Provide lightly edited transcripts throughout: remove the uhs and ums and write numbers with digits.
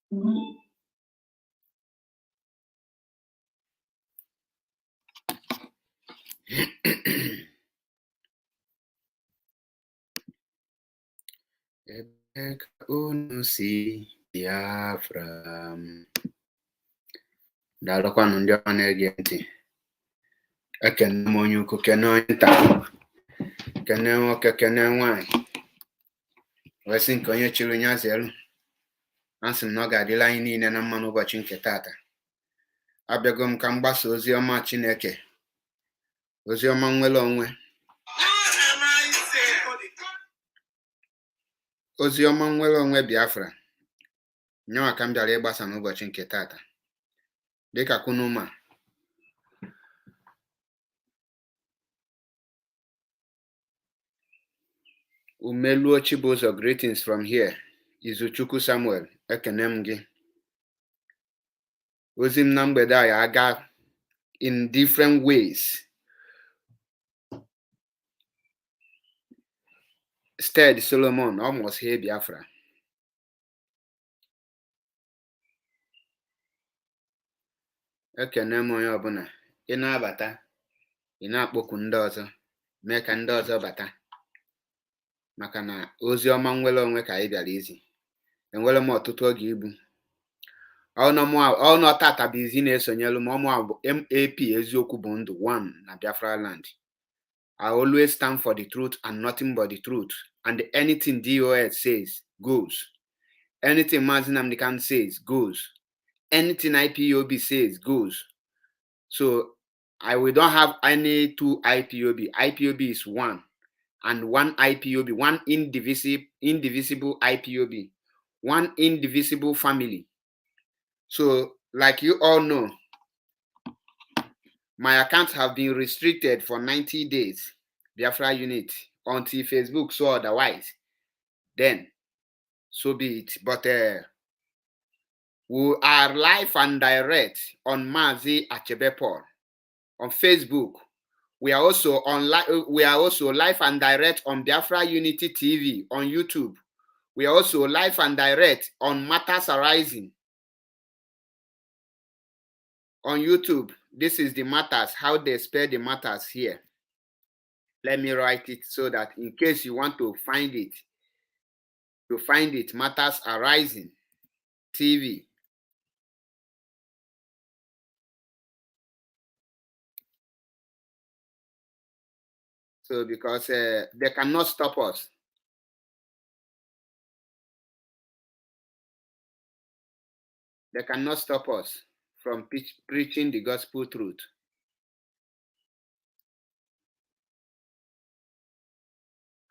Ebe ka unu si Biafra. Daalụkwanụ ndị ọma na-ege ntị. Ekene m onye ukwu, kene onye nta, kene nwoke, kene nwanyị. Wee sị nke onye chịrị onye azelu. Asị m na ọ ga-adịla anyị niile na mma n'ụbọchị nke taata. Abịago m ka m gbasa ozi ọma Chineke, ozi ọma nnwere onwe, ozi ọma nnwere onwe Biafra. Nyawa ka m bịara ịgbasa n'ụbọchị nke taata. Dịka kwunu ma, Umeluo Chibuzo, greetings from here. Izuchukwu Samuel, ekene m gị. Ozi m na mgbede a aga in different ways. Stead Solomon, almost here Biafra. Ekene m onye ọbụla. Ị na-abata, ị na-akpọku ndị ọzọ, mee ka ndị ọzọ bata. Maka na ozi ọma nnwere onwe ka anyị bịara izi. Enwere m ọtụtụ oge ibu. Ọnụ tata bụ izi na-esonyelu m ọmụ bụ MAP eziokwu bụ ndụ 1 na Biafra land. I always stand for the truth and nothing but the truth. And anything DOS says goes. Anything Mazi Nnamdi Kanu says goes. Anything IPOB says goes. So we don't have any 2 IPOB. IPOB is 1. And 1 IPOB, 1 indivisible IPOB, 1 indivisible family. So, like you all know, my accounts have been restricted for 90 days, Biafra unit, until Facebook saw otherwise. Then, so be it. But we are live and direct on Mazi Achebe Paul on Facebook. We are also live and direct on Biafra Unity TV on YouTube. We are also live and direct on Matters Arising on YouTube. This is the matters, how they spell the matters here. Let me write it so that in case you want to find it, Matters Arising TV. So because they cannot stop us. They cannot stop us from preaching the gospel truth.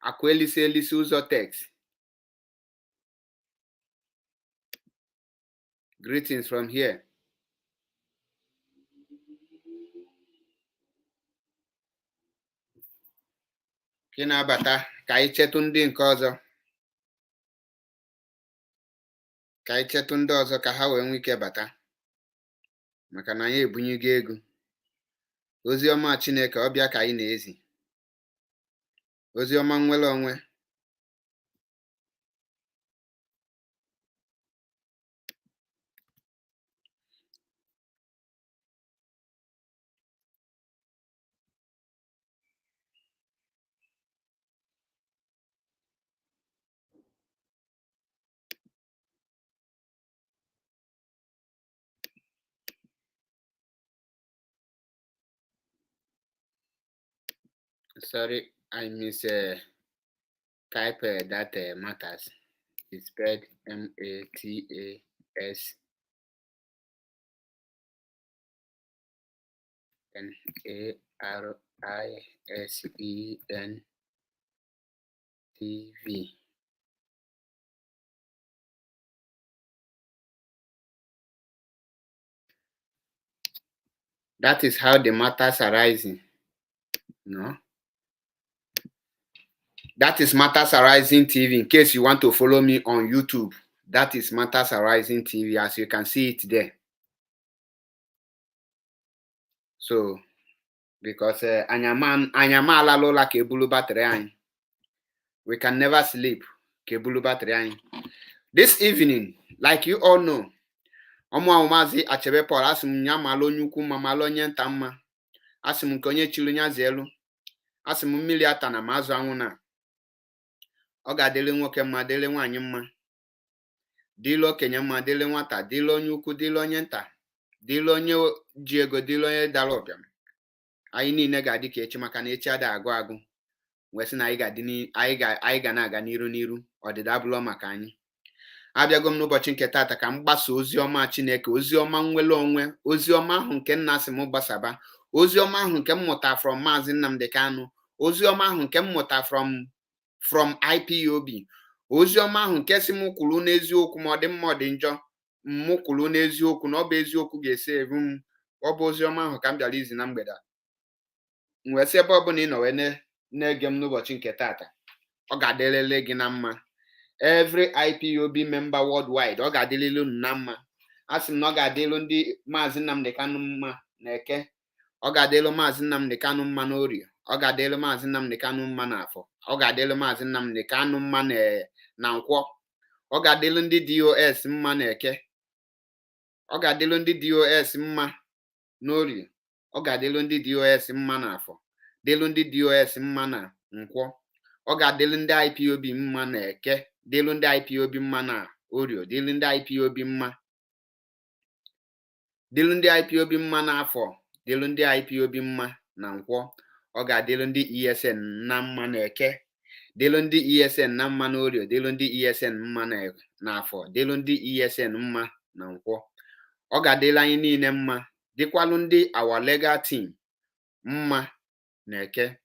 Akwelise Lisuzo text. Greetings from here. Kinabata, ka anyị chetụ ndị nke ọzọ. Ka anyị chetụ ndị ọzọ ka ha wee nwee ike bata. Maka na anyị ebunyego ego. Ozi ọma Chineke ọbịa ka anyị na-ezi. Ozi ọma nnwere onwe. Sorry, I type that matters. It's spelled MATAS NARISEN TV. That is how the matters are rising. No? That is Matters Arising TV. In case you want to follow me on YouTube, that is Matters Arising TV, as you can see it there. So, because anyama lola kebulu battery, we can never sleep. Kebulu battery. This evening, Like you all know, Omuazi Achebe Paul asim nya malo nyukwu ma malo nye nta mma. Asim nke onye chiri nya zelu. Asim mmiri ata na mazụ anwụ na. Ọ ga-adịrị nwoke mma, dịrị nwaanyị mma. Dịrị okenye mma, dịrị nwata, dịrị onye ukwu, dịrị onye nta. Dịrị onye ji ego, dịrị onye dara ụbịam. Anyị niile ga-adị ka echi maka na echi ada agụ agụ. Wee sị na anyị ga na-aga n'iru ọdịda abụlọ maka anyị. Abịago m n'ụbọchị nke taata ka m gbasa ozi ọma Chineke, ozi ọma nwere onwe, ozi ọma ahụ nke nna sị m gbasaba, ozi ọma ahụ nke m mụta from Maazị Nnamdi Kanu, ozi ọma ahụ nke m mụta from IPOB, ozi ọma ahụ nke si m kwuru n'eziokwu ma ọ dị mma ọ dị njọ, m kwuru n'eziokwu na ọ bụ eziokwu ga-esi ebu m. Ọ bụ ozi ọma ahụ ka m bịara izi na mgbede a. M wee sị ebe ọ bụla ị nọ wee na-ege m n'ụbọchị nke taata, ọ ga-adịrịrị gị na mma. Every IPOB member worldwide, ọ ga-adịrịrị unu na mma. A sị m na ọ ga-adịrị ndị Maazị Nnamdi Kanu mma na Eke, ọ ga-adịrị Maazị Nnamdi Kanu mma na Orie, ọ ga-adịrị Maazị Nnamdi Kanu mma na Afọ, ọ ga-adịrị Maazị Nnamdi Kanu mma na Nkwọ, ọ ga-adịrị ndị DOS mma na Eke, ọ ga-adịrị ndị DOS mma na Orie, ọ ga-adịrị ndị DOS mma na Afọ, dịrị ndị DOS mma na Nkwọ, ọ ga-adịrị ndị IPOB mma na Eke, dịrị ndị IPOB mma na Orio, dịrị ndị IPOB mma, dịrị ndị IPOB mma na Afọ, dịrị ndị IPOB mma na Nkwọ, ọ ga-adịrị ndị ESN na mma na Eke, dịrị ndị ESN na mma na Orio, dịrị ndị ESN mma na Afọ, dịrị ndị ESN mma na Nkwọ, ọ ga-adịrị anyị niile mma, dịkwalụ ndị our legal team mma na Eke,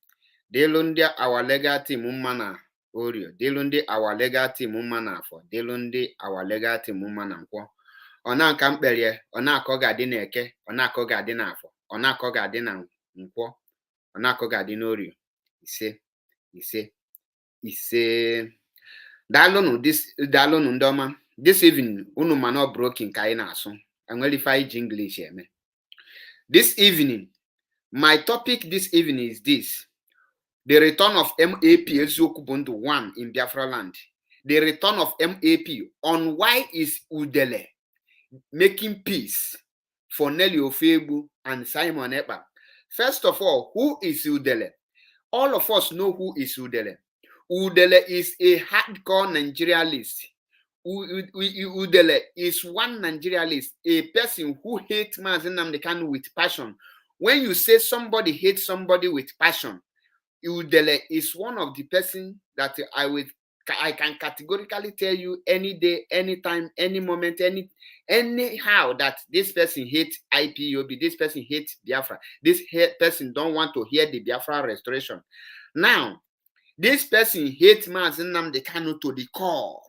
dịrị ndị our legal team mma na Orio, dịrị ndị our legal team mma na Afọ, dịrị ndị our legal team mma na Nkwọ. Ọ na-aka mkperie, ọ na-akọ ga-adị na Eke, ọ na-akọ ga-adị na Afọ, ọ na-akọ ga-adị na Nkwọ, ọ na-akọ ga-adị na Orio. Ise. Daalụnụ ndị ọma. This evening, unu ma na broken ka anyị na-asụ. Enwere ife anyị ji English eme. This evening, my topic this evening is this. The return of MAP Eziokwu bụ Ndụ 1 in Biafra land. The return of MAP on why is Udele making peace for Nelly Ofegbu and Simon Ekpa. First of all, who is Udele? All of us know who is Udele. Udele is a hardcore Nigerialist. Udele is one Nigerialist, a person who hates Maazị Nnamdi Kanu with passion. When you say somebody hates somebody with passion, Udele is one of the persons that I can categorically tell you any day, anytime, any moment, anyhow that this person hates IPOB, this person hates Biafra, this person don't want to hear the Biafra restoration. Now, this person hates Maazị Nnamdi Kanu to the core.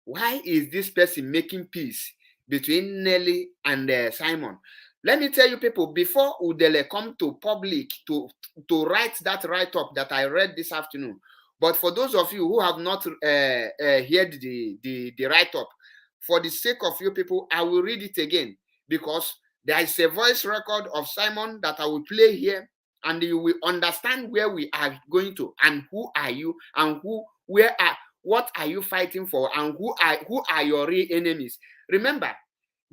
Why is this person making peace between Nelly and Simon? Let me tell you people, before Udele come to public to write that write-up that I read this afternoon, but for those of you who have not heard the write-up, for the sake of you people, I will read it again because there is a voice record of Simon that I will play here, and you will understand where we are going to, and who are you, and what are you fighting for, and who are your real enemies. Remember,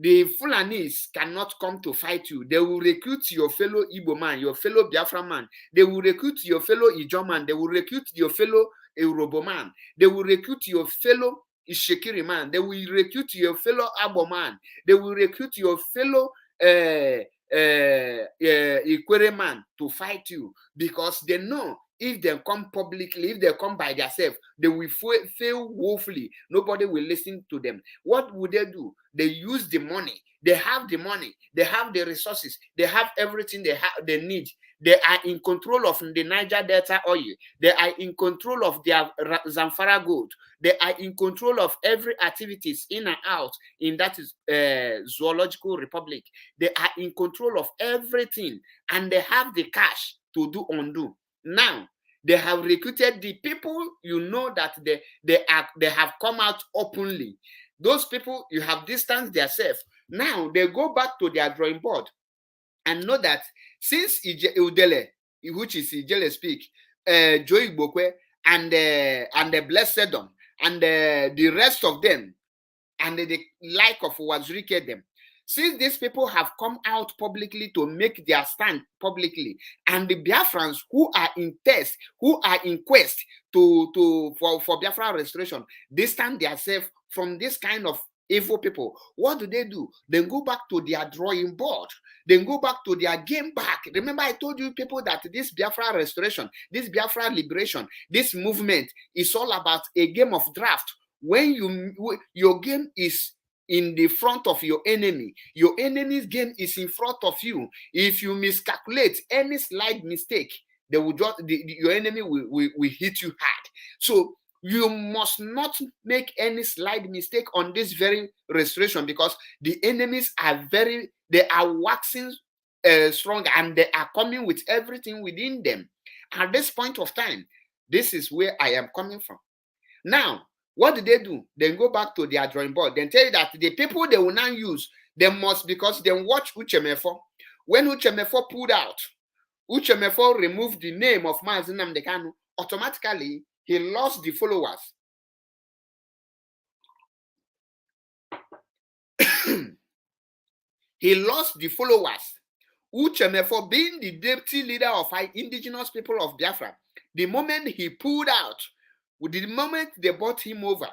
the Fulanis cannot come to fight you. They will recruit your fellow Igbo man, your fellow Biafra man. They will recruit your fellow Ijo man. They will recruit your fellow Yoruba man. They will recruit your fellow Ishekiri man. They will recruit your fellow Abo man. They will recruit your fellow Ikwere man to fight you, because they know if they come publicly, if they come by themselves, they will fail woefully. Nobody will listen to them. What would they do? They use the money. They have the money. They have the resources. They have everything they need. They are in control of the Niger Delta oil. They are in control of their Zamfara gold. They are in control of every activities in and out in that zoological republic. They are in control of everything, and they have the cash to do undo. Now, they have recruited the people, you know, that they have come out openly. Those people, you have distanced themselves. Now, they go back to their drawing board and know that since Udele, which is Udele speak, Joy Bokwe, and the Blessed Sedom, and the rest of them, and the like of Wazirike them. Since these people have come out publicly to make their stand publicly, and the Biafrans who are in test, who are in quest for Biafra restoration, they stand themselves from this kind of evil people. What do? Then go back to their drawing board. Then go back to their game back. Remember, I told you people that this Biafra restoration, this Biafra liberation, this movement is all about a game of draft. When your game is in the front of your enemy's game is in front of you. If you miscalculate any slight mistake, they will just your enemy will hit you hard. So you must not make any slight mistake on this very restoration, because the enemies are waxing strong, and they are coming with everything within them. At this point of time, this is where I am coming from. Now, what do? Then go back to their drawing board. Then tell you that the people they will now use, they must, because they watch Uchemefo. When Uchemefo pulled out, Uchemefo removed the name of Mazi Nnamdi Kanu. Automatically, he lost the followers. He lost the followers. Uchemefo, being the deputy leader of indigenous people of Biafra, the moment he pulled out, the moment they brought him over,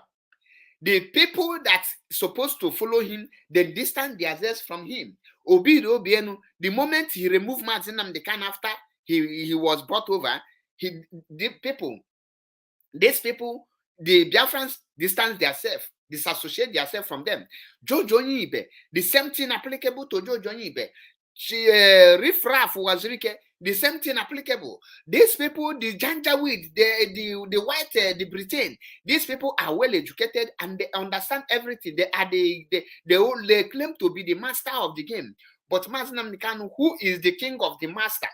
the people that's supposed to follow him, they distance themselves from him. The moment he removed Mazi Nnamdi Kanu after he was brought over, these people, the Biafrans distance themselves, disassociate themselves from them. Jojo Nyibe, the same thing applicable to Jojo Nyibe. Riffraff Wazirike, the same thing applicable. These people, the Janjaweed, the white, the Britain, these people are well educated and they understand everything. They claim to be the master of the game. But Mazi Nnamdi Kanu, who is the king of the master?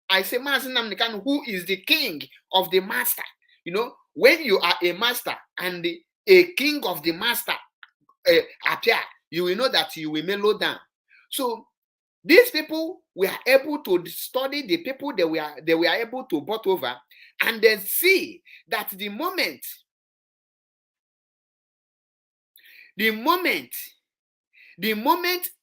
I say Mazi Nnamdi Kanu, who is the king of the master? You know, when you are a master and a king of the master appear, you will know that you will mellow down. So these people were able to study the people they were able to brought over, and then see that the moment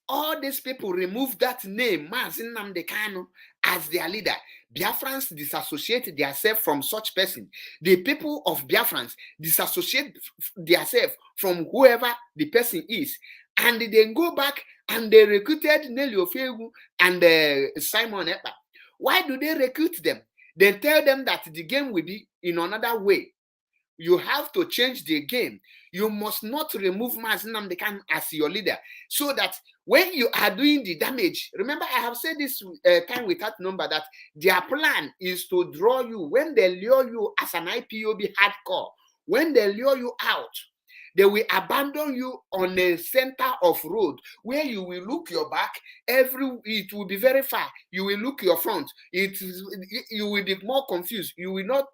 all these people remove that name, Mazi Nnamdi Kanu, as their leader, Biafrans disassociate themselves from such person. The people of Biafrans disassociate themselves from whoever the person is. And then go back and they recruited Nelly and Simon Ekpa. Why do they recruit them? They tell them that the game will be in another way. You have to change the game. You must not remove Mazi Nnamdi Kanu as your leader, so that when you are doing the damage, remember I have said this time without number, that their plan is to draw you. When they lure you as an IPOB hardcore, when they lure you out, they will abandon you on a center of road where you will look your back. It will be very far. You will look your front. You will be more confused. You will not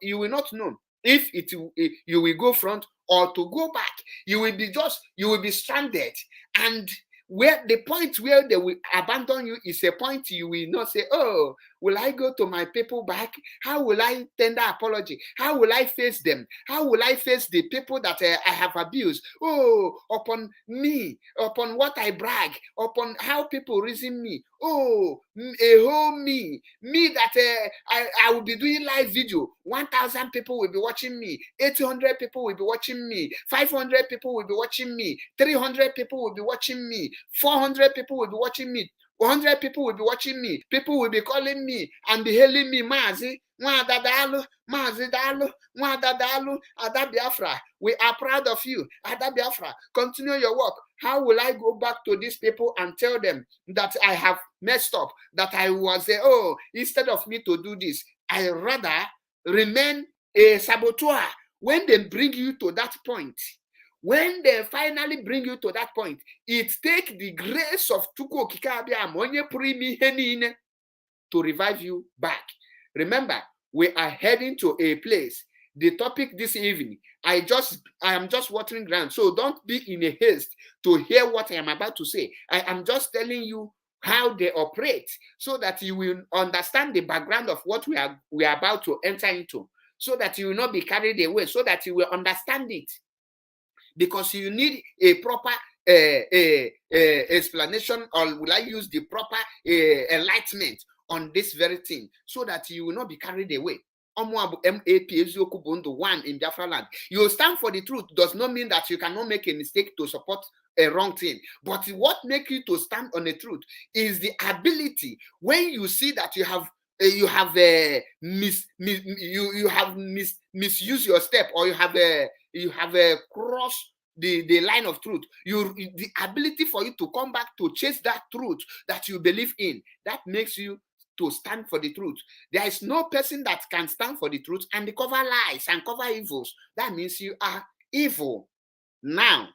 know if you will go front or to go back. You will be stranded. And where the point where they will abandon you is a point you will not say, oh, will I go to my people back? How will I tender apology? How will I face them? How will I face the people that I have abused? Oh, upon me, upon what I brag, upon how people reason me. Oh, me that I will be doing live video. 1,000 people will be watching me. 800 people will be watching me. 500 people will be watching me. 300 people will be watching me. 400 people will be watching me. 100 people will be watching me. People will be calling me and be hailing me, Mazi, Mwadadalu, Mazi Dalu, Mwadadalu, Ada Biafra. We are proud of you, Ada Biafra. Continue your work. How will I go back to these people and tell them that I have messed up, that I was instead of me to do this, I rather remain a saboteur? When they bring you to that point, when they finally bring you to that point, it takes the grace of Tuko Kikabia Monye Primi Henine to revive you back. Remember, we are heading to a place. The topic this evening, I am just watering ground. So don't be in a haste to hear what I am about to say. I am just telling you how they operate so that you will understand the background of what we are about to enter into, so that you will not be carried away, so that you will understand it. because you need a proper explanation, or will I use the proper enlightenment on this very thing, so that you will not be carried away. MAP one in Biafra land. You stand for the truth does not mean that you cannot make a mistake to support a wrong thing. But what makes you to stand on the truth is the ability when you see that you have misused your step, or you have crossed the line of truth. The ability for you to come back to chase that truth that you believe in, that makes you to stand for the truth. There is no person that can stand for the truth and cover lies and cover evils. That means you are evil. Now,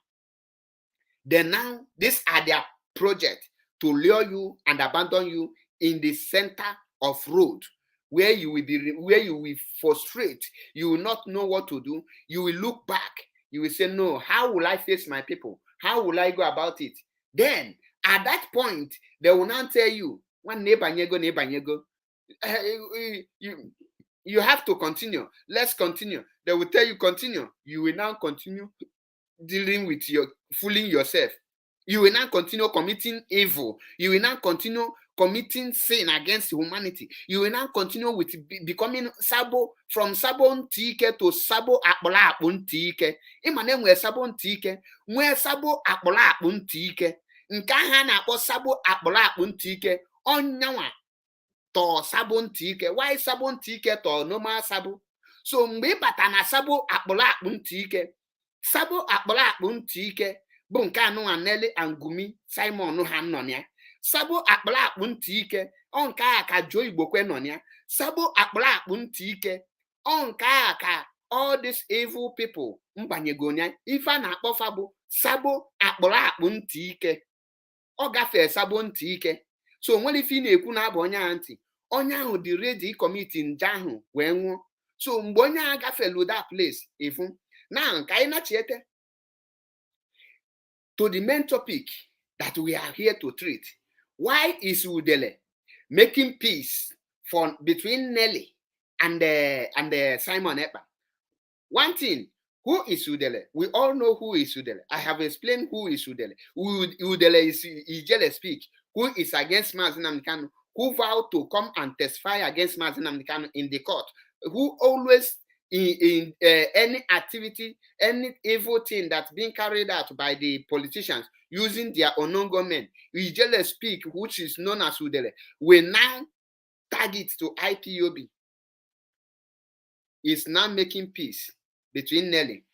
these are their project to lure you and abandon you in the center of road, where you will frustrate. You will not know what to do. You will look back. You will say, no, how will I face my people? How will I go about it? Then, at that point, they will not tell you, you have to continue. Let's continue. They will tell you, continue. You will now continue dealing with fooling yourself. You will now continue committing evil. You will now continue committing sin against humanity. You will now continue with becoming sabo, from sabo ntike to sabo akpola akpo ntike. Imane nwe sabo ntike, nwe sabo akpola akpo ntike. Nke ha na-akpọ sabo akpola akpo ntike, onyanwa to sabo ntike. Why sabo ntike to normal sabo? So mgbe bata na sabo akpola akpo ntike, sabo akpola akpo ntike bụ nke anụnwa Nelly and Gumi Simon ha nọ ya. Sabo akpola akpo ntike ọ nke a ka Joe Igbokwe nọ ya. Sabo akpola akpo ntike ọ nke a ka all these evil people mbanyego ya. Ife a na-akpọ fabo sabo akpola akpo ntike. Ọ gafee sabo ntike. So nwere ife na-ekwu na abụ onye ahụ ntị. Onye ahụ dị ready kọmiti nje ahụ wee nwụọ. So mgbe onye ahụ gafelu that place ifu. Now, ka anyị nachiete to the main topic that we are here to treat. Why is Udele making peace between Nelly and Simon Ekpa? One thing, who is Udele? We all know who is Udele. I have explained who is Udele. Udele is Udele speak, who is against Mazi Nnamdi Kanu, who vowed to come and testify against Mazi Nnamdi Kanu in the court, who always in any activity, any evil thing that's being carried out by the politicians using their unknown government, Udele speak, which is known as Udele, will now tag it to IPOB. Is now making peace between Nelly.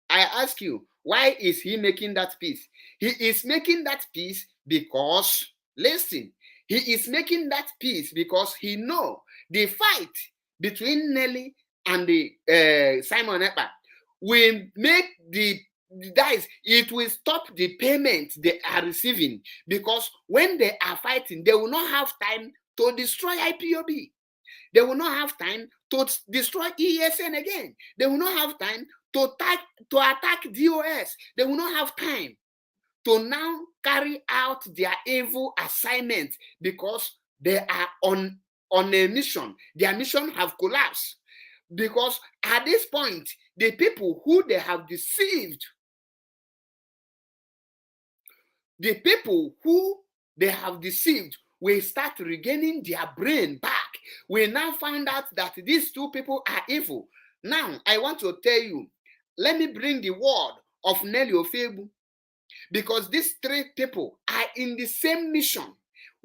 I ask you, why is he making that peace? He is making that peace because, listen, he is making that peace because he know the fight between Nelly and the Simon Ekpa will make it will stop the payment they are receiving, because when they are fighting, they will not have time to destroy IPOB. They will not have time to destroy ESN again. They will not have time to attack DOS. They will not have time to now carry out their evil assignment, because they are on a mission. Their mission have collapsed. Because at this point, the people who they have deceived, will start regaining their brain back. We now find out that these two people are evil. Now, I want to tell you, let me bring the word of Nelly Ofebu, because these three people are in the same mission.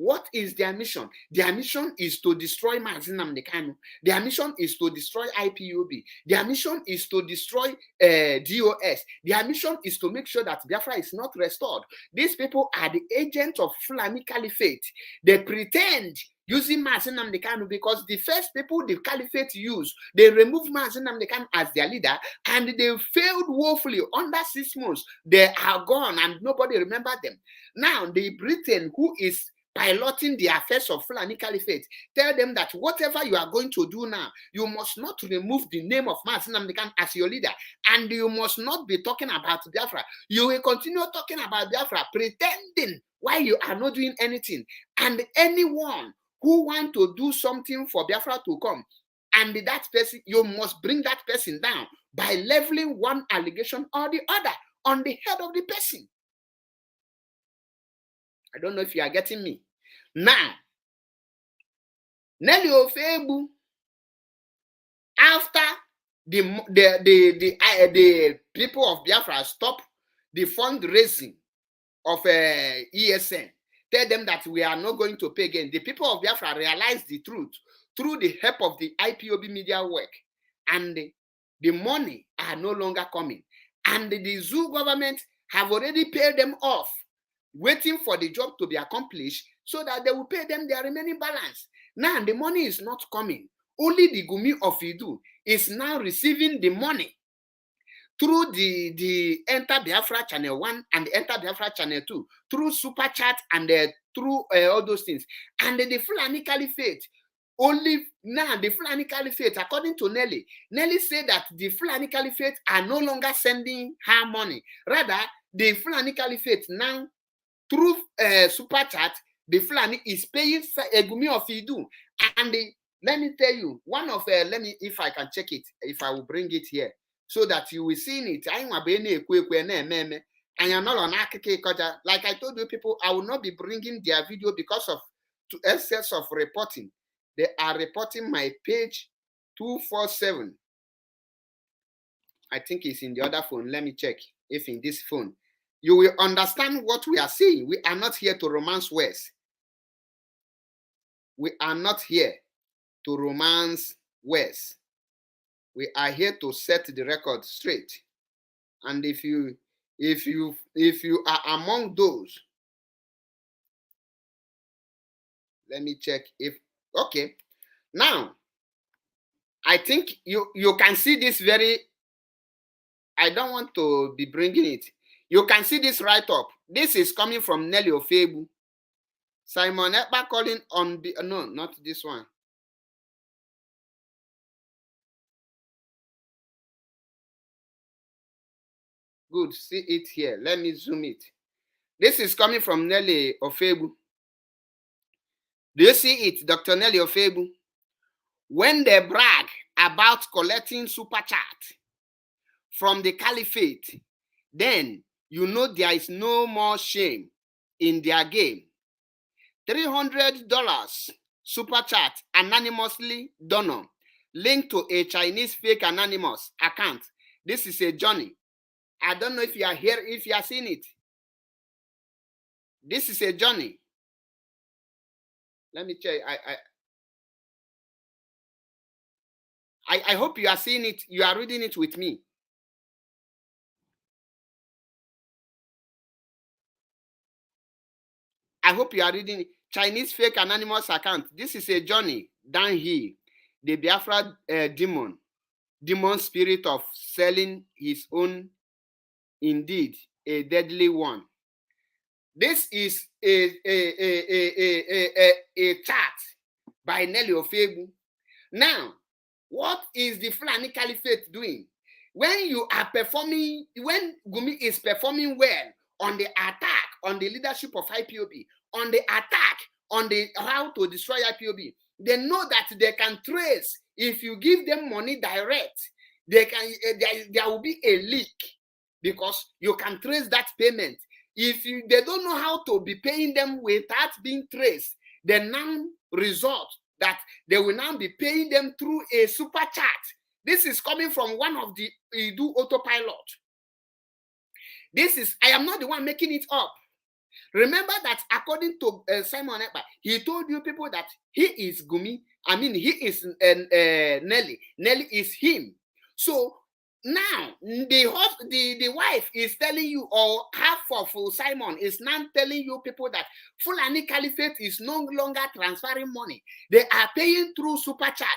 What is their mission? Their mission is to destroy Mazi Nnamdi Kanu. Their mission is to destroy IPOB. Their mission is to destroy DOS. Their mission is to make sure that Biafra is not restored. These people are the agents of Fulani Caliphate. They pretend using Mazi Nnamdi Kanu because the first people the Caliphate used, they removed Mazi Nnamdi Kanu as their leader, and they failed woefully. Under 6 months, they are gone and nobody remembered them. Now, the Britain, who is piloting the affairs of Fulani Caliphate, tell them that whatever you are going to do now, you must not remove the name of Mazi Nnamdi Kanu as your leader, and you must not be talking about Biafra. You will continue talking about Biafra, pretending why you are not doing anything. And anyone who want to do something for Biafra to come, and that person, you must bring that person down by leveling one allegation or the other. on the head of the person. I don't know if you are getting me. Now, Nelly Ofebu, after the people of Biafra stop the fundraising of ESN, tell them that we are not going to pay again. The people of Biafra realized the truth through the help of the IPOB media work, and the money are no longer coming. And the zoo government have already paid them off, waiting for the job to be accomplished so that they will pay them their remaining balance. Now the money is not coming. Only the Gumi of Idu is now receiving the money through the Enter Biafra Channel 1 and Enter Biafra Channel 2, through Super Chat and through all those things. And the Fulani Caliphate, only now the Fulani Caliphate, according to Nelly, Nelly said that the Fulani Caliphate are no longer sending her money. Rather, the Fulani Caliphate now, through Super Chat, the Fulani is paying Gumi of Idu. And let me tell you, one of, let me, if I can check it, if I will bring it here, so that you will see it. Like I told you people, I will not be bringing their video because of excess of reporting. They are reporting my page 247. I think it's in the other phone. Let me check if in this phone. You will understand what we are saying. We are not here to romance words. We are not here to romance words. We are here to set the record straight. And if you are among those, let me check if, okay. Now, I think you can see this very, I don't want to be bringing it. You can see this right up. This is coming from Nelly Ofebu. Simon Ekpa calling on the, no, not this one. Good, see it here. Let me zoom it. This is coming from Nelly Ofebu. Do you see it, Dr. Nelly Ofebu? When they brag about collecting super chat from the caliphate, then you know there is no more shame in their game. $300 super chat anonymously donor linked to a Chinese fake anonymous account. This is a journey. I don't know if you are here, if you are seeing it. This is a journey. Let me check. I hope you are seeing it. You are reading it with me. I hope you are reading it. Chinese fake anonymous account. This is a journey down here. The Biafra demon spirit of selling his own, indeed a deadly one. This is a chat by Nelly Ofebu. Now, what is the Fulani Caliphate doing? When you are performing, when Gumi is performing well on the attack on the leadership of IPOB, on the attack on the how to destroy IPOB, they know that they can trace. If you give them money direct, they can there will be a leak because you can trace that payment. If they don't know how to be paying them without being traced, they now result that they will now be paying them through a super chat. This is coming from one of the Idu autopilot. This is, I am not the one making it up. Remember that according to Simon Ekpa, he told you people that he is Gumi. I mean, he is Nelly. Nelly is him. So now the wife is telling you, or half of Simon is now telling you people that Fulani Caliphate is no longer transferring money. They are paying through super chat,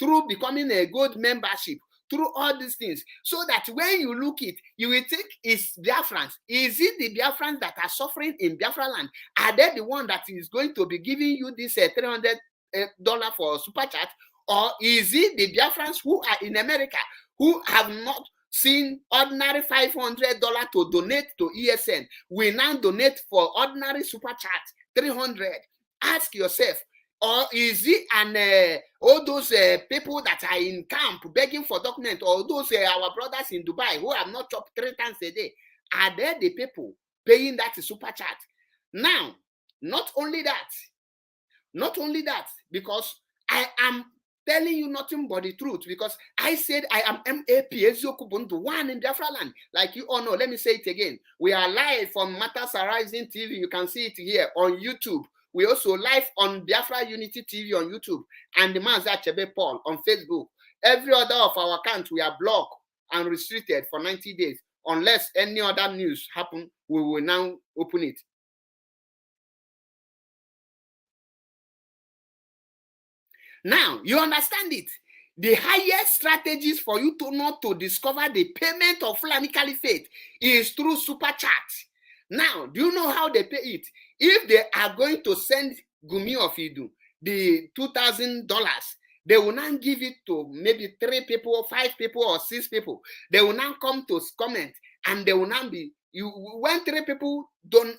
through becoming a gold membership, through all these things, so that when you look it, you will think it's Biafrans. Is it the Biafrans that are suffering in Biafra land? Are they the one that is going to be giving you this $300 for super chat? Or is it the Biafrans who are in America who have not seen ordinary $500 to donate to ESN? We now donate for ordinary super chat, 300. Ask yourself, or is it all those people that are in camp begging for documents, or those our brothers in Dubai who have not chopped 3 times a day? are they the people paying that super chat? Now, not only that, because I am telling you nothing but the truth, because I said I am MAP Eziokwu one in Biafra land. Like you all know, let me say it again. We are live from Matters Arising TV. You can see it here on YouTube. We also live on Biafra Unity TV on YouTube and the Mazi Achebe Paul on Facebook. Every other of our accounts, we are blocked and restricted for 90 days. Unless any other news happen, we will now open it. Now, you understand it. The highest strategies for you to not to discover the payment of Fulani Caliphate is through super chat. Now, do you know how they pay it? If they are going to send Gumi of Idu the $2,000, they will not give it to maybe 3 people, or 5 people, or 6 people. They will now come to comment, and they will not be. When 3 people don't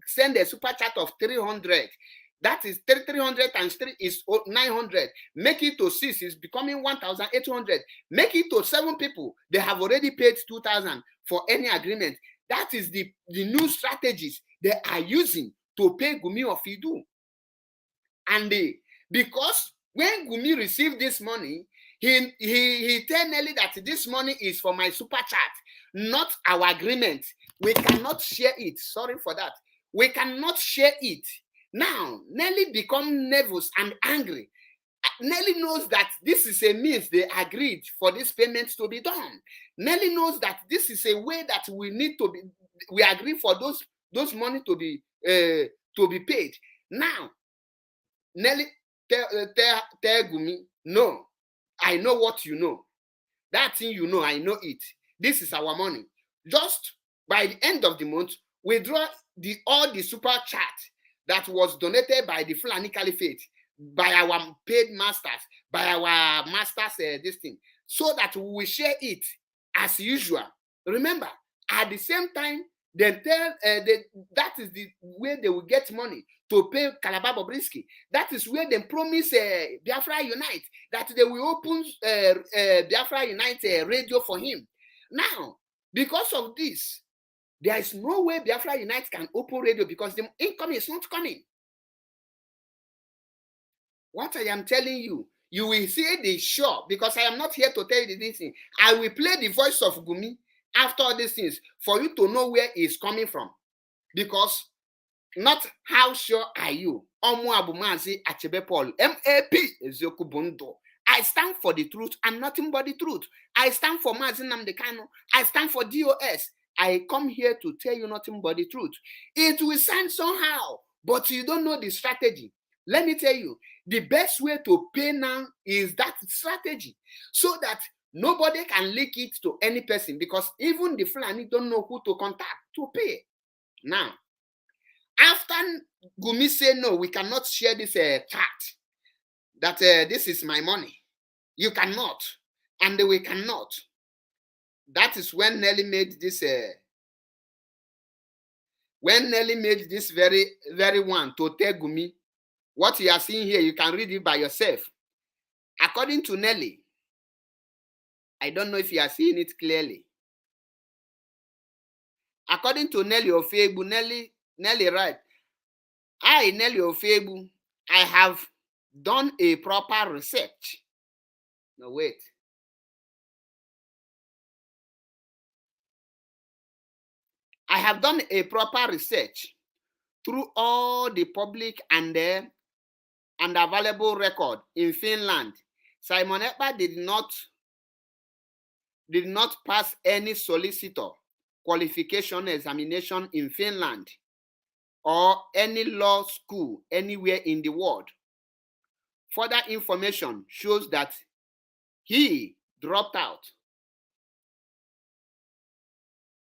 send a super chat of 300. That is 300 times 3 is 900. Make it to 6 is becoming 1,800. Make it to 7 people. They have already paid 2,000 for any agreement. That is the new strategies they are using to pay Gumi of Idu. And because when Gumi received this money, he tell Nelly that this money is for my super chat, not our agreement. We cannot share it. Sorry for that. We cannot share it. Now, Nelly become nervous and angry. Nelly knows that this is a means they agreed for this payment to be done. Nelly knows that this is a way that we agree for those money to be paid. Now, Nelly tell Gumi, no, I know what you know. That thing you know, I know it. This is our money. Just by the end of the month, withdraw all the super chat that was donated by the Fulani Caliphate, by our paid masters, by our masters, this thing, so that we will share it as usual. Remember, at the same time, they tell that is the way they will get money to pay Calabar Bobrisky. That is where they promise Biafra Unite, that they will open Biafra Unite radio for him. Now, because of this, there is no way Biafra Unite can open radio because the income is not coming. What I am telling you, you will see the show, because I am not here to tell you this thing. I will play the voice of Gumi after all these things for you to know where it's coming from. Because not how sure are you? Omu Abumazi Achebe Paul, MAP Eziokwu Bundo. I stand for the truth and nothing but the truth. I stand for Mazi Nnamdi Kanu. I stand for DOS. I come here to tell you nothing but the truth. It will sound somehow, but you don't know the strategy. Let me tell you, the best way to pay now is that strategy, so that nobody can leak it to any person, because even the Fulani don't know who to contact to pay. Now, after Gumi said, no, we cannot share this chat, that this is my money. You cannot, and we cannot. That is when Nelly made this. When Nelly made this very, very one to tell Gumi, what you are seeing here, you can read it by yourself. According to Nelly, I don't know if you are seeing it clearly. According to Nelly Ofebu, Nelly write, I, Nelly Ofebu, I have done a proper research. No, wait. I have done a proper research through all the public and available record in Finland. Simon Ekpa did not pass any solicitor qualification examination in Finland or any law school anywhere in the world. Further information shows that he dropped out.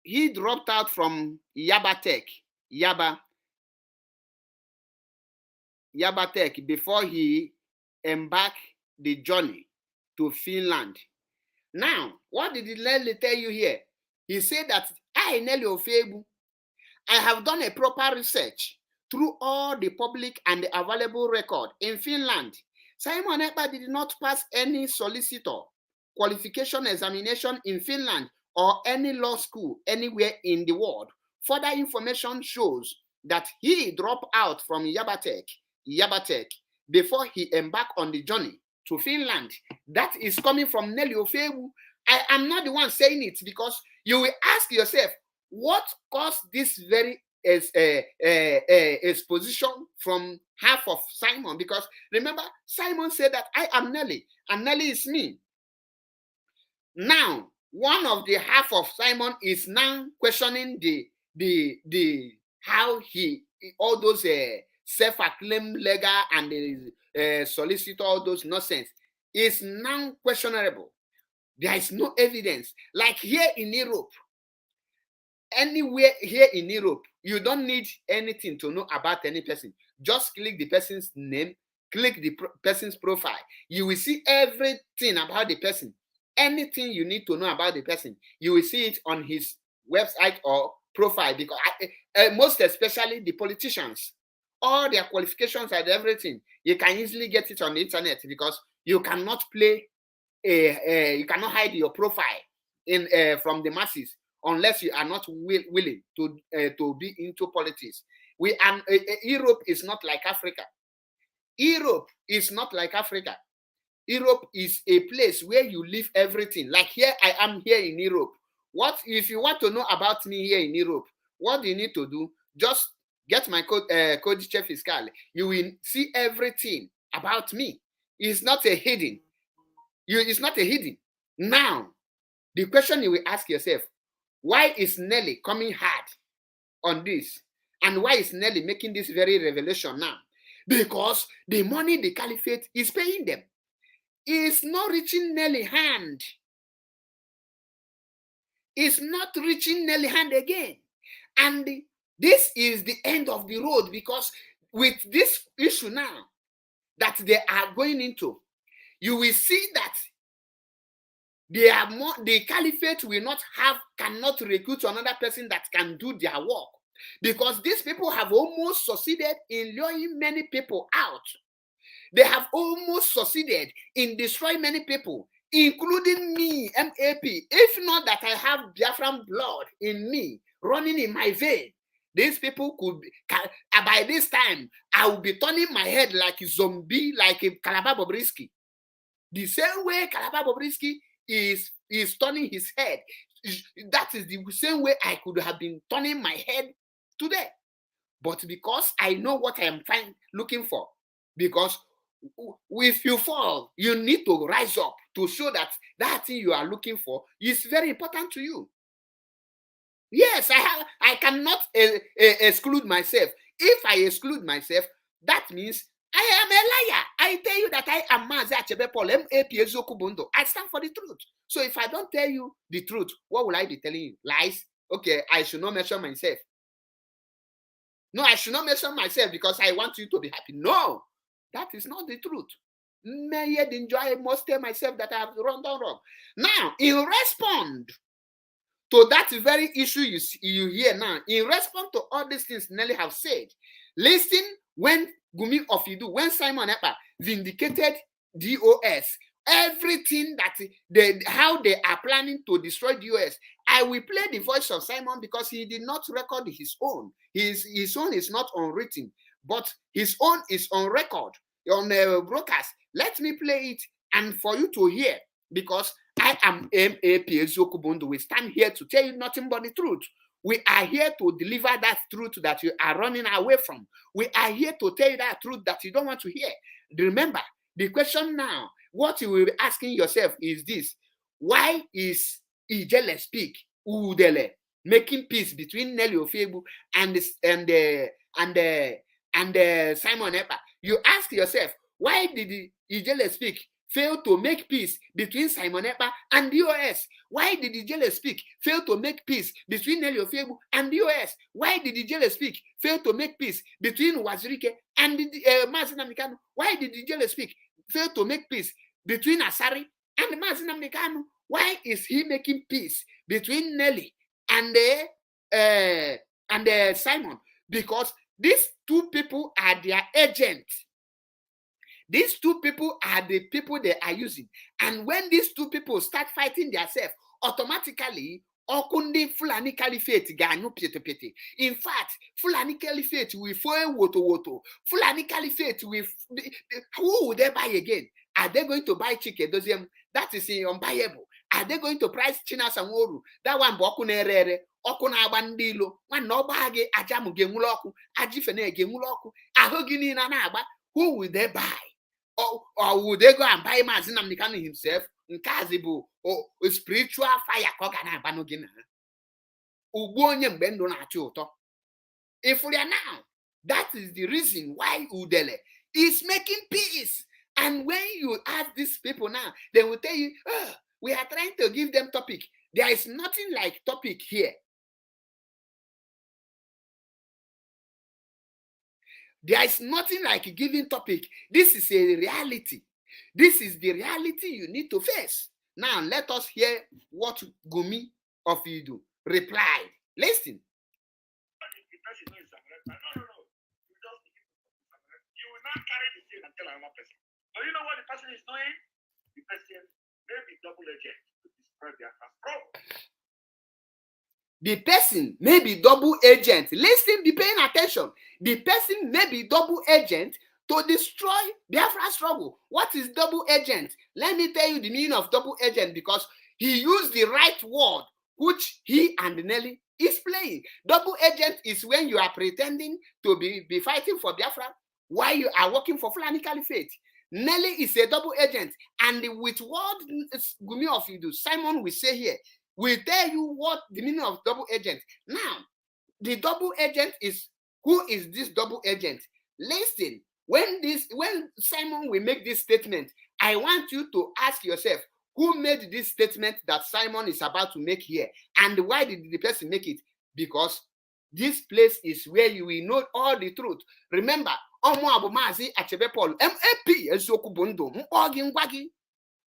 He dropped out from Yaba Tech before he embarked the journey to Finland. Now, what did Nelly tell you here? He said that I, Nelly Ofebu, I have done a proper research through all the public and the available record in Finland. Simon Ekpa did not pass any solicitor qualification examination in Finland or any law school anywhere in the world. Further information shows that he dropped out from Yabatech, before he embarked on the journey to Finland. That is coming from Nelly Ofewu. I am not the one saying it, because you will ask yourself, what caused this very exposition from half of Simon? Because remember, Simon said that I am Nelly, and Nelly is me. Now, one of the half of Simon is now questioning the how he, all those self-acclaimed legal and the solicitor, all those nonsense, is now questionable. There is no evidence. Like here in Europe, anywhere here in Europe, you don't need anything to know about any person. Just click the person's name, click the person's profile. You will see everything about the person. Anything you need to know about the person, you will see it on his website or profile. Because most especially the politicians, all their qualifications and everything, you can easily get it on the internet, because you cannot you cannot hide your profile in from the masses unless you are not willing to be into politics. Europe is not like Africa. Europe is not like Africa. Europe is a place where you leave everything. Like here, I am here in Europe. What if you want to know about me here in Europe? What do you need to do? Just get my Codice Fiscal. You will see everything about me. It's not a hidden. It's not a hidden. Now, the question you will ask yourself, why is Nelly coming hard on this? And why is Nelly making this very revelation now? Because the money the caliphate is paying them is not reaching Nelly's hand. It's not reaching Nelly's hand again. And this is the end of the road, because with this issue now that they are going into, you will see that the caliphate cannot recruit another person that can do their work, because these people have almost succeeded in luring many people out. They have almost succeeded in destroying many people, including me, MAP. If not that I have Biafran blood in me, running in my vein, these people by this time, I will be turning my head like a zombie, like a Calabar Bobrisky. The same way Calabar Bobrisky is turning his head. That is the same way I could have been turning my head today. But because I know what I am looking for, because if you fall, you need to rise up to show that that thing you are looking for is very important to you. Yes, I cannot exclude myself. If I exclude myself, that means I am a liar. I tell you that I am Mazi Achebepol, MAP Ezokubundo. I stand for the truth. So if I don't tell you the truth, what will I be telling you? Lies? Okay, I should not mention myself. No, I should not mention myself because I want you to be happy. No, that is not the truth. May I enjoy, I must tell myself that I have run down wrong. Now, in response to that very issue you hear now, in response to all these things Nelly have said, listen when Gumi of Idu, when Simon Ekpa vindicated DOS, everything that how they are planning to destroy DOS. I will play the voice of Simon because he did not record his own. His own is not unwritten, but his own is on record, on broadcast. Let me play it and for you to hear, because I am MAP Ezokubundo. We stand here to tell you nothing but the truth. We are here to deliver that truth that you are running away from. We are here to tell you that truth that you don't want to hear. Remember, the question now, what you will be asking yourself is this: why is Udele speak Udele making peace between Nelly Ofebu and Simon Ekpa? You ask yourself, why did Udele speak fail to make peace between Simon Ekpa and DOS? Why did Udele speak fail to make peace between Nelly Ofebu and DOS? Why did Udele speak fail to make peace between Wazirike and Mazin Amikano? Why did Udele speak fail to make peace between Asari and Mazin Amikano? Why is he making peace between Nelly and Simon? Because these two people are their agents. These two people are the people they are using. And when these two people start fighting themselves, automatically Okundi Fulani Caliphate Ganu Pete. In fact, Fulani Caliphate with woto. Fulani Caliphate with who would they buy again? Are they going to buy chicken? That is unbuyable. Are they going to price China Samoru? That one Bokunerere, Okuna Bandilo, one no bag, Ajamu Gemuloku, Ajifene Gemuloku, Ahogini Nanaba. Who will they buy? Or would they go and buy Mazinam Nikani himself? Nkazibu or spiritual fire Kokana Banogina. Ubonye Bendo Nachuto. If we are now, that is the reason why Udele is making peace. And when you ask these people now, they will tell you, oh, we are trying to give them topic. There is nothing like topic here. There is nothing like giving topic. This is a reality. This is the reality you need to face. Now, let us hear what Gumi of Idu replied. Listen. You will not carry the thing and tell another person. So you know what the person is doing? The person may be double agent to destroy their problem. The person may be double agent. Listen, be paying attention. The person may be double agent to destroy Biafra struggle. What is double agent? Let me tell you the meaning of double agent because he used the right word, which he and Nelly is playing. Double agent is when you are pretending to be fighting for Biafra while you are working for Fulani Caliphate. Nelly is a double agent. And with what Gumi of Idu, Simon will say here, will tell you what the meaning of double agent. Now, the double agent is, who is this double agent? Listen, when Simon will make this statement, I want you to ask yourself, who made this statement that Simon is about to make here? And why did the person make it? Because this place is where you will know all the truth. Remember, Omo Abumazi Achebe Paul, MAP, Ezoku Bondo, Mpogi Ngwagi,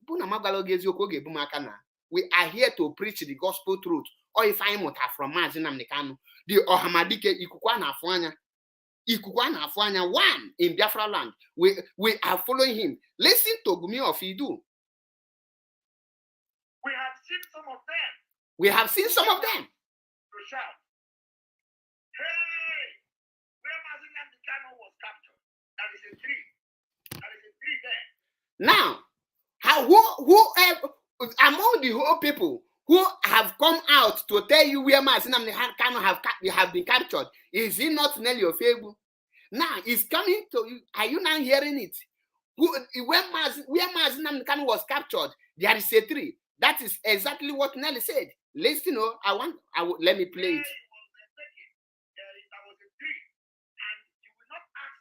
Buna Magaloge Ezoku Gebumakana. We are here to preach the gospel truth. Or if I'm from Mazinam Nikano, the Ohamadike Ikukwana Afwanya, one in Biafra land. We are following him. Listen to Gumi of Idu. We have seen some of them. We have seen some of them. To shout, hey, where Mazinam Nikano was captured. That is a tree. That is a tree there. Now, who among the whole people who have come out to tell you where Mazinam Nikano have been captured, is it not Nelly Ofebu? Now, it's coming to you. Are you now hearing it? Where Mazinam Nikano was captured, there is a tree. That is exactly what Nelly said. Listen, let me play it. There was a tree, and you will not ask,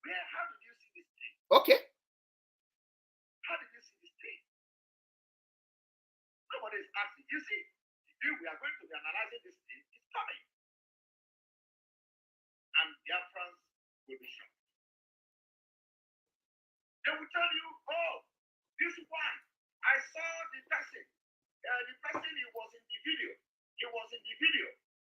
how did you see this tree? Okay. How did you see this tree? Nobody is asking. You see, we are going to be analyzing this tree. It's coming. And their friends will be shocked. They will tell you, oh, this one, I saw the person. The person, he was in the video.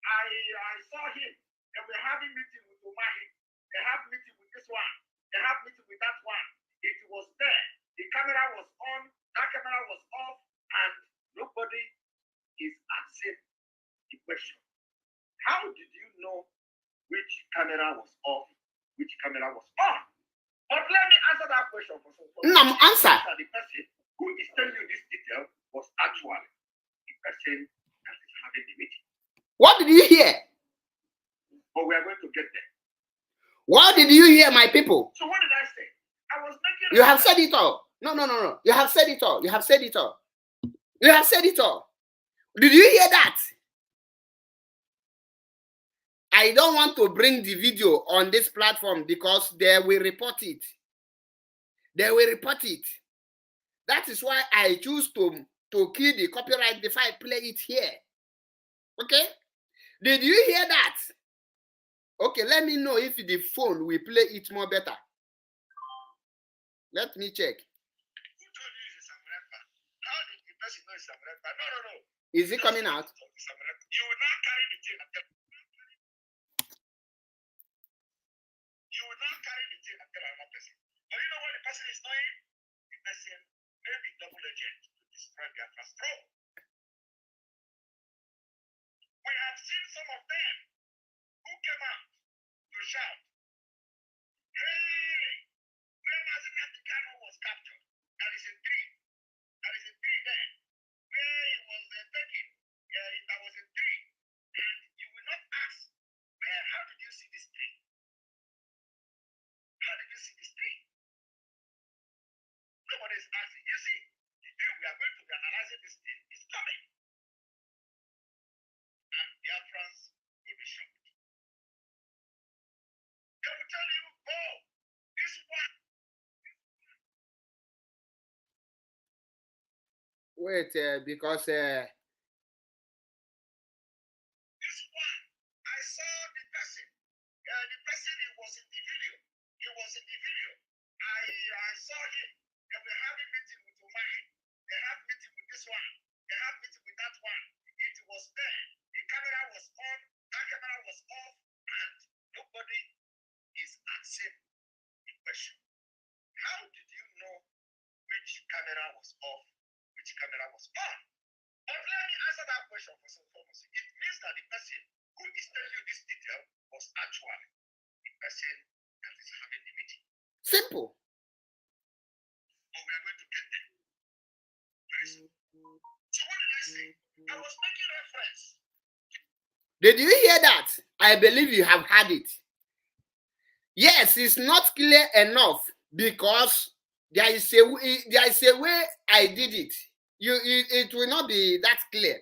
I saw him. They were having meeting with Umahi. They have meeting with this one. They have meeting with that one. It was there. The camera was on. That camera was off. And nobody is asking the question. How did you know which camera was off, which camera was on? But let me answer that question for some. Answer. The person who is telling you this detail was actually the person that is having the meeting. What did you hear? But we are going to get there. What did you hear, my people? So what did I say? I was making. You have said it all. No. You have said it all. You have said it all. You have said it all. Did you hear that? I don't want to bring the video on this platform because they will report it. They will report it. That is why I choose to kill the copyright if I play it here. Okay? Did you hear that? Okay, let me know if the phone will play it more better. Let me check. Who told you it's a Samurai? How did the person know it's a Samurai? No. Is it coming out? You will not carry the chain and tell. You will not carry the chain and tell another person. But you know what the person is doing? The person may be double agent to destroy their struggle. some of them who came out to shout, hey, where Mazinam Kano was captured, there is a tree. There is a tree there. Where he was taken, there was a tree. And you will not ask, how did you see this tree? How did you see this tree? Nobody is asking. You see, the day we are going to be analyzing this thing is coming. And Biafrans will be shocked. They will tell you, oh, this one. Wait, because this one, I saw the person. The person, he was in the video. He was in the video. I saw him. They were having meeting with Umahi. They have meeting with this one. They have meeting with that one. It was there. The camera was on. That camera was off. And nobody is asking the question. How did you know which camera was off, which camera was on? But let me answer that question for some purpose. It means that the person who is telling you this detail was actually the person that is having the meeting. simple. But we are going to get there. Very soon. So what did I say? I was making reference. Did you hear that? I believe you have had it. Yes, it's not clear enough because there is a way I did it. It will not be that clear.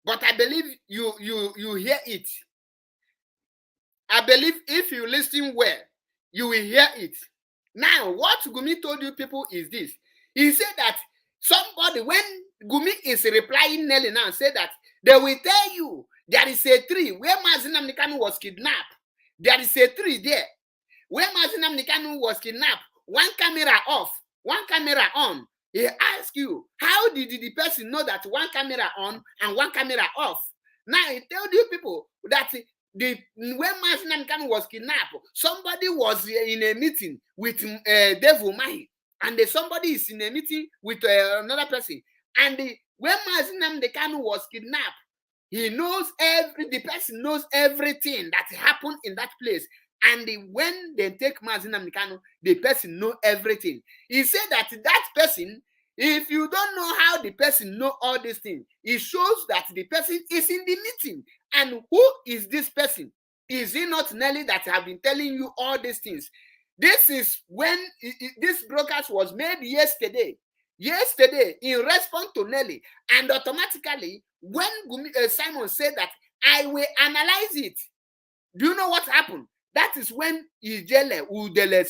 But I believe you hear it. I believe if you listen well, you will hear it. Now, what Gumi told you people is this. He said that somebody, when Gumi is replying Nelly now, said that they will tell you there is a tree where Mazinam Nikanu was kidnapped. There is a tree there. Where Mazinam Nikanu was kidnapped, one camera off, one camera on. He asks you, how did the person know that one camera on and one camera off? Now, he told you people that when Mazinam Nikanu was kidnapped, somebody was in a meeting with Devil Mahi, and somebody is in a meeting with another person. And when Mazinam Nikanu was kidnapped, the person knows everything that happened in that place. And when they take Mazinam Nikanu, the person know everything. He said that person, if you don't know how the person know all these things, it shows that the person is in the meeting. And who is this person? Is it not Nelly that have been telling you all these things? This is when this broadcast was made yesterday. Yesterday, in response to Nelly, and automatically, when Simon said that, I will analyze it. Do you know what happened? That is when Udele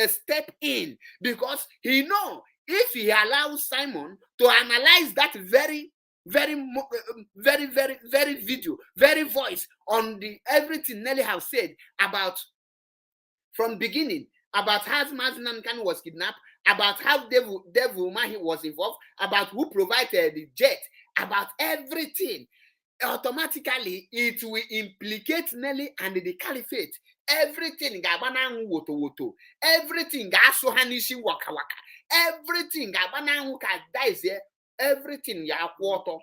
step in, because he know if he allows Simon to analyze that very video, very voice on the everything Nelly have said about from beginning, about how Mazinam Kanu was kidnapped, about how Devil Mahi was involved, about who provided the jet, about everything. Automatically, it will implicate Nelly and the caliphate. Everything gabanang woto. Everything gasohanishi waka waka. Everything gabanang ka dies here. Everything ya water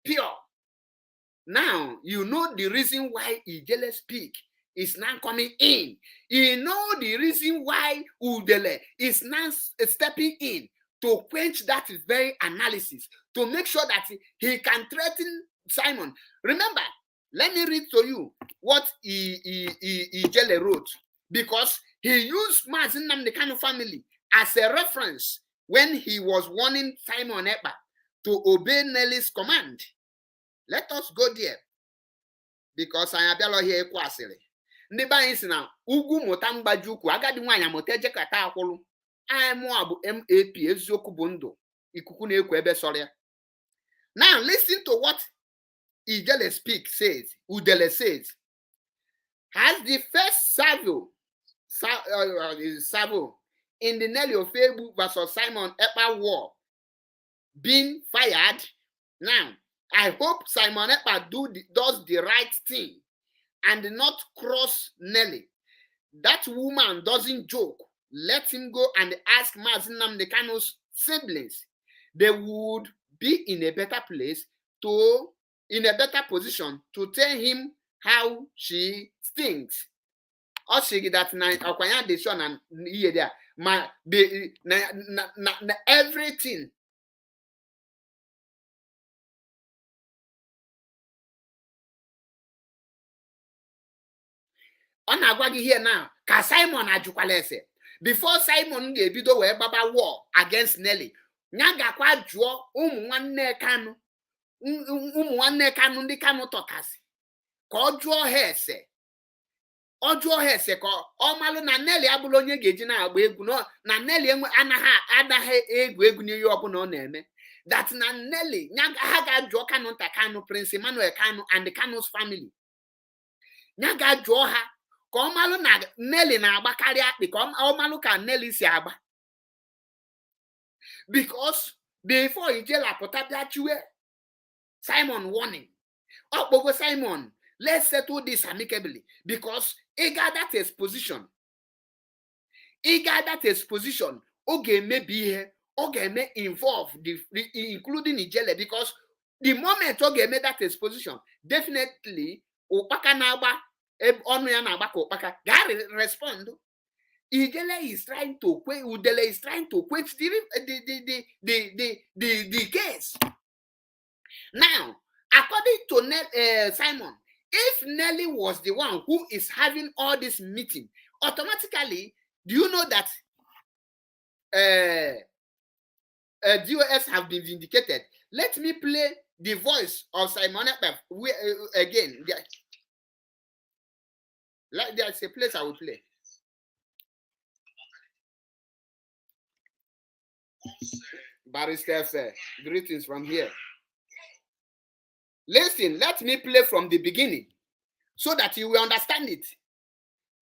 pure. Now you know the reason why Udele speak is now coming in. You know the reason why Udele is now stepping in to quench that very analysis, to make sure that he can threaten Simon. Remember, let me read to you what Udele wrote, because he used Mazinam Nikanu family as a reference when he was warning Simon Ekpa to obey Nelly's command. Let us go there, because I am here kwasịrị. Ndị be anyị si na ugwu mụta mgbaji ukwu agadi nwaanyị amụta ejekata akwụlụ. Anyị bụ MAP eziokwu bụ ndụ ikuku na-ekwu ebe sọrọ ya. Now listen to what Udele says. Has the first salvo in the Nelly Ofebu versus Simon Ekpa war been fired? Now, I hope Simon Ekpa does the right thing and not cross Nelly. That woman doesn't joke. Let him go and ask Mazinam Nikanu's siblings. They would be in a better place to in a better position to tell him how she stinks. Or she that night okwanya de show na here there my the na everything. Ọ na-agwa gị here now ka Simon ajụkwala ese before Simon ga-ebido wee gbaba war against Nelly. Nya gakwa jụọ ụmụ nwanne Kanu ndị Kanu tọkasị ka ọ jụọ ha ese. Ọ jụọ ha ese ka ọ malụ na Nelly abụrụ onye ga-eji na-agba egwu na Nelly adaghị egwu n'ihe ọbụla ọ na-eme. That na Nelly ha ga-ajụọ Kanu nta Kanu, Prince Emmanuel Kanu and the Kanu's family. Nya ga-ajụọ ha ka ọ malụ na Nelly na-agbakarị akpị ka ọ malụ ka Nelly si agba. Because before Udele pụta bịa chụwe Simon warning. Ọ kpọgo Simon, let's settle this amicably because ị ga that exposition. Ọ ga-emebi ihe, ọ ga-eme involve including Udele because the moment ọ ga-eme that exposition, definitely ụkpaka na-agba ọnụ ya na-agba ka ụkpaka ga-respond. Udele is trying to quench the case. Now, according to Simon, if Nelly was the one who is having all this meeting, automatically, do you know that DOS have been vindicated? Let me play the voice of Simon Ekpa again. There's a place I will play. Barrister, greetings from here. Listen, let me play from the beginning so that you will understand it.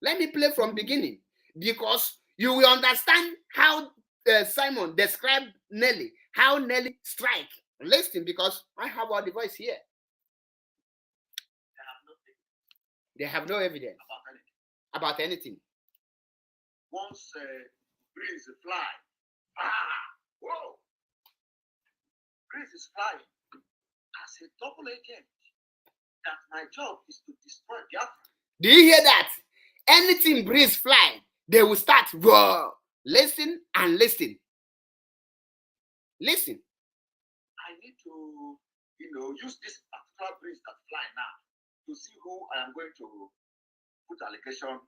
Let me play from beginning because you will understand how Simon described Nelly, how Nelly strike. Listen, because I have all the voice here. They have no evidence about anything. Once breeze fly, whoa! Breeze is flying. As a double agent, that my job is to destroy Biafra. Do you hear that? Anything breeze fly, they will start roar. Listen and listen. Listen. I need to, use this particular breeze that fly now to see who I am going to put allegation on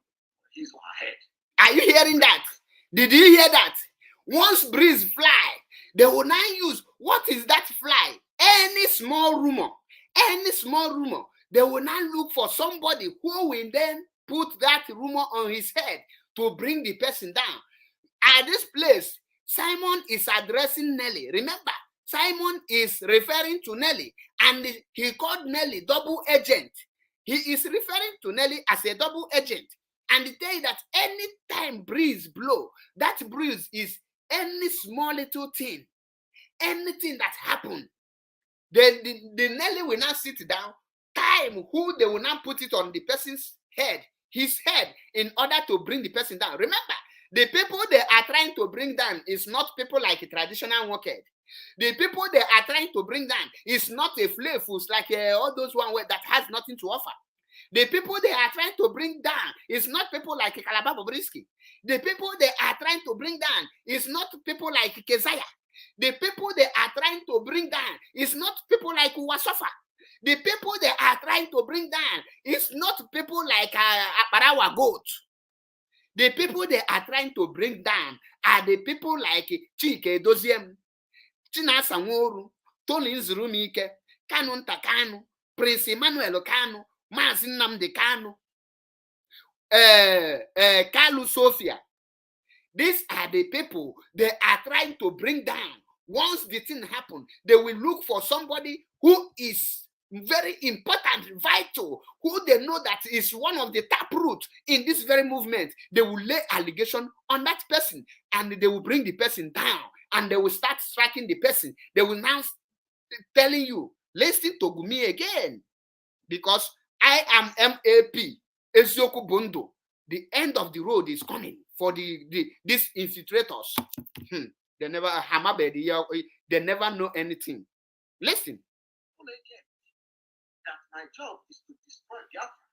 his or her head. Are you hearing that? Did you hear that? Once breeze fly, they will now use what is that fly? Any small rumor, they will now look for somebody who will then put that rumor on his head to bring the person down. At this place, Simon is addressing Nelly. Remember, Simon is referring to Nelly, and he called Nelly double agent. He is referring to Nelly as a double agent. And he tell you that anytime breeze blow, that breeze is any small little thing, anything that happened. The Nelly will now sit down, time who they will now put it on the person's head, his head, in order to bring the person down. Remember, the people they are trying to bring down is not people like a traditional workhead. The people they are trying to bring down is not a flavors like all those one that has nothing to offer. The people they are trying to bring down is not people like Calabar Bobrisky. The people they are trying to bring down is not people like Keziah. The people they are trying to bring down is not people like Uwasofa. The people they are trying to bring down is not people like Aparawa Goat. The people they are trying to bring down are the people like Chike Doziem, Chinasa Nworu, Tony Nzurumike, Kanu Ntakanu, Prince Emmanuel Kanu, Mazi Nnamdi Kanu, Kalu Sophia. These are the people they are trying to bring down. Once the thing happens, they will look for somebody who is very important, vital, who they know that is one of the taproot in this very movement. They will lay allegation on that person and they will bring the person down and they will start striking the person. They will now telling you, listen to me again, because I am MAP, Ezioku Bondo. The end of the road is coming for these infiltrators. They never they never know anything. Listen. my job is to destroy Biafra.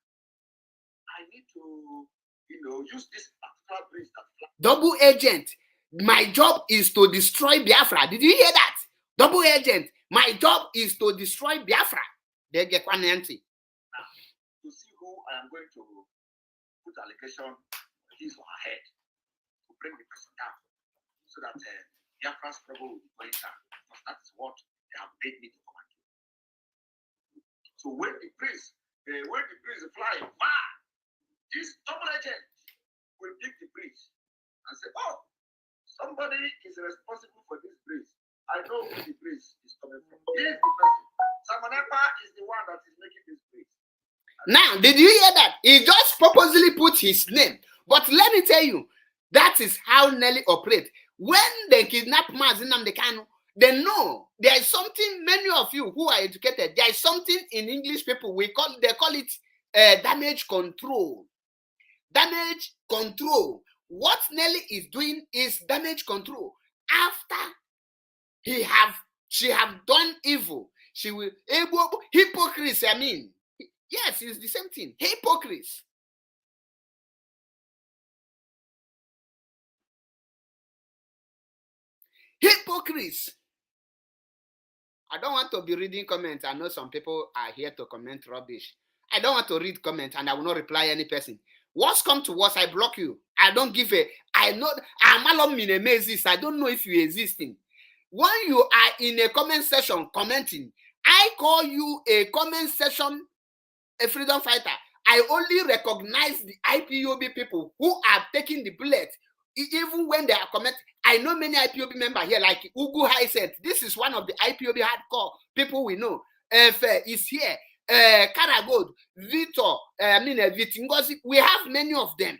I need to, use this particular breeze that flies. Double agent, my job is to destroy Biafra. Did you hear that? Double agent, my job is to destroy Biafra. They get one empty. Now, to see who I am going to put allegation on his or her head to bring the person down so that Biafra's trouble will be going down, because that is what they have paid me to come and do. So when the breeze fly, this double agent will pick the breeze and say, oh, somebody is responsible for this breeze. I know who the breeze is coming from. He is the person. Simon Ekpa is the one that is making this breeze. Now, did you hear that? He just purposely put his name. But let me tell you, that is how Nelly operates. When they kidnap Mazi Nnamdi Kanu, they know there is something. Many of you who are educated, there is something in English people they call it damage control. Damage control. What Nelly is doing is damage control. After she have done evil, she will hypocrites. I mean, yes, it's the same thing. Hypocrites. Hypocrites. I don't want to be reading comments. I know some people are here to comment rubbish. I don't want to read comments and I will not reply any person. What's come to worse, I block you. I don't give a. I know. I don't know if you existing. When you are in a comment section commenting, I call you a comment section a freedom fighter. I only recognize the IPOB people who are taking the bullet. Even when they are commenting, I know many IPOB members here, like Ugu High said. This is one of the IPOB hardcore people we know. Is here. Karagod, Victor, Vitingozi. We have many of them.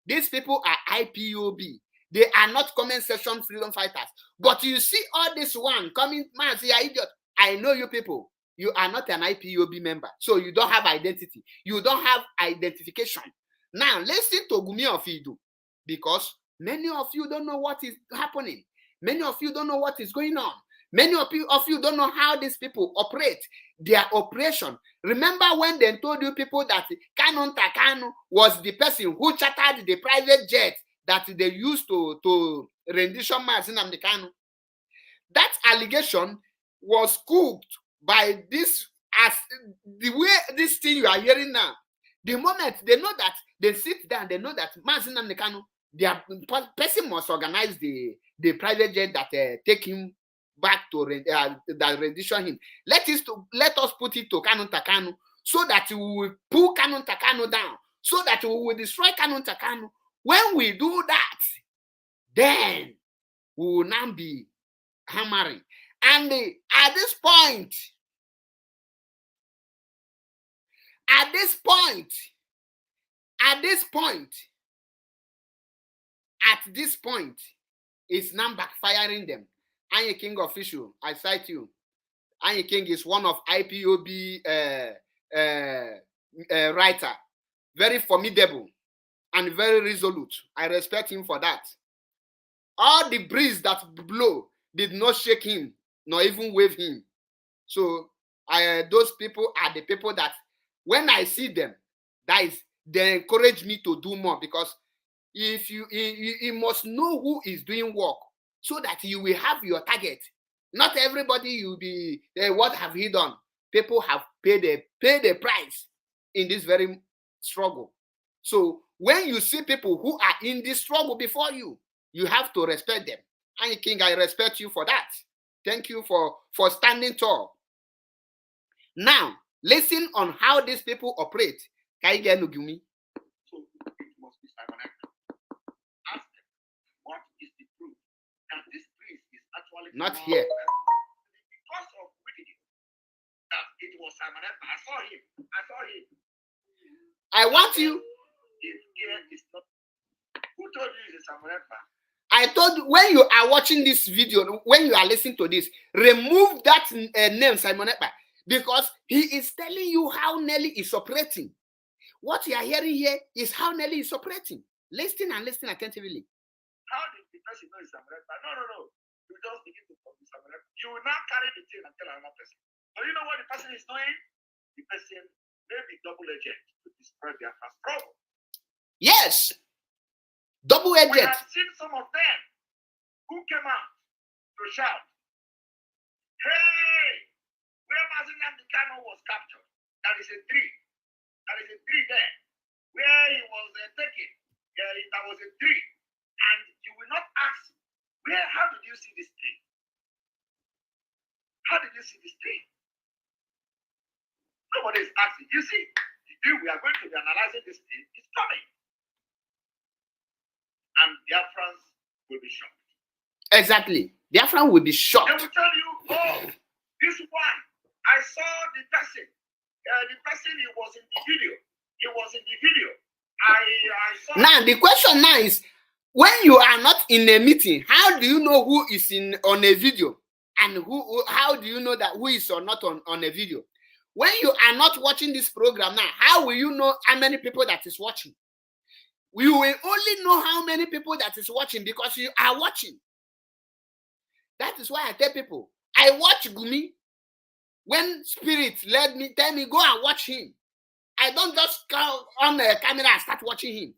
These people are IPOB. They are not comment section freedom fighters. But you see all this one coming, man, say, idiot. I know you people. You are not an IPOB member. So you don't have identity. You don't have identification. Now, listen to Gumi of Idu. Because many of you don't know what is happening. Many of you don't know what is going on. Many of you don't know how these people operate their operation. Remember when they told you people that Kanu Takanu was the person who chartered the private jet that they used to rendition Mazi Nnamdi Kanu? That allegation was cooked by this, as the way this thing you are hearing now. The moment they know that, they sit down, they know that Mazi Nnamdi Kanu, their person must organize the private jet that take him back to that rendition him. Let us put it to Kanu Takanu so that we will pull Kanu Takanu down, so that we will destroy Kanu Takanu. When we do that, then we will now be hammering. And at this point, it's now backfiring them. Anye King official, I cite you. Anye King is one of IPOB writer, very formidable and very resolute. I respect him for that. All the breeze that blow did not shake him, nor even wave him. So those people are the people that, when I see them, they encourage me to do more, because if you must know who is doing work, so that you will have your target. Not everybody will be, what have he done? People have paid a price in this very struggle. So when you see people who are in this struggle before you, you have to respect them. And King, I respect you for that. Thank you for standing tall. Now, listen on how these people operate. Kaige Nugumi. So it must be Simon Ekpa. Ask them, what is the proof that this priest is actually not here? Because of wickedness, that it was Simon Ekpa. I saw him. I want you. His ear is not. Who told you it's Simon Ekpa? I told you, when you are watching this video, when you are listening to this, remove that name Simon Ekpa, because he is telling you how Nelly is operating. What you are hearing here is how Nelly is operating. Listen and listen attentively. How did the person know it's Simon Ekpa? No. You just begin to talk to Simon Ekpa. You will not carry the thing and tell another person. But you know what the person is doing? the person may be double agent to destroy their fast struggle. Yes. Double agent. We have seen some of them who came out to shout, hey, where Mazi Nnamdi Kanu was captured, there is a tree. There is a tree there. Where he was taken, there was a tree. And you will not ask, how did you see this tree? How did you see this tree? Nobody is asking. You see, the day we are going to be analyzing this thing is coming. And Biafrans will be shocked. Exactly. Biafran will be shocked. They will tell you, oh, this one, I saw the person. The person, he was in the video. He was in the video. I saw. Now, the question now is, when you are not in a meeting, how do you know who is on a video? And how do you know that who is or not on a video? When you are not watching this program now, how will you know how many people that is watching? You will only know how many people that is watching because you are watching. That is why I tell people, I watch Gumi. When Spirit tell me, go and watch him. I don't just go on the camera and start watching him.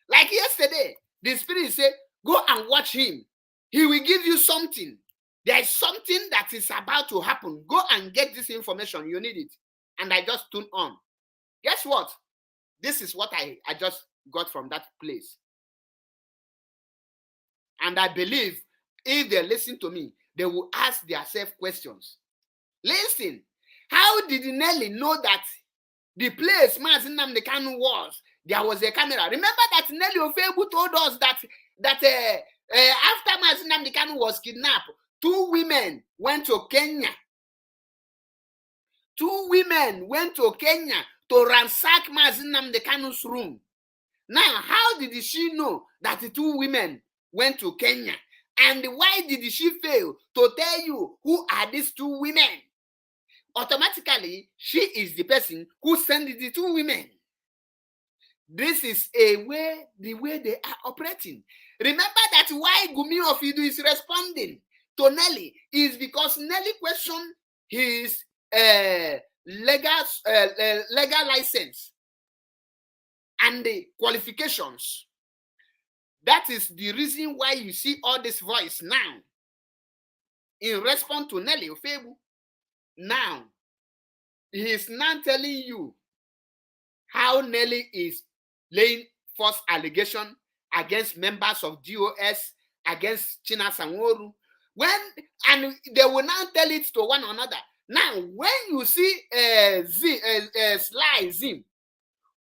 Like yesterday, the Spirit said, go and watch him. He will give you something. There is something that is about to happen. Go and get this information. You need it. And I just tune on. Guess what? This is what I just got from that place. And I believe if they listen to me, they will ask themselves questions. Listen, how did Nelly know that the place Mazi Nnamdi Kanu was, there was a camera? Remember that Nelly Ofebu told us that after Mazi Nnamdi Kanu was kidnapped, 2 women went to Kenya. 2 women went to Kenya to ransack Mazi Nnamdi Kanu's room. Now, how did she know that the 2 women went to Kenya? And why did she fail to tell you who are these 2 women? Automatically, she is the person who sent the 2 women. This is the way they are operating. Remember that why Gumi of Idu is responding to Nelly is because Nelly questioned his legal license and the qualifications. That is the reason why you see all this voice now in response to Nelly Ofebu. Now, he is now telling you how Nelly is laying false allegation against members of DOS, against China Sanworu. And they will now tell it to one another. Now, when you see Sly Zim,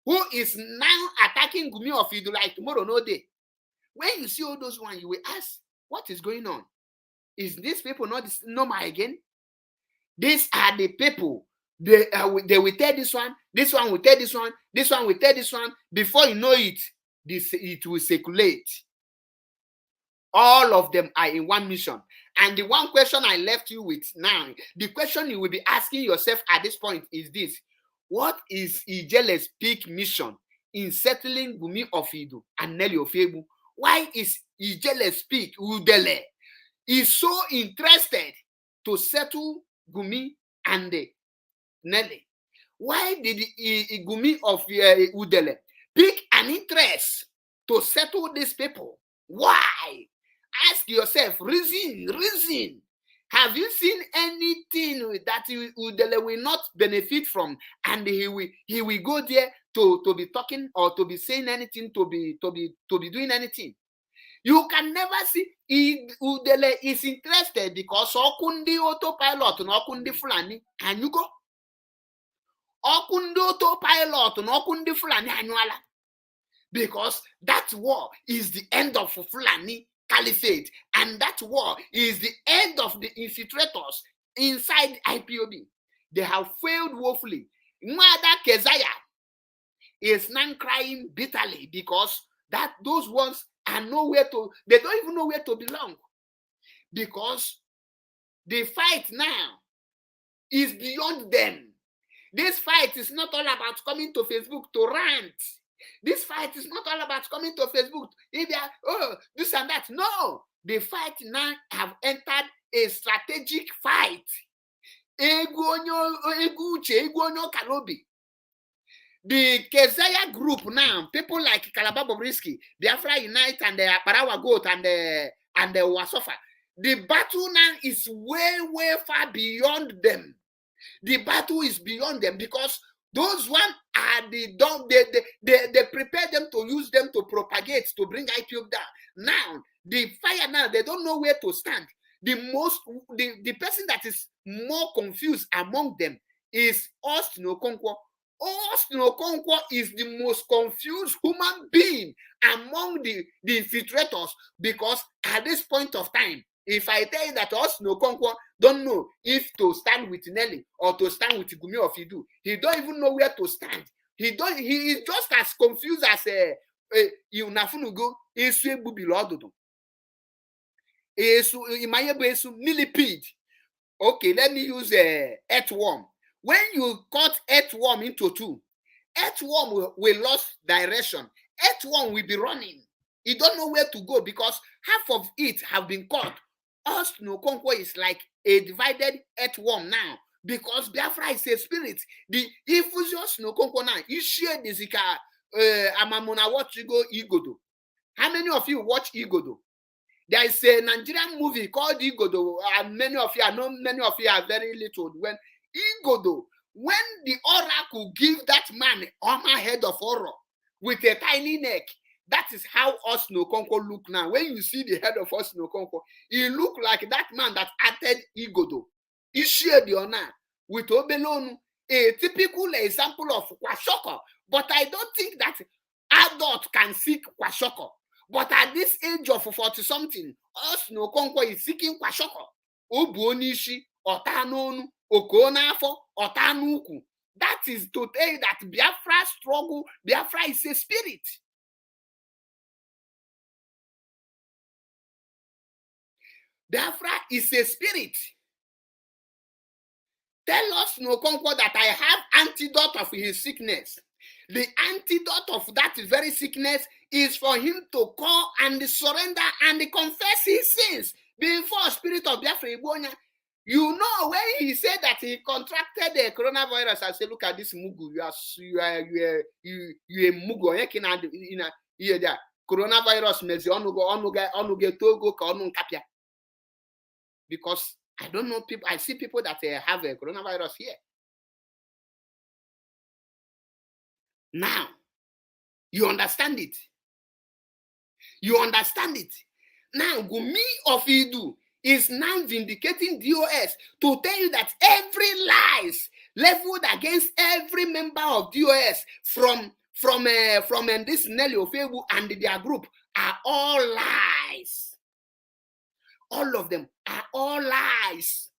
who is now attacking Gumi of Idu like tomorrow no day, when you see all those ones, you will ask, what is going on? Is these people not normal again? These are the people. They will tell this one will tell this one, this one will tell this one. Before you know it, it will circulate. All of them are in one mission. And the one question I left you with now, the question you will be asking yourself at this point is this: what is Udele's peak mission in settling Gumi of Idu and Nelly Ofebu? Why is Udele's peak, Udele, is so interested to settle Gumi and Nelly? Why did Gumi of Udele pick an interest to settle these people? Why? Ask yourself, reason. Have you seen anything that Udele will not benefit from, and he will go there to be talking or to be saying anything, to be doing anything? You can never see. Udele is interested because Okundi autopilot and Okundi Fulani and you go. Okundi autopilot and Okundi Fulani annuala. Because that war is the end of Fulani Caliphate, and that war is the end of the infiltrators inside IPOB. They have failed woefully. Mother Keziah is now crying bitterly because those ones are nowhere to, they don't even know where to belong. Because the fight now is beyond them. This fight is not all about coming to Facebook to rant. This fight is not all about coming to Facebook. If they are, this and that. No. The fight now have entered a strategic fight. The Keziah group now, people like Calabar Bobrisky, Biafra Unite, and the Parawa Goat, and the Wasofa. The battle now is way far beyond them. The battle is beyond them because those one are they prepare them to use them to propagate, to bring IPOB down. Now, the fire now, they don't know where to stand. The person that is more confused among them is Austin Okonkwo. Austin Okonkwo is the most confused human being among the infiltrators, because at this point of time, if I tell you that Austin Okonkwo don't know if to stand with Nelly or to stand with Gumi of Idu, he don't even know where to stand. He is just as confused as Yunafunugo Isu Bubilododo. Isu millipede. Okay, let me use earthworm. When you cut earthworm into two, earthworm will lose direction. Earthworm will be running. He don't know where to go because half of it have been cut. Austin Okonkwo is like a divided earthworm now because Biafra is a spirit. The Austin Okonkwo now, you share this Amamona watch you go Igodo. How many of you watch Igodo? There is a Nigerian movie called Igodo, and many of you are very little. When Igodo, when the oracle give that man on my head of horror with a tiny neck, that is how Austin Okonkwo look now. When you see the head of Austin Okonkwo, he look like that man that acted Igodo. He shared the honor with Obelonu, a typical example of Kwashoko. But I don't think that adult can seek Kwashoko. But at this age of 40-something, Austin Okonkwo is seeking Kwashoko. Obuonishi, Otanonu, Okonafo, Otanuku. That is to tell you that Biafra struggle, Biafra is a spirit. Biafra is a spirit. Tell us, Okonkwo, that I have antidote of his sickness. The antidote of that very sickness is for him to call and surrender and confess his sins before Spirit of Biafra Ibonya. You know, when he said that he contracted the coronavirus, I said, look at this mugu. You a mugu. Coronavirus mezi onuge togo ka onu kapia. Because I don't know people. I see people that have a coronavirus here. Now, you understand it. You understand it. Now, Gumi of Idu is now vindicating DOS to tell you that every lies leveled against every member of DOS from this Nelly Ofebu and their group are all lies. All of them are all lies.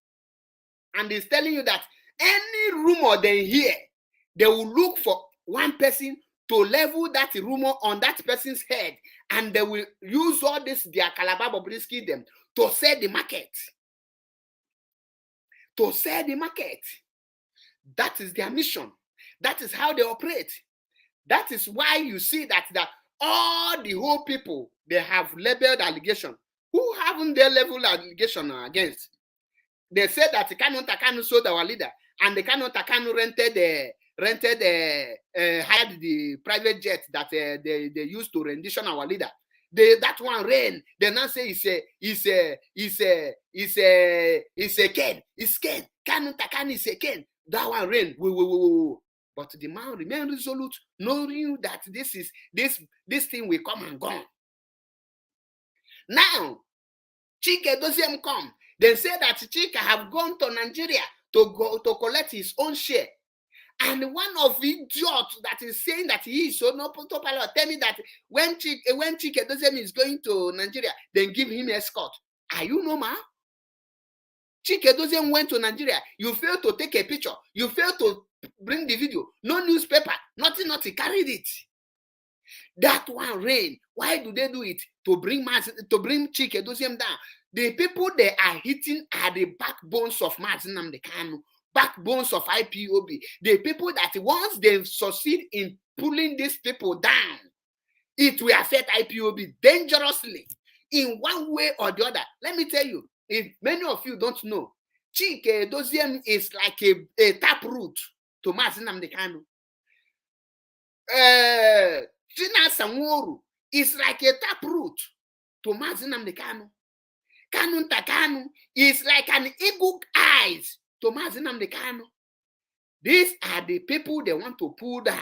And he's telling you that any rumor they hear, they will look for one person to level that rumor on that person's head, and they will use all this, their Calabar Bobrisky them, to sell the market. To sell the market. That is their mission. That is how they operate. That is why you see that all the whole people, they have labeled allegation. Who haven't they leveled allegation against? They said that Takanu sold our leader, and the Takanu hired the private jet that they used to rendition our leader. That one rain. They now say it's a Ken. It's Ken. Takanu is a Ken. That one rain. But the man remained resolute, knowing that this thing will come and go. Now, Chike doesn't come. They say that Chike have gone to Nigeria to collect his own share. And one of the idiots that is saying that he is so no pilot, tell me that when Chike doesn't is going to Nigeria, then give him escort. Are you normal? Chike doesn't went to Nigeria. You fail to take a picture. You fail to bring the video. No newspaper. Nothing. Carried it. That one rain. Why do they do it? To bring Chike doesn't down. The people they are hitting are the backbones of Mazi Nnamdi Kanu. Backbones of IPOB, the people that once they succeed in pulling these people down, it will affect IPOB dangerously in one way or the other. Let me tell you, if many of you don't know, Chike Doziem is like a taproot to Mazi Nnamdi Kanu. Chinasa Nworu is like a taproot to Mazi Nnamdi Kanu. Kanu Ntakanu is like an eagle eyes to Mazi Nnamdi Kanu. These are the people they want to pull down.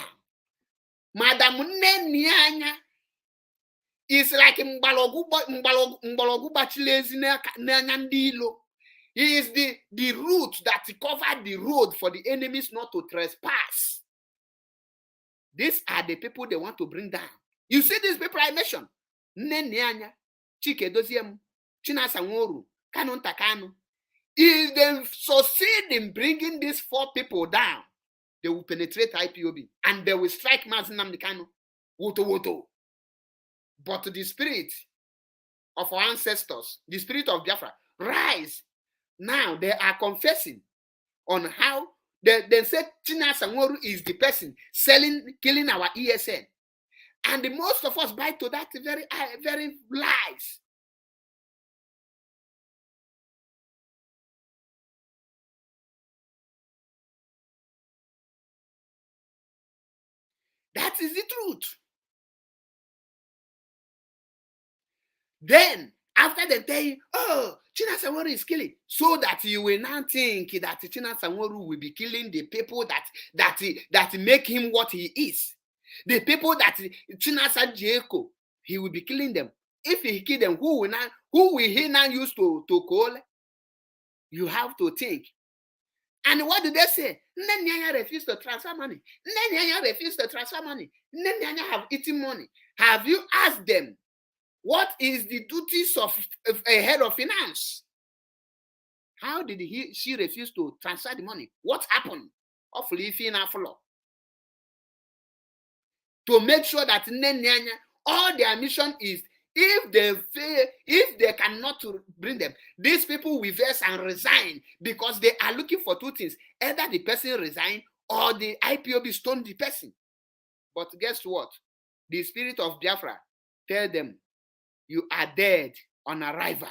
Madam Nenianya is like Mbalogu Bachilezi Nanyandilo. He is the root that covered the road for the enemies not to trespass. These are the people they want to bring down. You see these people I mentioned? Nenianya, Chike Doziem, Chinasa Nworu, Kanu Ntakanu. If they succeed in bringing these 4 people down, they will penetrate IPOB and they will strike Mazi Nnamdi Kanu. Woto. But the spirit of our ancestors, the spirit of Biafra, rise. Now they are confessing on how they said Chinasa Nworu is the person killing our ESN. And most of us buy to that very lies. That is the truth. Then, after they tell you, oh, Chinasa Nworu is killing, so that you will now think that Chinasa Nworu will be killing the people that make him what he is. The people that Chinasa Jeko, he will be killing them. If he kill them, who will he now use to call? You have to think. And what do they say? Nanyanya refused to transfer money. Nanyanya refused to transfer money. Nanyanya have eaten money. Have you asked them what is the duties of a head of finance? How did she refuse to transfer the money? What happened? Hopefully, to make sure that Nanyanya, all their mission is, if they fail, if they cannot bring them, these people will verse and resign, because they are looking for 2 things: either the person resign or the IPOB stone the person. But guess what? The spirit of Biafra tell them, you are dead on arrival.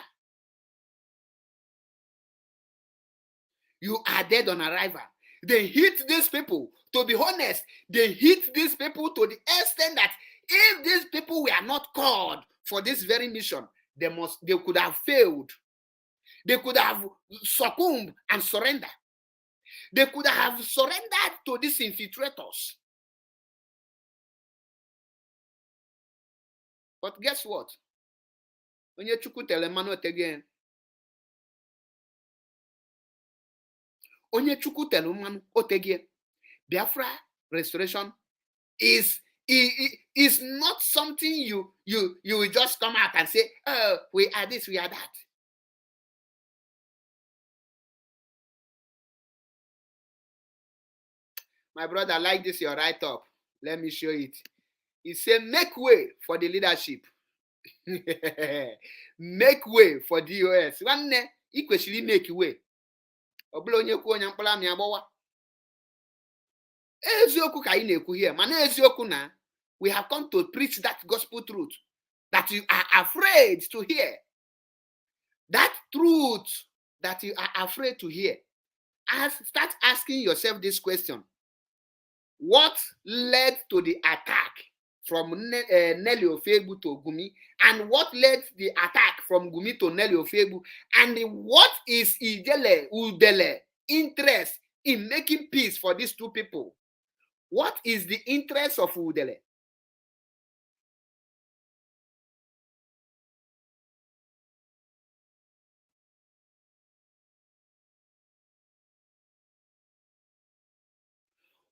You are dead on arrival. They hit these people. To be honest, they hit these people to the extent that if these people were not called for this very mission, they could have failed. They could have succumbed and surrendered. They could have surrendered to these infiltrators. But guess what? Onye Chukwu telemano again. Onye Chukwu telemano otegye. Biafra restoration is not something you will just come out and say, oh, we are this, we are that. My brother, I like this, your write-up. Let me show it. It says, make way for the leadership. Make way for DOS. One equally make way. Oblonye ku onye mkpụrụ amị agbawa. Eziokwu ka anyị na-ekwu here, mana eziokwu na we have come to preach that gospel truth that you are afraid to hear. That truth that you are afraid to hear. Start asking yourself this question. What led to the attack from Nelly Ofegbu to Gumi? And what led the attack from Gumi to Nelly Ofegbu? And what is Udele interest in making peace for these 2 people? What is the interest of Udele?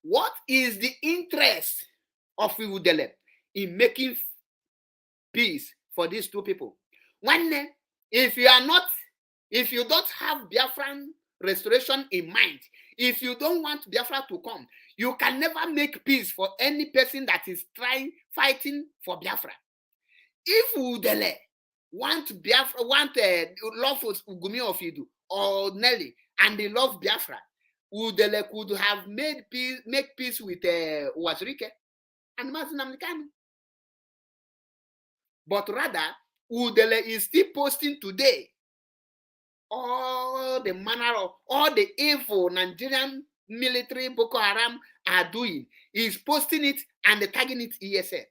What is the interest of Udele in making peace for these 2 people? One, if you don't have Biafran restoration in mind, if you don't want Biafra to come, you can never make peace for any person that is fighting for Biafra. If Udele want love Gumi Ofidu or Nelly, and they love Biafra, Udele could have make peace with Wazirike and Mazi Nnamdi Kanu. But rather, Udele is still posting today all the manner of, all the evil Nigerian military Boko Haram are doing, is posting it and tagging it ESL.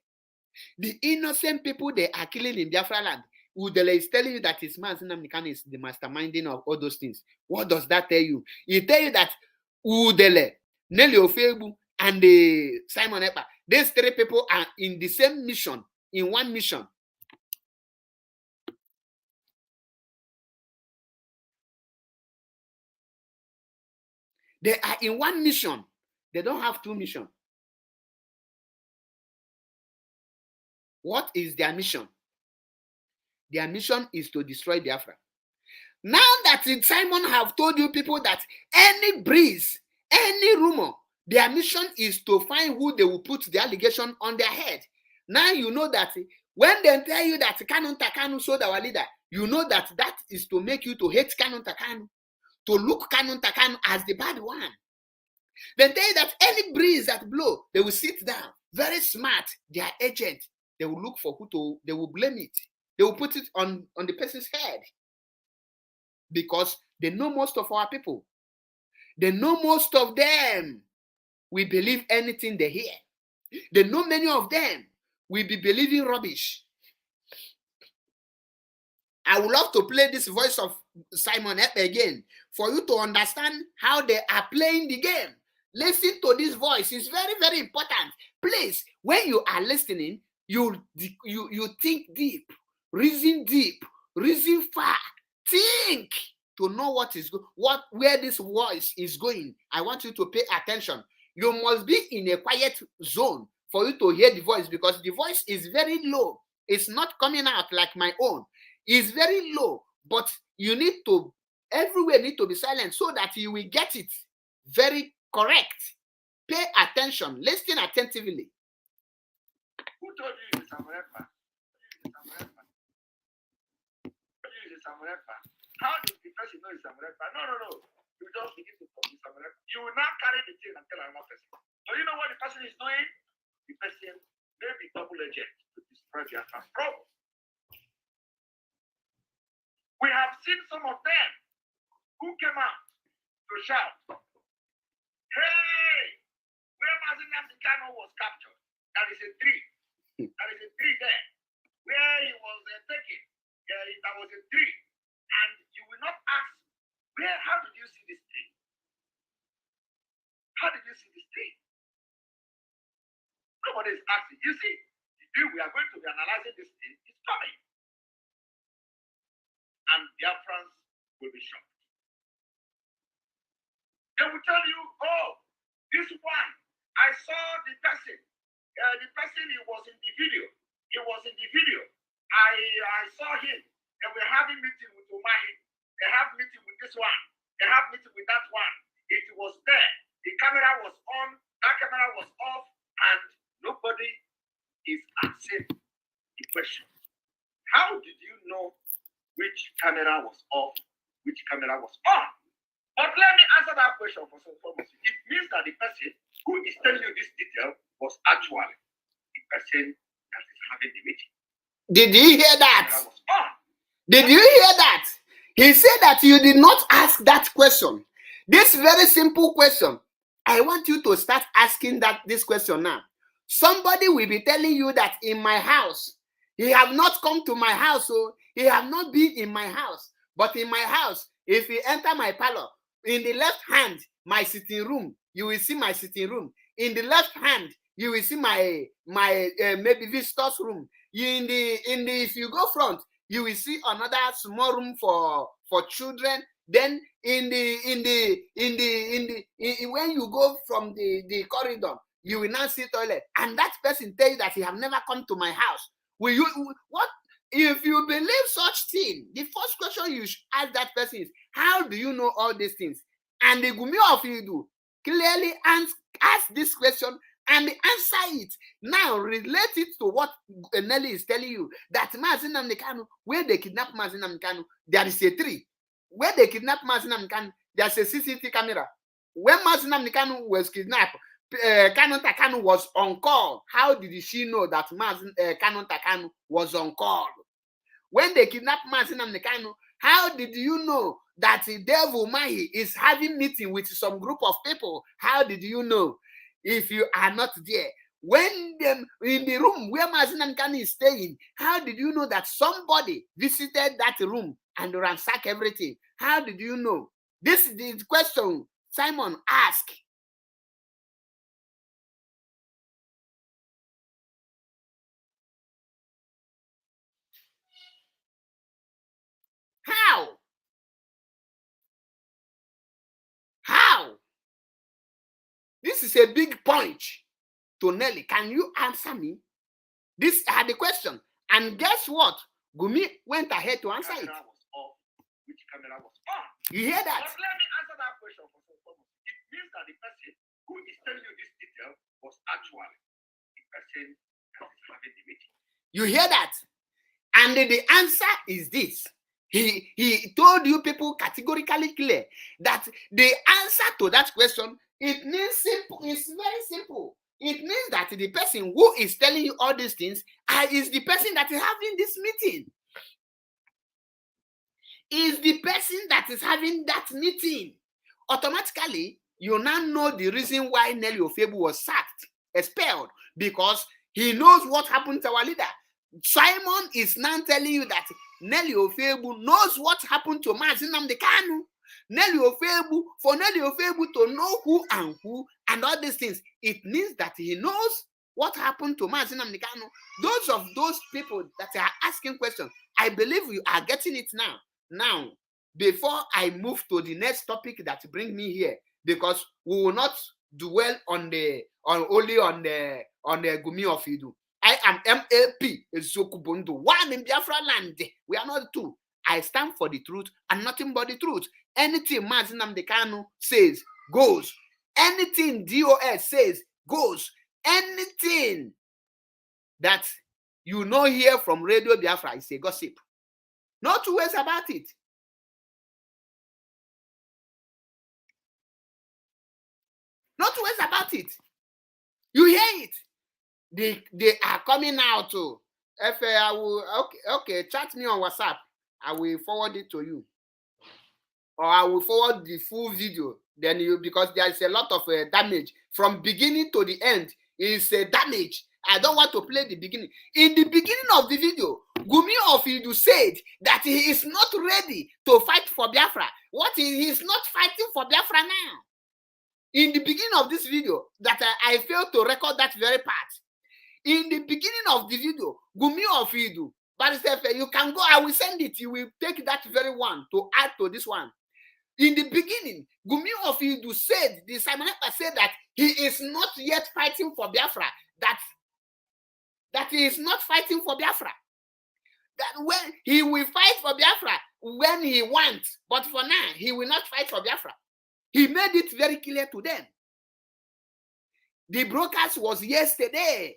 The innocent people they are killing in Biafra land, Udele is telling you that his man Nnamdi Kanu is the masterminding of all those things. What does that tell you? It tell you that Udele, Nelly Ofebu, and the Simon Ekpa, these three people are in the same mission, in one mission. They are in one mission. They don't have two missions. What is their mission? Their mission is to destroy Biafra. Now that Simon have told you people that any breeze, any rumor, their mission is to find who they will put the allegation on their head. Now you know that when they tell you that Kanu Takanu sold our leader, you know that that is to make you to hate Kanu Takanu, to look Kanu Takanu as the bad one. They tell you that any breeze that blow, they will sit down, very smart, their agent, they will look for who to, they will blame it. They will put it on the person's head. Because they know most of our people. They know most of them. We believe anything they hear. They know many of them. We be believing rubbish. I would love to play this voice of Simon Ekpa again for you to understand how they are playing the game. Listen to this voice. It's very, very important. Please, when you are listening, you think deep, reason far. Think to know what is where this voice is going. I want you to pay attention. You must be in a quiet zone for you to hear the voice, because the voice is very low. It's not coming out like my own. It's very low, but you need to, everywhere need to be silent so that you will get it very correct. Pay attention. Listen attentively. Who told you it's Samuel Ekpa? How did the person know it's Samuel Ekpa? No. You just begin to talk to Samuel Ekpa. You will not carry the thing and tell another person. So you know what the person is doing? The person may be double agent to destroy their problem. We have seen some of them who came out to shout, hey, where Mazi Nnamdi Kanu was captured, that is a tree. There is a tree there. Where he was taken, there was a tree. And you will not ask, how did you see this tree? How did you see this tree? Nobody is asking. You see, the tree we are going to be analyzing this thing is coming. And their friends will be shocked. They will tell you, oh, this one, I saw the person. The person, he was in the video. I saw him. They were having meeting with Umahi. They have meeting with this one. They have meeting with that one. It was there. The camera was on. That camera was off. And nobody is asking the question. How did you know which camera was off, which camera was on? But let me answer that question for some purpose. It means that the person who is telling you this detail was actually the person that is having the meeting. Did you hear that? Did you hear that? He said that you did not ask that question. This very simple question. I want you to start asking this question now. Somebody will be telling you that in my house, he have not come to my house, so he have not been in my house. But in my house, if you enter my parlor, in the left hand, my sitting room, you will see my sitting room. In the left hand, you will see my maybe visitor's room. If you go front, you will see another small room for children. Then when you go from the corridor, you will now see toilet. And that person tell you that he have never come to my house. What if you believe such thing? The first question you should ask that person is, how do you know all these things? And the gumi of you do clearly ask this question and answer it. Now relate it to what Nelly is telling you, that Mazi Nnamdi Kanu, where they kidnap Mazi Nnamdi Kanu, there is a tree. Where they kidnap Mazi Nnamdi Kanu, there's a CCTV camera. When Mazi Nnamdi Kanu was kidnapped, Kanu Takanu was on call. How did she know that Kanu Takanu was on call? When they kidnapped Mazi Nnamdi Kanu, How did you know that the devil Mahi is having meeting with some group of people? How did you know if you are not there? When them in the room where Mazinam Kani is staying, how did you know that somebody visited that room and ransacked everything? How did you know? This is the question Simon asked. How? How? This is a big punch to Nelly. Can you answer me? These are the question. And guess what? Gumi went ahead to answer it. Which camera was on? You hear that? But let me answer that question for some purpose. It means that the person who is telling you this detail was actually the person that is having the meeting. You hear that? And the answer is this. He told you people categorically clear that the answer to that question, it means simple. It's very simple. It means that the person who is telling you all these things is the person that is having this meeting. Is the person that is having that meeting. Automatically, you now know the reason why Nelly Ofebu was sacked, expelled, because he knows what happened to our leader. Simon is now telling you that Nelly Ofebu knows what happened to Mazi Nnamdi Kanu. For Nelly Ofebu to know who and all these things, it means that he knows what happened to Mazi Nnamdi Kanu. Those people that are asking questions, I believe you are getting it now. Now, before I move to the next topic that bring me here, because we will not dwell only on the Gumi of Idu. I am MAP Ezokubundu, one in Biafra land. We are not two. I stand for the truth and nothing but the truth. Anything Mazi Nnamdi Kanu says goes. Anything DOS says goes. Anything that you know here from Radio Biafra is a gossip. No two ways about it. No two ways about it. You hear it. They are coming out to. If I will, okay, chat me on WhatsApp. I will forward it to you. Or I will forward the full video. Then because there is a lot of damage. From beginning to the end, is damage. I don't want to play the beginning. In the beginning of the video, Gumi of Idu said that he is not ready to fight for Biafra. He is not fighting for Biafra now. In the beginning of this video, that I failed to record that very part. In the beginning of the video, Gumi of Idu, but you can go, I will send it. You will take that very one to add to this one. In the beginning, Gumi of Idu said, the Simon Ekpa said that he is not yet fighting for Biafra. That he is not fighting for Biafra. That when he will fight for Biafra when he wants, but for now, he will not fight for Biafra. He made it very clear to them. The broadcast was yesterday.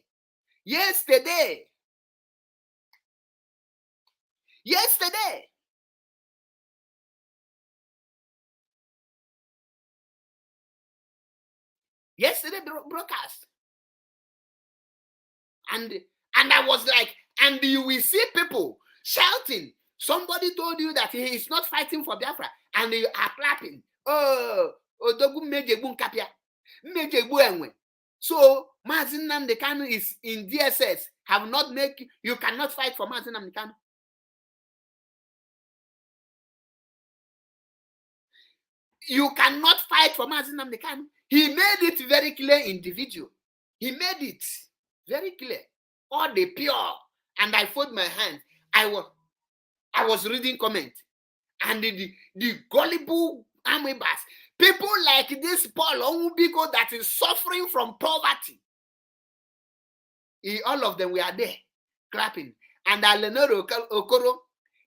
Yesterday. Yesterday broadcast. And I was like, and you will see people shouting. Somebody told you that he is not fighting for Biafra, and you are clapping. Oh, Odogu Mejebu Nkapia. Mejebu Enwe. So Mazi Nnamdi Kanu is in DSS. Have not make you cannot fight for Mazi Nnamdi Kanu. You cannot fight for Mazi Nnamdi Kanu. He made it very clear in the video. He made it very clear. All the pure. And I fold my hand. I was reading comment. And the gullible amebas. People like this Paul Onwubiko that is suffering from poverty. All of them were there clapping. And Alenoro Okoro,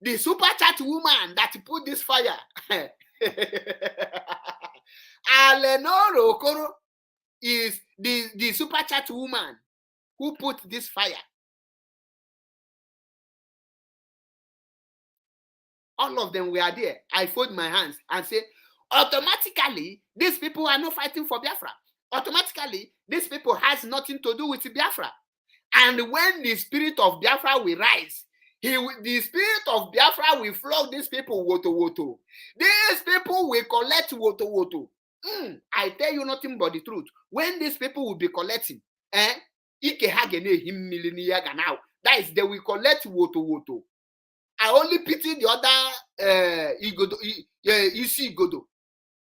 the super chat woman that put this fire. Alenoro Okoro is the super chat woman who put this fire. All of them were there. I fold my hands and say, automatically, these people are not fighting for Biafra. Automatically, these people has nothing to do with Biafra. And when the spirit of Biafra will rise, The spirit of Biafra will flog these people woto. These people will collect woto. I tell you nothing but the truth. When these people will be collecting, that is, they will collect woto. I only pity the other Isi Igodo.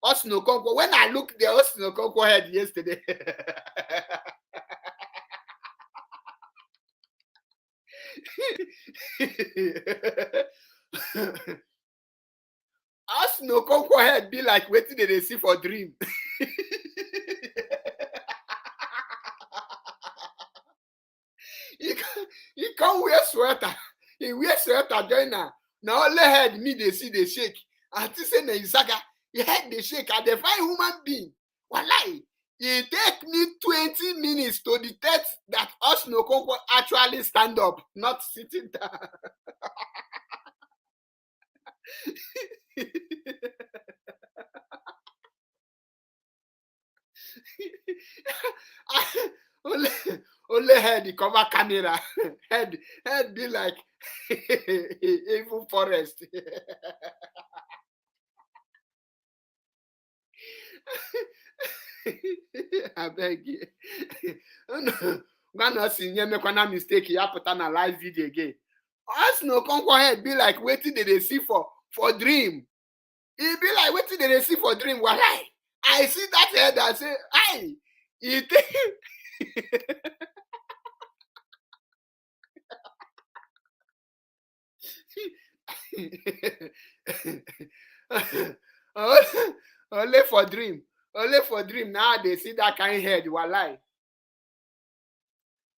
Osinokonko. When I looked the Osinokonko head yesterday, Osinokonko head be like waiting they see for dream. He can't wear sweater. He wear sweater join now. Now only head me they see they shake. And this say na Isaga, he head they shake. And they find human being. Wallahi, it take me 20 minutes to detect that Osinokonko actually stand up, not sitting down. only head the cover camera. head be like evil forest. I beg you. Man, see you make one mistake. You put on a live video again. Osinokonko head be like waiting they see for dream. He be like waiting they see for dream. Why? I see that head. I say, "Aye, he take." Only for dream. Now they see that kind of head. Wallahi.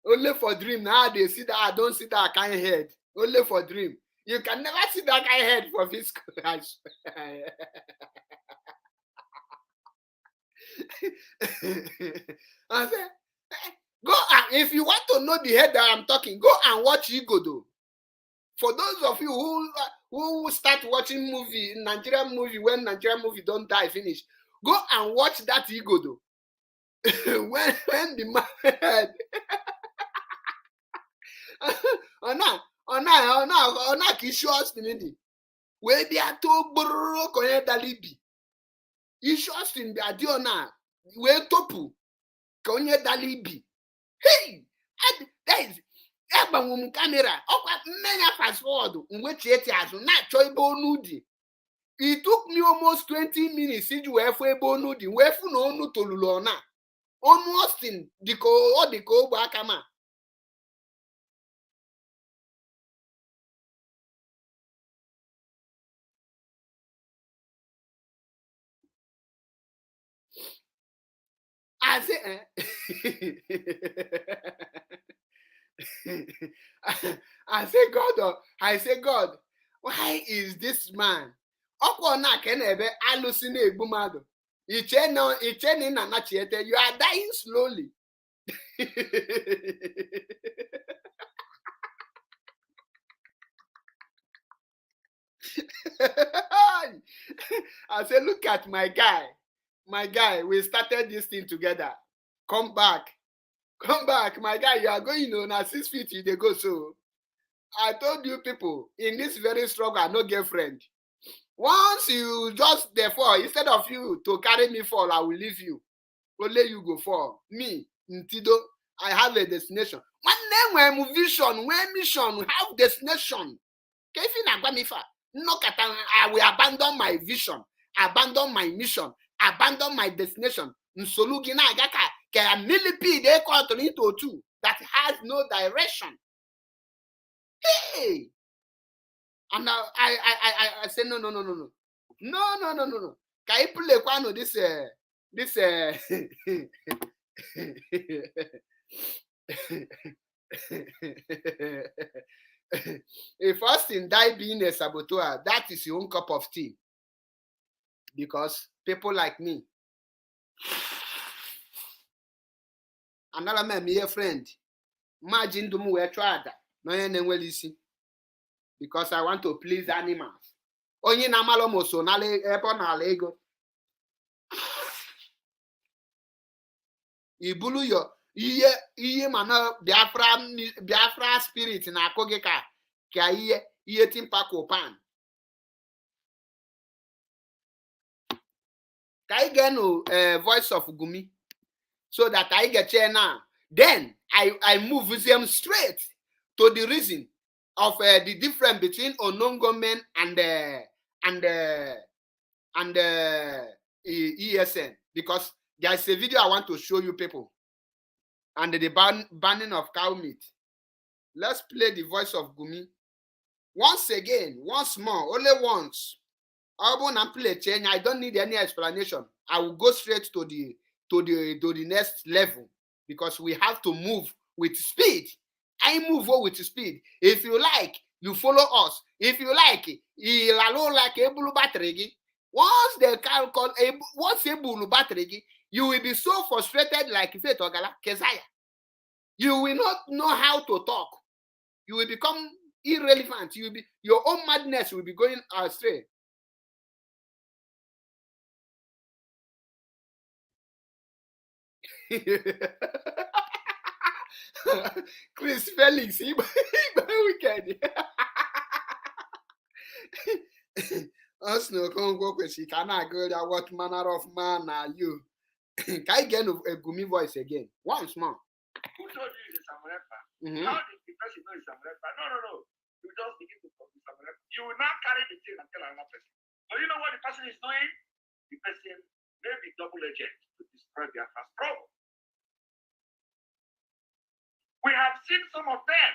Only for dream. Now they see that I don't see that kind of head. Only for dream. You can never see that kind of head for physical. I said, go and if you want to know the head that I'm talking, go and watch Igodo. For those of you who start watching movie, Nigerian movie, when Nigerian movie don't die finish, go and watch that Igodo. when the man head ona kishos nini we be ato gboro konye dalibi ishos in be adiona we topu konye dalibi hey that is egbanwum camera okwa mmenya fast forward nwe chieti azu na cho ibe onu di. It took me almost 20 minutes iji wee fu ebe onu di wee fu na onu tolulu ona onu Austin diko o diko ogbo aka ma. I say, God, why is this man? You are dying slowly. I say, look at my guy. My guy, we started this thing together. Come back, my guy. You are going on 6 feet. They go so. I told you people in this very struggle, I no get friend. Once you just therefore, instead of you to carry me fall, I will leave you. Only you go fall. Me, Ntido, I have a destination. One name, when vision, when mission, have destination. I will abandon my vision, abandon my mission, abandon my destination. Nsolugina agaka ke a millipede into two that has no direction. Hey, and now I say no. Can you play kwano this if Austin die being a saboteur, that is your own cup of tea. Because people like me, another man, me a friend, imagine do we try that. No, because I want to please animals. Onye na malo moso na ebo na ego. Ibulu yo iye mana Biafra spirit na akogeka Kia iye timpa kopan. Kai get no voice of Gumi, so that I get here now. Then I move with them straight to the reason of the difference between Onongo men and ESN, because there's a video I want to show you people, and the banning of cow meat. Let's play the voice of Gumi once again, once more, only once. I won't play change. I don't need any explanation. I will go straight to the next level, because we have to move with speed. I move with speed. If you like, you follow us. If you like, like a blue battery. Once the car call once a blue battery, you will be so frustrated like if Kezaya. You will not know how to talk. You will become irrelevant. You will be, your own madness will be going astray. Chris Felix, he wicked. Us no come work with she cannot go that what manner of man are you? Can I get a Gumi voice again? Once more. Who told you it's Samurepa? How did the person know it's Samurepa? No. You just begin to talk with Samurepa. You will not carry the thing and tell another person. So you know what the person is doing? The person may be double agent to destroy their first problem. We have seen some of them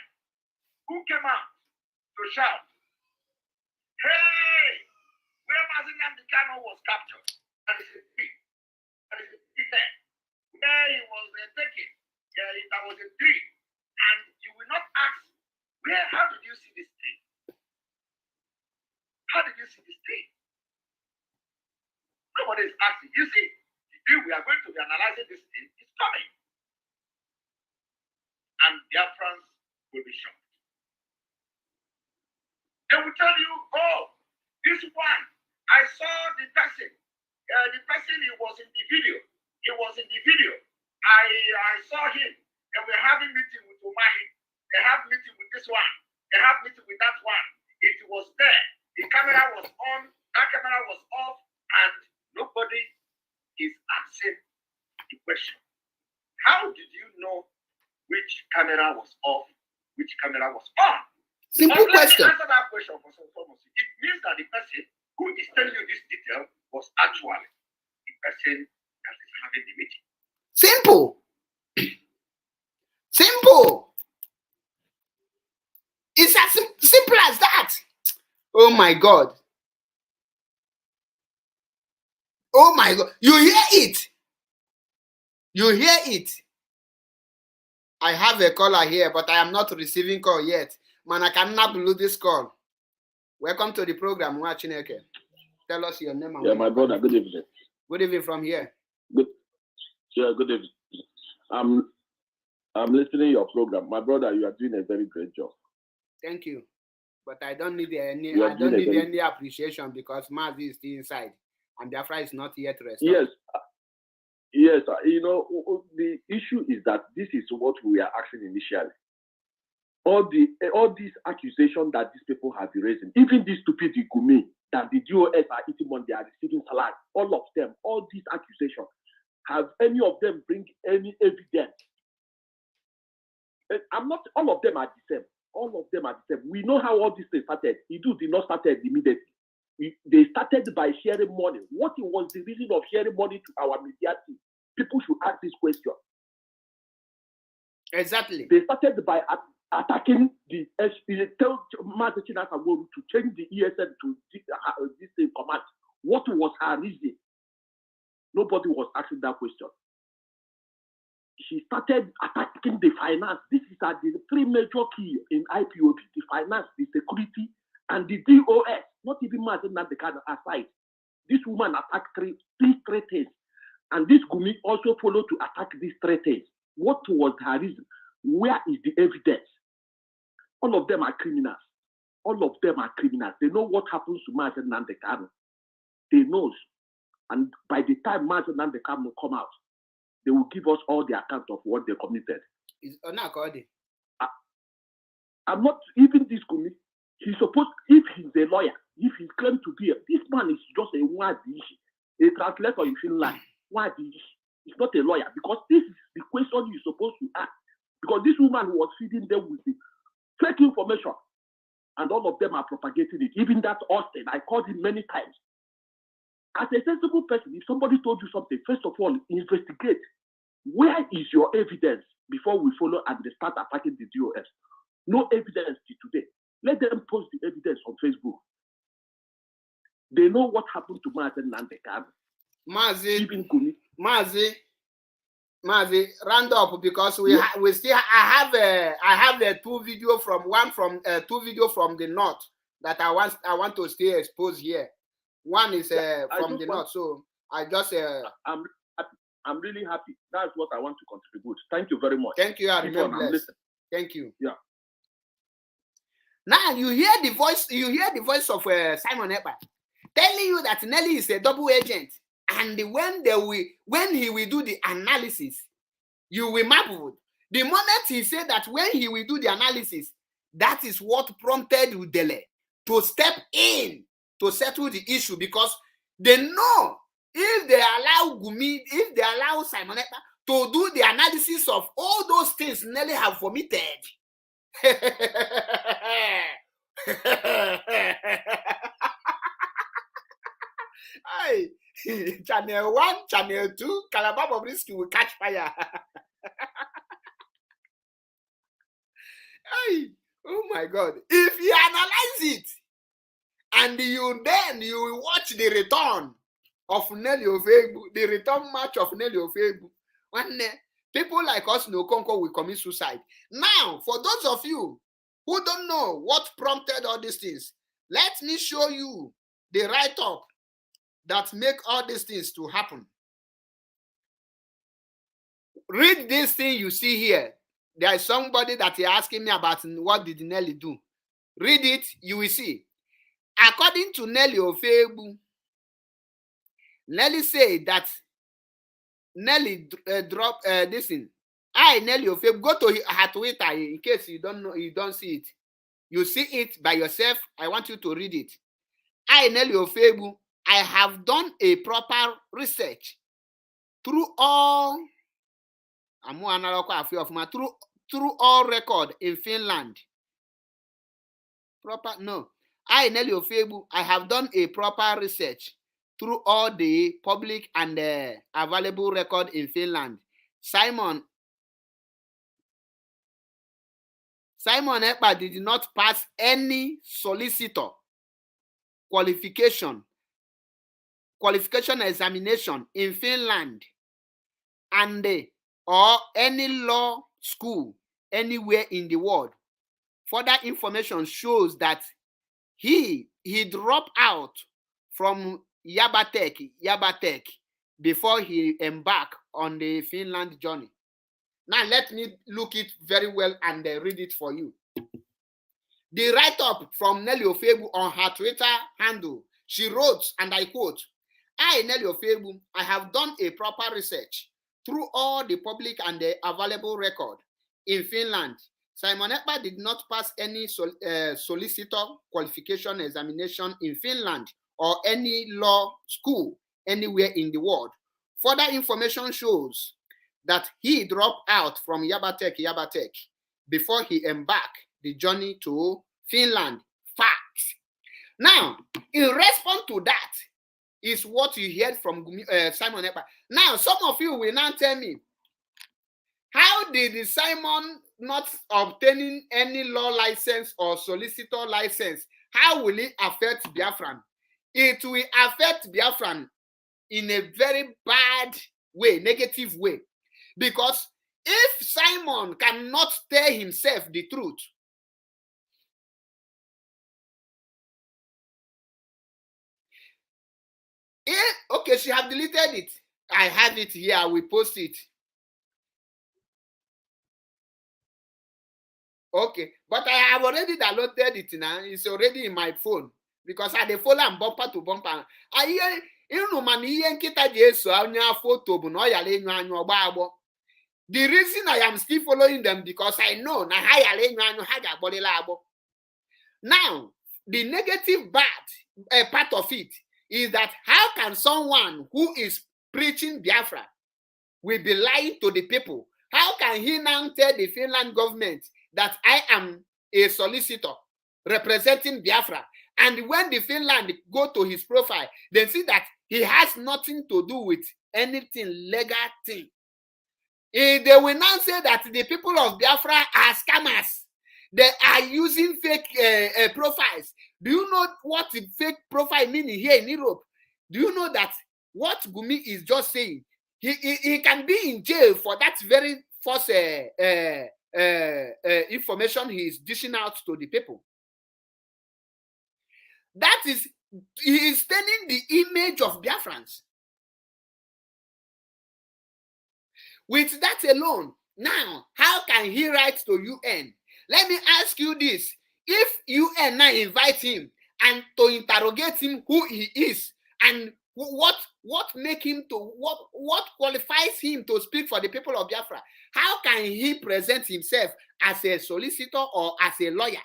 who came out to shout, hey, where Mazen Namdekano was captured, that is a tree. That is a tree there. Where he was taken, that was a tree. And you will not ask, how did you see this tree? How did you see this tree? Nobody is asking. You see, the tree we are going to be analyzing this thing is coming. And their friends will be shocked. They will tell you, oh, this one, I saw the person. The person, he was in the video. He was in the video. I saw him. They were having meeting with Umahi. They have meeting with this one. They have meeting with that one. It was there. The camera was on. That camera was off. And nobody is asking the question. How did you know which camera was off, which camera was on? Simple question. Answer that question for some purpose. It means that the person who is telling you this detail was actually the person that is having the meeting. Simple. Simple. It's as simple as that. Oh my God. Oh my God. You hear it. You hear it. I have a caller here, but I am not receiving call yet. Man, I cannot believe this call. Welcome to the program. Tell us your name. Yeah, my brother, good evening. Good evening from here. Good evening. I'm listening to your program. My brother, you are doing a very great job. Thank you. But I don't need any appreciation, because Mazi is still inside and Biafra is not yet restored. Yes, you know, the issue is that this is what we are asking initially. All these accusations that these people have been raising, even this stupid Gumi that the DOS are eating money, they are receiving salary, all of them, all these accusations, have any of them bring any evidence? All of them are the same. All of them are the same. We know how all this thing started. It did not start immediately. They started by sharing money. What was the reason of sharing money to our media team? People should ask this question. Exactly. They started by attacking the tell Mazachina to change the ESN to this command. What was her reason? Nobody was asking that question. She started attacking the finance. This is the three major key in IPOB: the finance, the security, and the DOS. Not even Mazachina aside. This woman attacked three things. And this Gumi also followed to attack these three things. What was her reason? Where is the evidence? All of them are criminals. All of them are criminals. They know what happens to Mazen Nandekano. They know. And by the time Mazen Nandekano come out, they will give us all the account of what they committed. Is not according. I'm not even this Gumi. he's supposed, if he's a lawyer, if he's claimed to be, this man is just a wadishi, a translator in Finland. Wadishi. He's not a lawyer, because this is the question you're supposed to ask. Because this woman was feeding them with the fake information, and all of them are propagating it. Even that Austin, I called him many times. As a sensible person, if somebody told you something, first of all, investigate. Where is your evidence before we follow and they start attacking the DOS? No evidence till today. Let them post the evidence on Facebook. They know what happened to Martin Nandekan. Mazi, round up, because we still I have two video from the north that I want to stay exposed here. One is from the north, so I just I'm really happy. That's what I want to contribute. Thank you very much. Thank you. I remember. Thank you. Yeah. Now you hear the voice. You hear the voice of Simon Ekpa telling you that Nelly is a double agent, and when he will do the analysis, you will marvel. The moment he said that when he will do the analysis, that is what prompted Udele to step in to settle the issue, because they know if they allow Gumi, if they allow Simon Ekpa to do the analysis of all those things Nelly have vomited. Hey, channel 1, channel 2, Calabar Bobrisky will catch fire. Hey, oh my God. If you analyze it, and you will watch the return of Nelly Ofebu, the return match of Nelly Ofebu, when people like us no Conco will commit suicide. Now, for those of you who don't know what prompted all these things, let me show you the write-up that make all these things to happen. Read this thing you see here. There is somebody that is asking me about what did Nelly do. Read it, you will see. According to Nelly Ofebu, Nelly said that Nelly dropped this thing. Nelly Ofebu, go to her Twitter in case you don't know, you don't see it. You see it by yourself. I want you to read it. Nelly Ofebu, I have done a proper research through all through all record in Finland. Nelly Ofebu, I have done a proper research through all the public and available record in Finland. Simon Ekpa did not pass any solicitor qualification examination in Finland and or any law school anywhere in the world. Further information shows that he dropped out from Yabatek before he embarked on the Finland journey. Now let me look it very well and read it for you. The write-up from Nelly Ofebu on her Twitter handle, she wrote, and I quote, Nelly Ofebu, I have done a proper research through all the public and the available record in Finland. Simon Ekpa did not pass any solicitor qualification examination in Finland or any law school anywhere in the world. Further information shows that he dropped out from Yabatek before he embarked the journey to Finland. Facts. Now, in response to that is what you heard from Simon Ekpa. Now, some of you will now tell me, how did Simon not obtaining any law license or solicitor license, how will it affect Biafran? It will affect Biafran in a very bad way, negative way. Because if Simon cannot tell himself the truth, okay, she have deleted it. I have it here. I will post it. Okay, but I have already downloaded it now. It's already in my phone because I dey follow am bumper to bumper. The reason I am still following them because I know na Now, the negative part of it is that how can someone who is preaching Biafra will be lying to the people? How can he now tell the Finland government that I am a solicitor representing Biafra? And when the Finland go to his profile, they see that he has nothing to do with anything legal thing. They will now say that the people of Biafra are scammers. They are using fake profiles. Do you know what the fake profile means here in Europe? Do you know that what Gumi is just saying? He can be in jail for that very false information he is dishing out to the people. That is, he is turning the image of Biafrans. With that alone, now, how can he write to UN? Let me ask you this. If UN now invite him and to interrogate him who he is and what make him to what qualifies him to speak for the people of Biafra, how can he present himself as a solicitor or as a lawyer?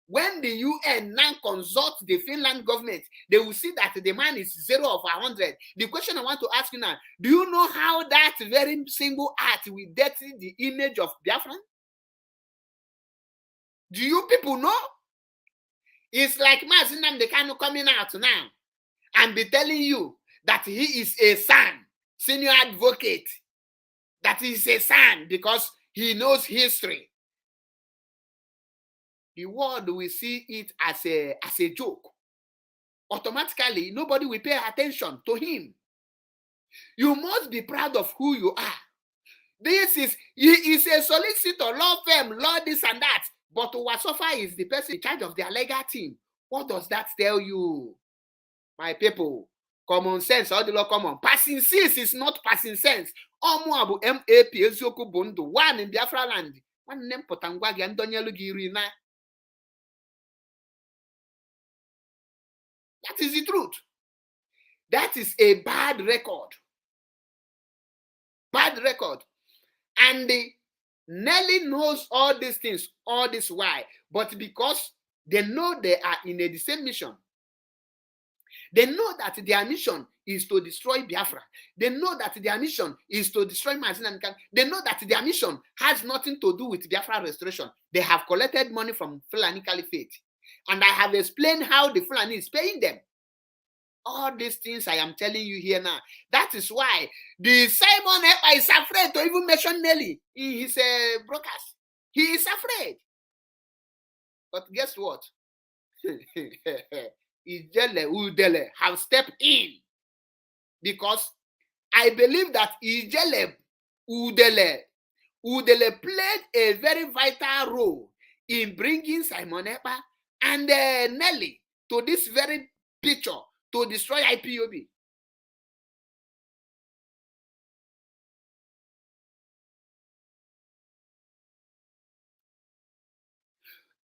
When the UN now consult the Finland government, they will see that the man is 0 of 100. The question I want to ask you now, do you know how that very single act will dirty the image of Biafra? Do you people know? It's like Mazin Namdekano coming out now and be telling you that he is a son, senior advocate, that he is a son because he knows history. The world will see it as a joke. Automatically, nobody will pay attention to him. You must be proud of who you are. He is a solicitor, law firm, law this and that. But Wasofa is the person in charge of their legal team. What does that tell you? My people, common sense, all the law common. Passing sense is not passing sense. Omu abu MAP ezioku bundu one in Biafra land. One name potangwa gi andonyelu gi iri na. That is the truth. That is a bad record. Bad record. And Nelly knows all these things, all this why. But because they know they are in the same mission. They know that their mission is to destroy Biafra. They know that their mission is to destroy Mazin and Kan. They know that their mission has nothing to do with Biafra restoration. They have collected money from Fulani Caliphate. And I have explained how the Fulani is paying them. All these things I am telling you here now. That is why the Simon Ekpa is afraid to even mention Nelly in his broadcast. He is afraid. But guess what? Udele have stepped in. Because I believe that Udele played a very vital role in bringing Simon Ekpa and Nelly to this very picture to destroy IPOB.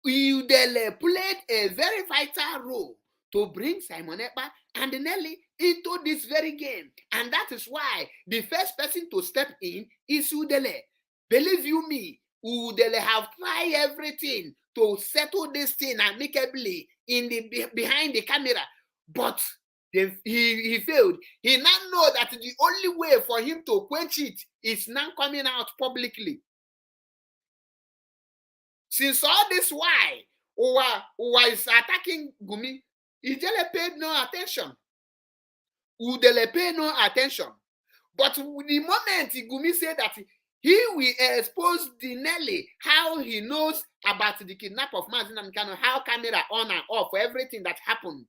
Udele played a very vital role to bring Simon Ekpa and Nelly into this very game. And that is why the first person to step in is Udele. Believe you me, Udele have tried everything to settle this thing amicably in the behind the camera. But he failed. He now knows that the only way for him to quench it is now coming out publicly. Since all this why Uwa is attacking Gumi, Udele paid no attention. Udele paid no attention. But the moment Gumi said that he will expose the Nelly, how he knows about the kidnap of Mazin Amkano, how camera on and off, for everything that happened,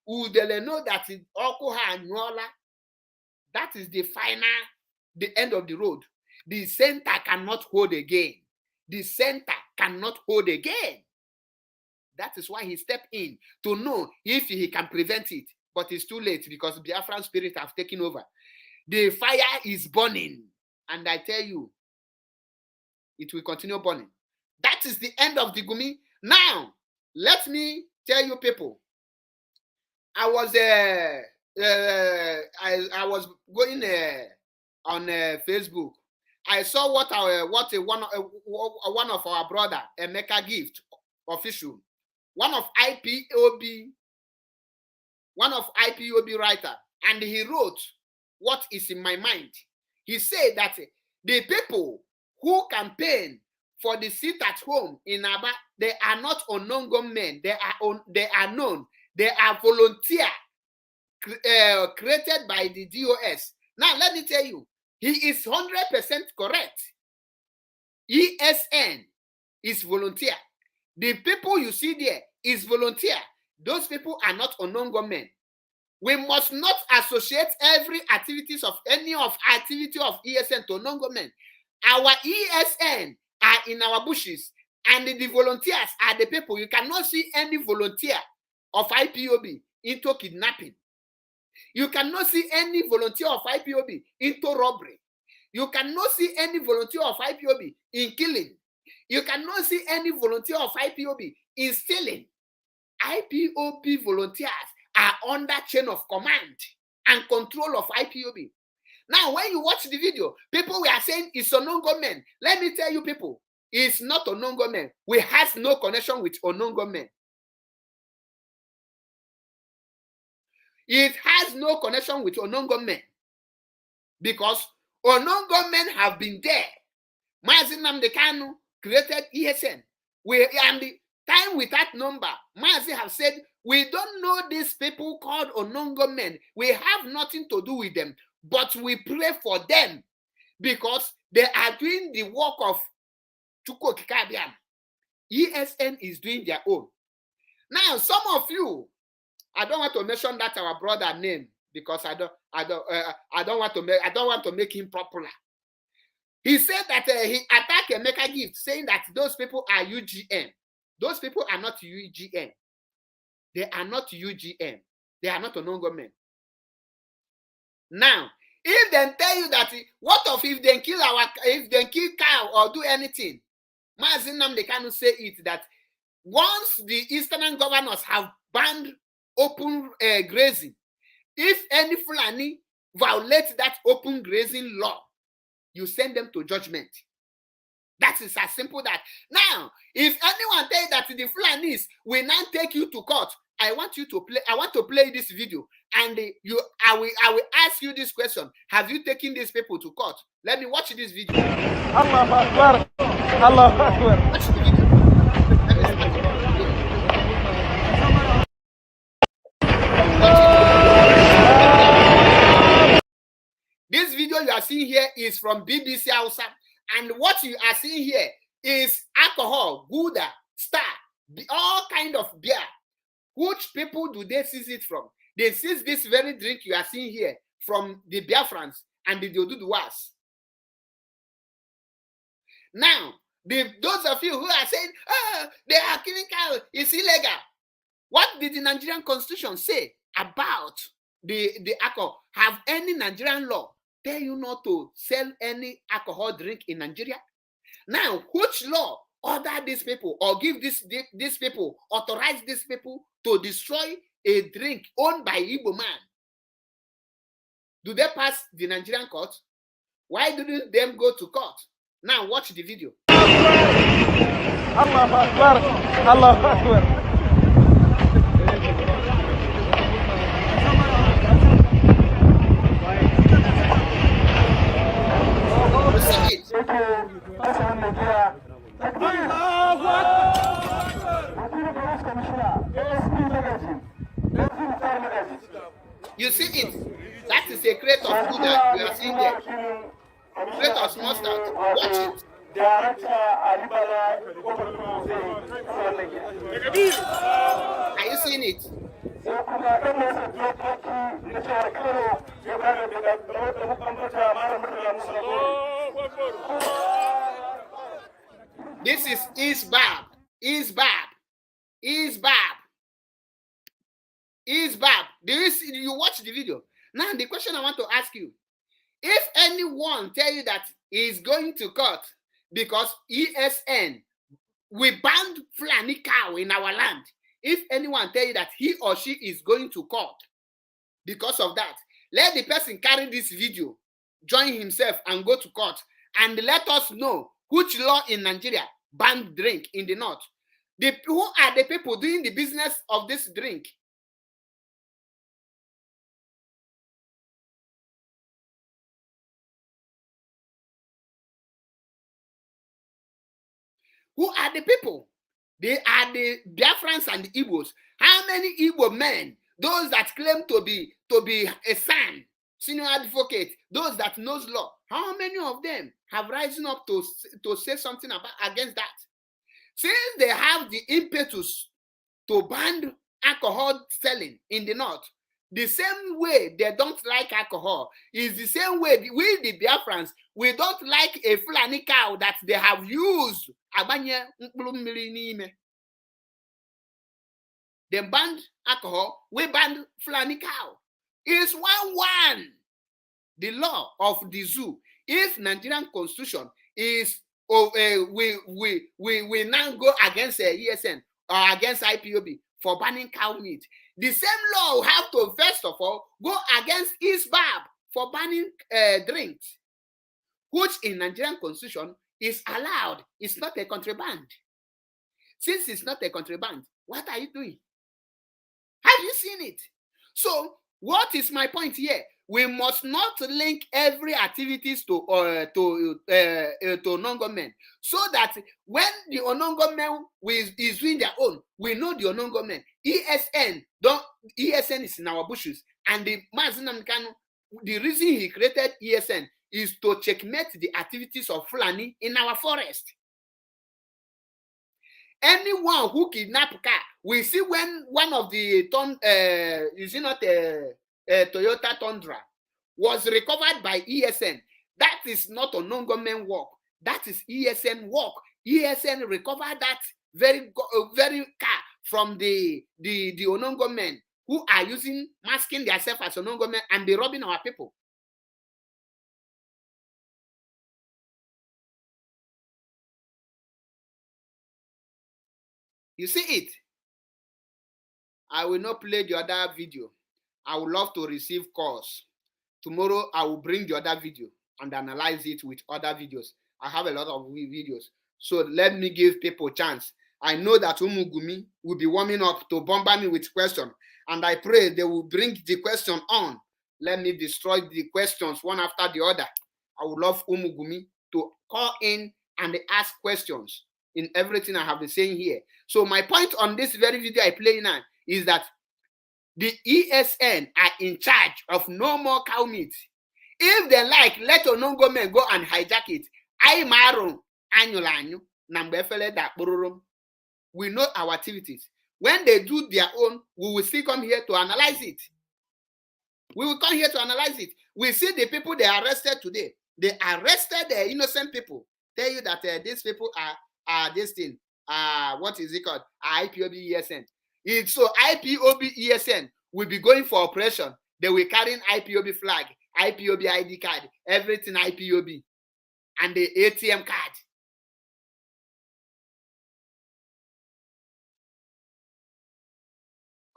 Udele know that Okoha and Nyola, that is the end of the road. The center cannot hold again. The center cannot hold again. That is why he stepped in to know if he can prevent it. But it's too late because the Biafran spirit have taken over. The fire is burning. And I tell you, it will continue burning. That is the end of the Gumi. Now, let me tell you people, I was going on Facebook. I saw one of our brother Emeka gift official one of IPOB writer, and he wrote what is in my mind. He said that the people who campaign for the seat at home in Aba, they are not unknown men. They are known. They are volunteer created by the DOS. Now let me tell you, he is 100% correct. ESN is volunteer. The people you see there is volunteer. Those people are not unknown men. We must not associate every activities of any of activity of ESN to unknown men. Our ESN are in our bushes, and the volunteers are the people. You cannot see any volunteer of IPOB into kidnapping. You cannot see any volunteer of IPOB into robbery. You cannot see any volunteer of IPOB in killing. You cannot see any volunteer of IPOB in stealing. IPOB volunteers are under chain of command and control of IPOB. Now, when you watch the video, people were saying it's unknown government. Let me tell you, people, it's not unknown government. We have no connection with unknown government. It has no connection with unknown government because unknown government have been there. Mazi Nnamdi Kanu created ESN. And the time with that number, Mazi have said, we don't know these people called unknown government. We have nothing to do with them, but we pray for them because they are doing the work of Chukwu Kikabiam. ESN is doing their own. Now, some of you, I don't want to mention that our brother name because I don't want to make him popular. He said that he attacked Emeka Gift, saying that those people are UGM. Those people are not UGM. They are not UGM. They are not a non-government. Now, if they tell you that, what if they kill cow or do anything? Mazi Nnamdi Kanu say it that once the Eastern governors have banned open grazing, if any Fulani violate that open grazing law, you send them to judgment. That is as simple that. Now, if anyone tell you that the Fulanis will now take you to court, I want to play this video, and I will ask you this question: have you taken these people to court? Let me watch this video. Allahu Akbar. Allahu Akbar. Watch the video. Let me start the video. This video you are seeing here is from BBC Hausa, and what you are seeing here is alcohol, Gouda, Star, all kind of beer. Which people do they seize it from? They seize this very drink you are seeing here from the Biafrans and the Oduduwas. Now, those of you who are saying, they are killing cows, it's illegal. What did the Nigerian constitution say about the alcohol? Have any Nigerian law tell you not to sell any alcohol drink in Nigeria? Now, which law order these people or give these people, authorize these people to destroy a drink owned by Igbo man? Do they pass the Nigerian court? Why didn't them go to court? Now watch the video. Allahu Akbar. Allahu Akbar. You see it? That is a crate of food that you are seeing there. Crate of small start. Watch it. Are you seeing it? This is Isbab. Do you watch the video? Now the question I want to ask you: if anyone tell you that he is going to court because ESN, we banned Fulani cow in our land, if anyone tell you that he or she is going to court because of that, let the person carry this video, join himself and go to court, and let us know which law in Nigeria banned drink in the north. Who are the people doing the business of this drink? Who are the people? They are the Biafrans and the Igbos. How many Igbo men, those that claim to be a son, senior advocate, those that knows law, how many of them have risen up to say something against that? Since they have the impetus to ban alcohol selling in the north, the same way they don't like alcohol is the same way we, the Biafrans, we don't like a Fulani cow that they have used. They banned alcohol, we banned Fulani cow. It's 1-1. The law of the zoo. If Nigerian constitution is we now go against ESN or against IPOB for banning cow meat, the same law will have to first of all go against ISBAB for banning drinks, which in Nigerian constitution is allowed. It's not a contraband. Since it's not a contraband, what are you doing? Have you seen it? So what is my point here? We must not link every activities to non-government, so that when the non-government is doing their own, we know the non-government. ESN is in our bushes, and the reason he created ESN is to checkmate the activities of Fulani in our forest. Anyone who kidnap car, we see when one of the Toyota Tundra was recovered by ESN. That is not a non-government work. That is ESN work. ESN recovered that very car from the non-government who are masking themselves as a non-government and be robbing our people. You see it? I will not play the other video. I would love to receive calls. Tomorrow, I will bring the other video and analyze it with other videos. I have a lot of videos. So let me give people a chance. I know that Umugumi will be warming up to bombard me with questions. And I pray they will bring the question on. Let me destroy the questions one after the other. I would love Umugumi to call in and ask questions in everything I have been saying here. So my point on this very video I play now is that the ESN are in charge of no more cow meat. If they like, let a non-government go and hijack it. We know our activities. When they do their own, we will still come here to analyze it. We will come here to analyze it. We see the people they arrested today. They arrested the innocent people. Tell you that these people are this thing. What is it called? IPOB ESN. So IPOB ESN will be going for operation. They will carry an IPOB flag, IPOB ID card, everything IPOB, and the ATM card.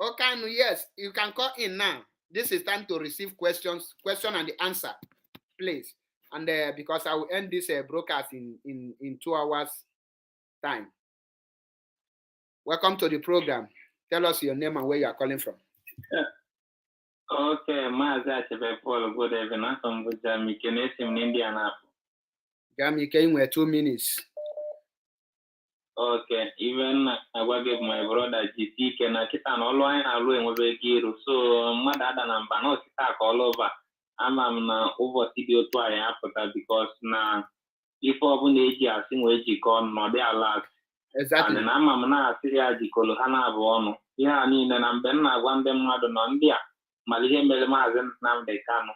Okay, yes, you can call in now. This is time to receive question and the answer, please. And because I will end this broadcast in 2 hours time. Welcome to the program. Tell us your name and where you are calling from. Okay, Paul, good evening. I'm with Jamie in Indiana. Jamie came with 2 minutes. Okay, even I will give my brother GT can I keep an online alone with a giro. So, mother than I'm not all over. I'm over studio to Africa because now, if open the age, I think where she called no, they are last. Exactly. And I'm not Syria, the Colohana Bono. Yeah, I mean, and I'm Ben, I want them not on India. Malia Melmazan, now they can.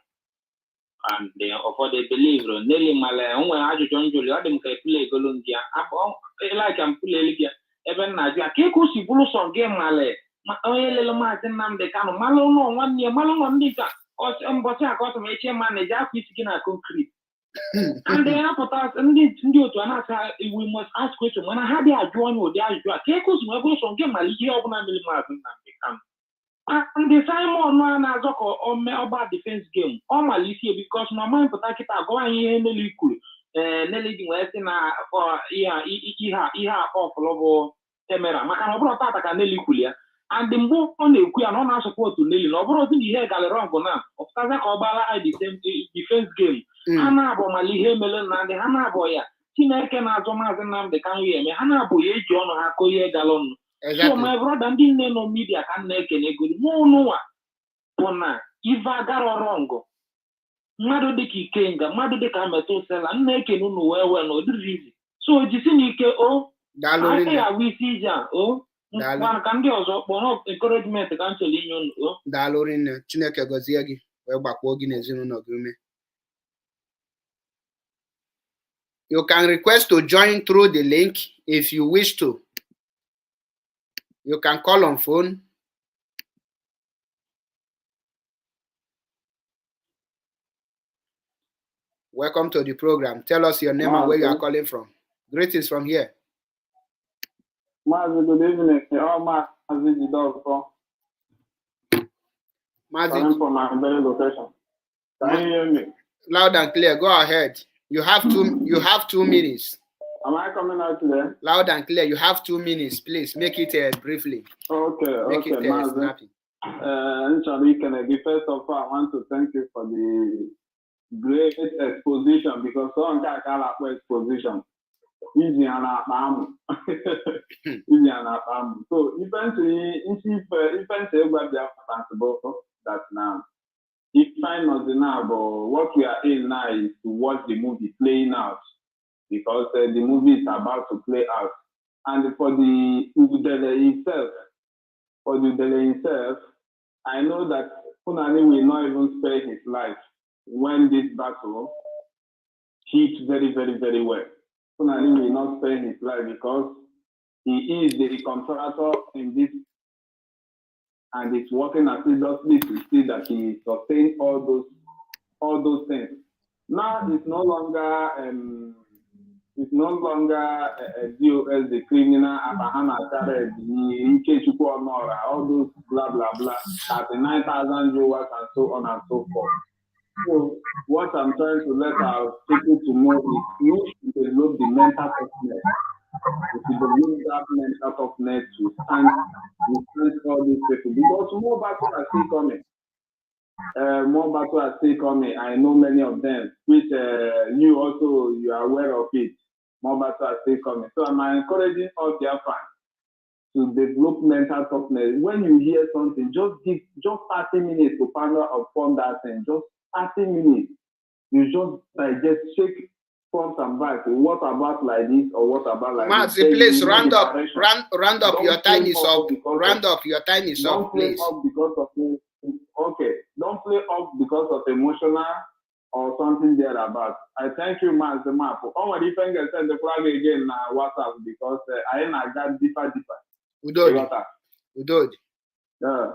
And they offer the believer. Nelly Malay, when I joined Julia, them can play Golundia. Like I'm fully even Nadia. Kekusi Buluson game Malay. Little Martin Nam de Cano. Malone 1 year, Malone on Nika. Or some Bossa got to make a manager fishing a concrete. And they are put us and did do to another. We must ask question. When I had the join with the Ajua, Kekus Mabuson game Malia of Namil Martin Nam de Cano. And the time on one as or Melba defense game, or Malaysia because no man put a going here in the liquid. Nelly Westin for off level emera maka na ọ bụrụ tata ka Nelly kwuli ya and mgbe ọ na-ekwu ya na ọ na-asọpọtụ Nelly na ọ bụrụ otu na ihe galere ọgụ na ọpụtaza ka ọ gbara anyị defense game ha na-abụ mala ihe mere na ndị ha na-abụ ya Chineke na-azụ maazị Nnamdị Kanu ya eme ha na-abụ ya eji ọnụ ha kọ ihe gara ọnụ so my brother ndị nne nọ midia ka m na-ekene egodi n'ụnụnwa bụ na ife agara ọrọngụ mmadụ dịka Ikenga mmadụ dịka Metụsela m na-ekene unu wee na ụdịrị izi so jisi n'ike aka ya awụ isi ije a mana ka ndị ọzọ kpọrọ encouragement ka m chọrọ inye unu daalụ rinne Chineke gọzie gị wee gbakwuo gị n'ezinụlọ gị ume. You can request to join through the link if you wish to. You can call on phone. Welcome to the program. Tell us your name and where you are calling from. Greetings from here. Mazi, good evening. Mazi Jidolfo. Mazi, from my very location. Can you hear me? Loud and clear. Go ahead. You have 2 minutes. Am I coming out today? Loud and clear. You have 2 minutes. Please make it briefly. Okay. Make it snappy. First of all, I want to thank you for the great exposition because someone can call it exposition. Easy and easy and so eventually, if I say what they are responsible for that now. If time was enough, what we are in now is to watch the movie playing out because the movie is about to play out. And for the Udele himself, I know that Funani will not even spare his life when this battle hits very, very, very well. Funani will not spare his life because he is the contractor in this and it's working assiduously to see that he sustains all those things. Now it's no longer DOS, the criminal, Abahana Kare, all those blah blah blah, 39,000 viewers and so on and so forth. So what I'm trying to let our people to know is we should develop the mental toughness. We should develop that mental toughness to stand all these people because more battles are still coming. I know many of them, which you are aware of it. More battles are still coming. So I'm encouraging all their fans to develop mental toughness. When you hear something, just 30 minutes to ponder upon that thing. Just 30 minutes. You just shake front and back. What about like this or what about like Mazi, this? please round up. Round up. Your time is up. Round up. Your time is up, please. Don't play up because of emotional or something thereabout. I thank you, Mazi Map. Oh, if I can send the flag again na WhatsApp because I ain't got deeper. Udod. Yeah.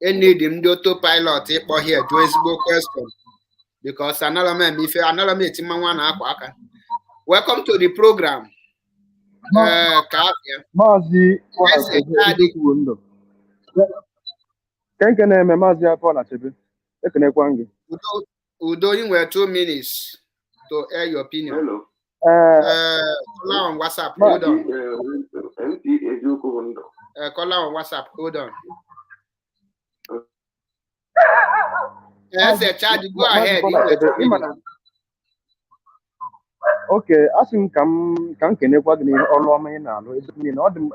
Need him do to pilot ịkpọ here do ezigbo question because another man aka. Welcome to the program. Mazi Mazi Apol Achebe. Udo, you were 2 minutes to air your opinion. Hello. Call on WhatsApp. Hold on. Call on WhatsApp. Hold on. Yes, Chad, go ahead. Okay, ask him come can you what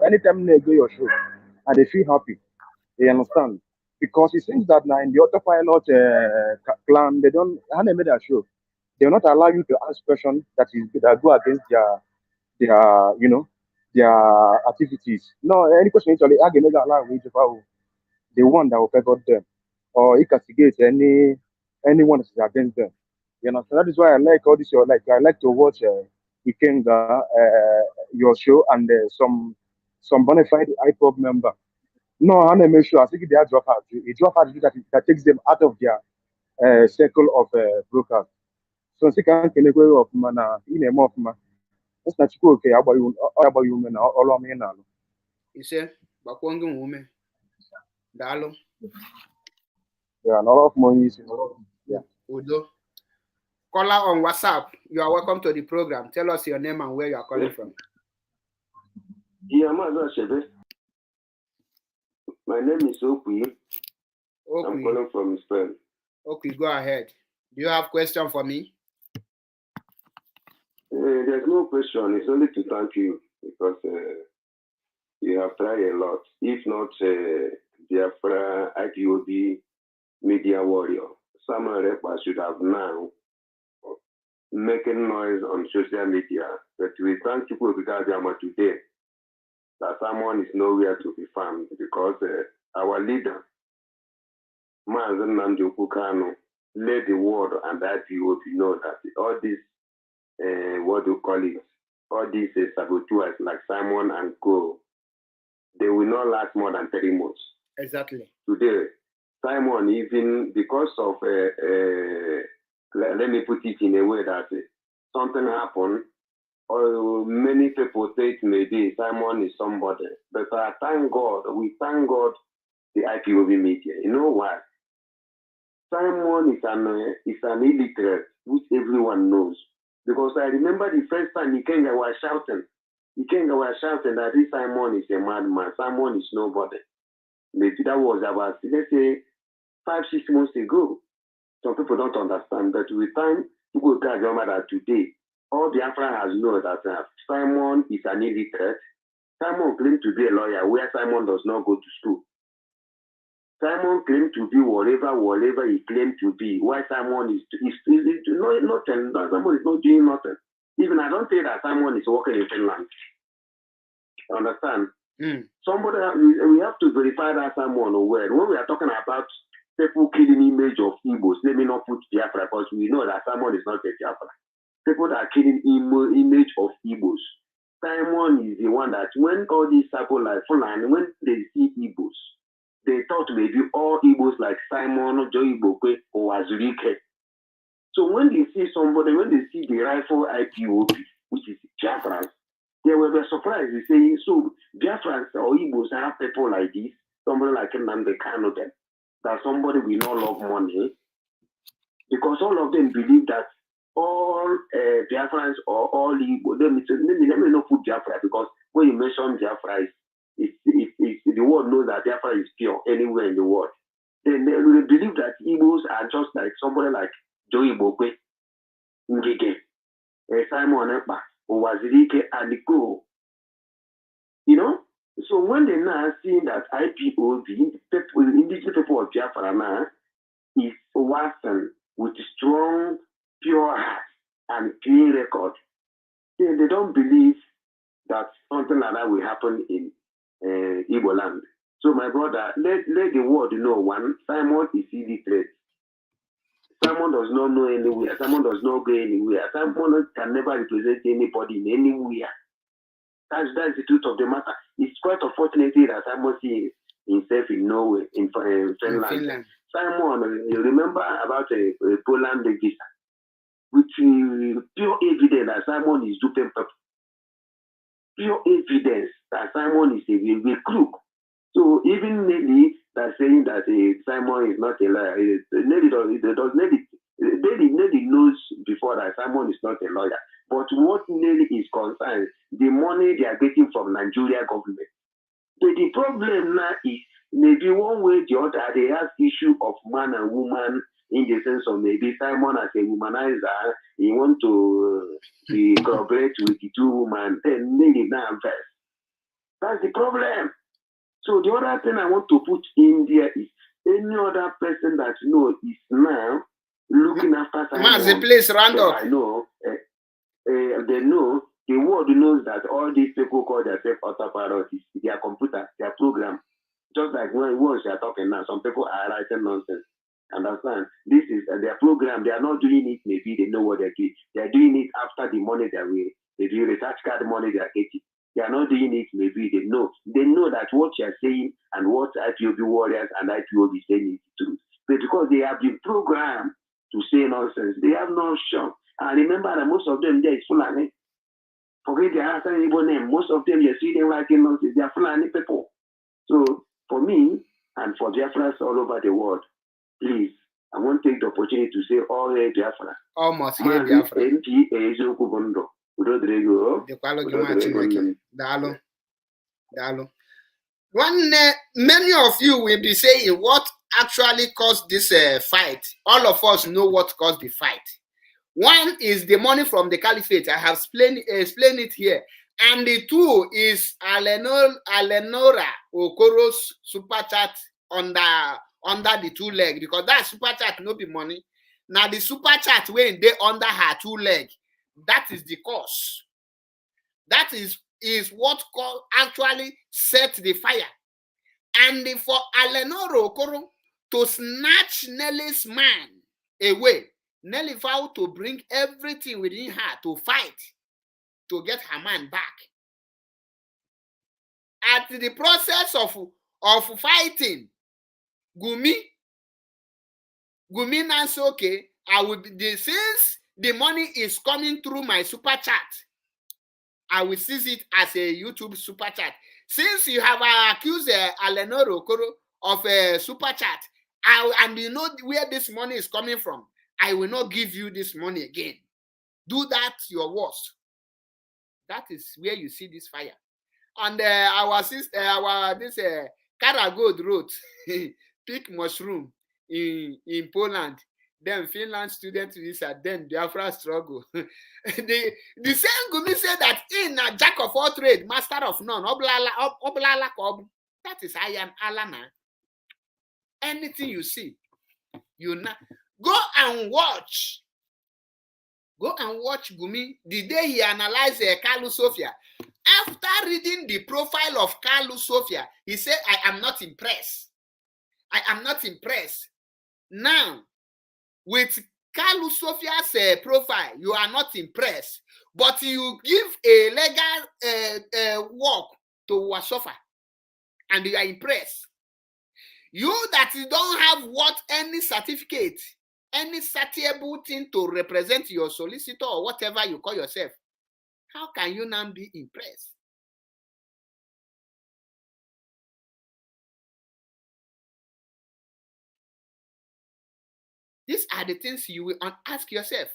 anytime they go your show and they feel happy. They understand. Because it seems that now in the autopilot clan, they made a show. They will not allow you to ask questions that go against their activities. No, any question actually I can allow the one that will favor them or castigate anyone that is against them. You know, so that is why I like all this. I like to watch Ikenga, your show, and some bona fide IPOB member. No, I make sure I think they are drop out. A drop out that takes them out of their circle of brokers. So I can't go of mana in a more man. That's not okay. How about you, man? All of me now. You say, Bakwangan woman. Dalo. Yeah, a lot of money. Yeah. Udo. Caller on WhatsApp, you are welcome to the program. Tell us your name and where you are calling from. Yeah, my name is Okwi. I'm calling from Spain. Okay, go ahead. Do you have question for me? There's no question. It's only to thank you because you have tried a lot. If not, Biafra IPOB media warrior, Samuel Ekpa should have now making noise on social media. But we thank people because today that someone is nowhere to be found because our leader, Mazen Namdi led the world and IPOB know that all this, what do you call it, all these saboteurs like Simon and Co, they will not last more than 3 months. Exactly. Today, Simon, even because of, let me put it in a way that something happened, or many people think maybe Simon is somebody, but we thank God the IPOB media. You know why? Simon is an illiterate, which everyone knows. Because I remember the first time Ikenga was shouting that this Simon is a madman, Simon is nobody. Maybe that was about, let's say, 5-6 months ago. Some people don't understand, but with time, people can remember that today, all Biafra has known that Simon is an illiterate. Simon claimed to be a lawyer where Simon does not go to school. Simon claimed to be whatever he claimed to be. Why Simon is nothing. Simon is not doing nothing. Even I don't say that Simon is working in Finland. Understand? Somebody we have to verify that Simon word. When we are talking about people killing image of Igbos, let me not put Biafra because we know that Simon is not a Biafra. People that are killing image of Igbos. Simon is the one that when all these people like Fulani, when they see Igbos, they thought maybe all Igbos like Simon, Joey Bokwe, or Azurike. So when they see somebody, when they see the rifle IPOB, which is Biafrans, they will be surprised. They say, so Biafrans or Igbos have people like this, somebody like Nnamdi Kanu, that somebody will not love money, because all of them believe that all Biafrans or all Igbos, let me not put Biafra, because when you mention Biafra, the world knows that Biafra is pure anywhere in the world. Then they believe that Igbos are just like somebody like Joey Bokwe, Ngige, Simon Ekpa, Owazirike, and Co. You know? So when they now see that IPOB, indigenous people of Biafra now, is worsened with strong, pure heart and clean record, they don't believe that something like that will happen in Igbo land. So my brother, let the world know, one, Simon is illiterate. Simon does not know anywhere. Simon does not go anywhere. Simon can never represent anybody in anywhere. That's the truth of the matter. It's quite unfortunate that Simon sees himself in Norway, in Finland. Simon, you remember about a Poland visa, which pure evidence that Simon is duping people. Pure evidence that Simon is a crook. So even Nelly that's saying that Simon is not a liar. Nelly knows before that Simon is not a lawyer. But what Nelly is concerned, the money they are getting from Nigeria government. So the problem now is maybe one way or the other, they have issue of man and woman in the sense of maybe Simon as a womanizer, he want to collaborate with the two women, then Nelly now first. That's the problem. So the other thing I want to put in there is any other person that knows is now looking after Simon. Please, Randolph. I know they know, the world knows that all these people call themselves autopilot, their computer, their program. Just like when we are talking now, some people are writing nonsense. Understand? This is their program. They are not doing it. Maybe they know what they're doing. They are doing it after the money they will. They do research card money they are getting. They are not doing it. Maybe they know. They know that what you are saying and what IPOB warriors and IPOB saying is true. But because they have been programmed to say nonsense, they have no option. And remember that most of them there is Fulani. Forget their answer even name. Most of them you see them writing nonsense. They are Fulani people. So for me and for Biafrans all over the world, please, I won't take the opportunity to say all hail Biafra. Almost hail Biafra. NTA eziokwu bụ ndụ. Udo dịrị gị o. Dekwalo gị Udo nwa dịrị gị Chineke. nne m. Daalụ. Daalụ. Many of you will be saying what actually caused this fight. All of us know what caused the fight. One is the money from the caliphate. I have explained it here. And the two is Alenora Okoro's super chat under the two leg, because that super chat no be money. Now the super chat when they under her two leg, that is the cause. That is what actually set the fire. And for Alenora Okoro to snatch Nelly's man away, Nelly vowed to bring everything within her to fight to get her man back. At the process of fighting, Gumi now said, okay, I will since the money is coming through my super chat, I will seize it as a YouTube super chat. Since you have accused Alenora Okoro of a super chat, and you know where this money is coming from, I will not give you this money again. Do that your worst. That is where you see this fire. And our sister, Karagod wrote, pick mushroom in Poland. Then Finland student visa, then Biafra struggle. the same Gumi said that in a jack of all trade, master of none, that is I am Alana. Anything you see, you know. Go and watch Gumi the day he analyzed Kalu Sofia. After reading the profile of Kalu Sofia, he said, I am not impressed. I am not impressed. Now, with Kalu Sofia's profile, you are not impressed, but you give a legal work to Wasofa, and you are impressed. You that you don't have any certificate, any certifiable thing to represent your solicitor or whatever you call yourself, how can you now be impressed? These are the things you will ask yourself.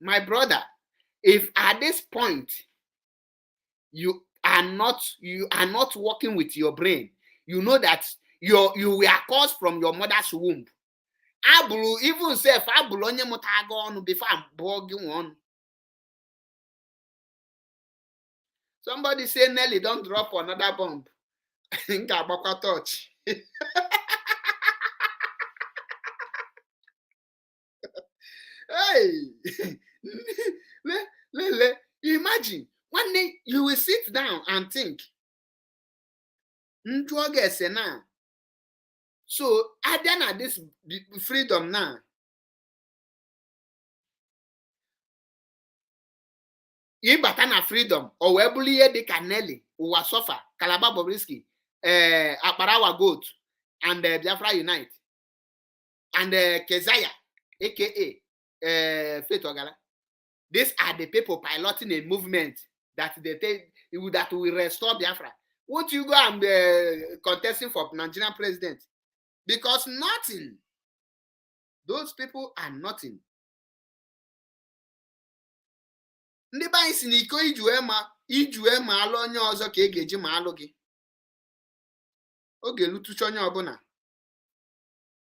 My brother, if at this point you are not working with your brain, you know that you were caused from your mother's womb. Even self, before I'm bugging one. Somebody say Nelly, don't drop another bomb. Touch. Hey, imagine one day you will sit down and think, now. So Adana this freedom now. Batana freedom or webulie de Nelly, Uwasofa, Calabar Bobrisky, Aparawa Goat, and Biafra Unite, and Kezaya, aka Faith Ogala. These are the people piloting a movement that that will restore Biafra. Won't you go and contesting for Nigerian president? Because nothing. Those people are nothing. Ndị be anyị si n'iko ijue ma alụ onye ọzọ ka ga-eji ma alụ gị. Oge lutucha onye ọbụla.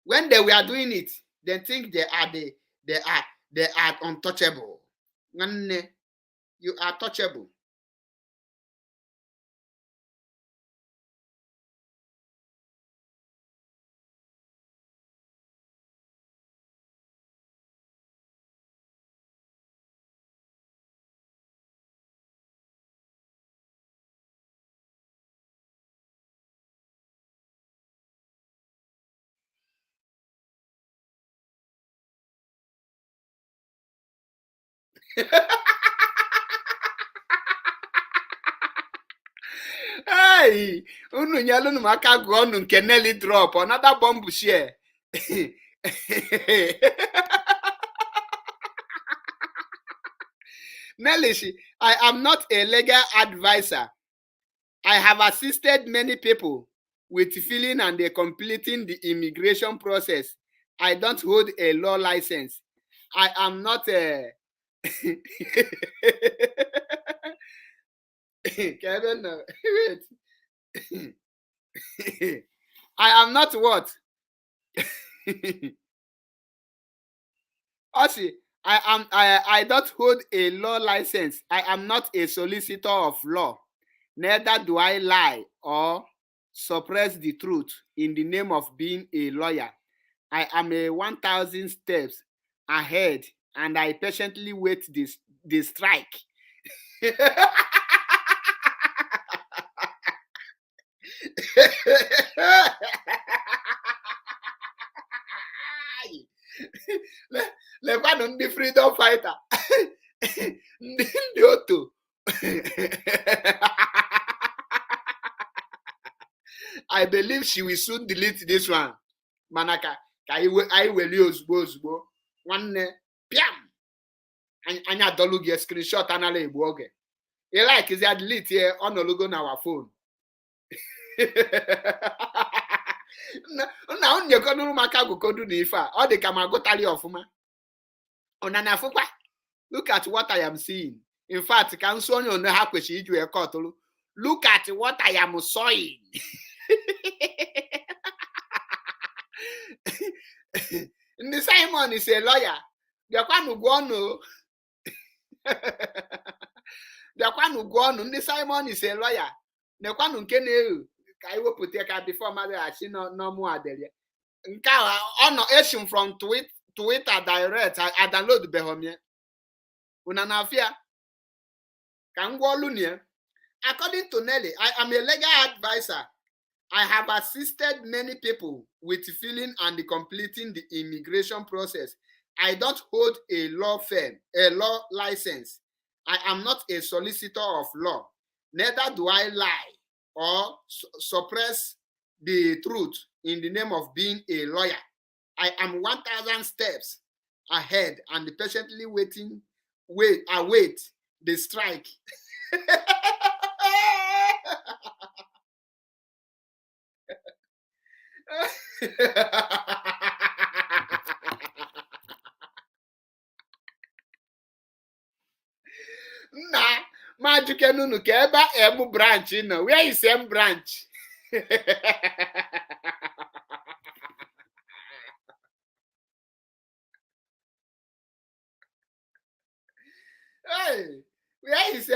When they were doing it, they think they are untouchable. Nwanne, you are touchable. Hey, unu nyalunu maka gụọ nke Nelly drop another bomb share. Nelly, I am not a legal advisor. I have assisted many people with filling and completing the immigration process. I don't hold a law license. I am not a Kevin, wait. I am not what? Oshi, I don't hold a law license. I am not a solicitor of law. Neither do I lie or suppress the truth in the name of being a lawyer. I am a 1,000 steps ahead, and I patiently wait the strike. Lekwanụ ndị freedom fighter ndị otu I believe she will soon delete this one. Manaka, I will ozugbo nwanne piam anya dolu gị screenshot anala egbu oge. You like is delete here on the logo na our phone. Na onye konuru maka gukodu na ife a, ọ dị ka ma gụtali ọfụma. Ọnana afụkwa. Look at what I am seeing. In fact, ka nso onye ono ha kwesịrị iju ekọtụrụ. Look at what I am sewing. Ndị Simon is a lawyer. Bịakwanụ gụọ ọnụ. Bịakwanụ gụọ ọnụ. Ndị Simon is a lawyer. Nekwanụ nke na-ewu ka iwepụta ka before mmadụ achị n'ọmụ adelie. Nke a ọ nọ eshim from Twitter direct. I download behomie. Una na-afịa ka ngwa ọlụ nie. According to Nelly, I am a legal advisor. I have assisted many people with filling and completing the immigration process. I don't hold a law license. I am not a solicitor of law. Neither do I lie or suppress the truth in the name of being a lawyer. I am 1,000 steps ahead and patiently await the strike. Nna majukenunu ka ebe M branch nọ. Where is M branch? Hey, where is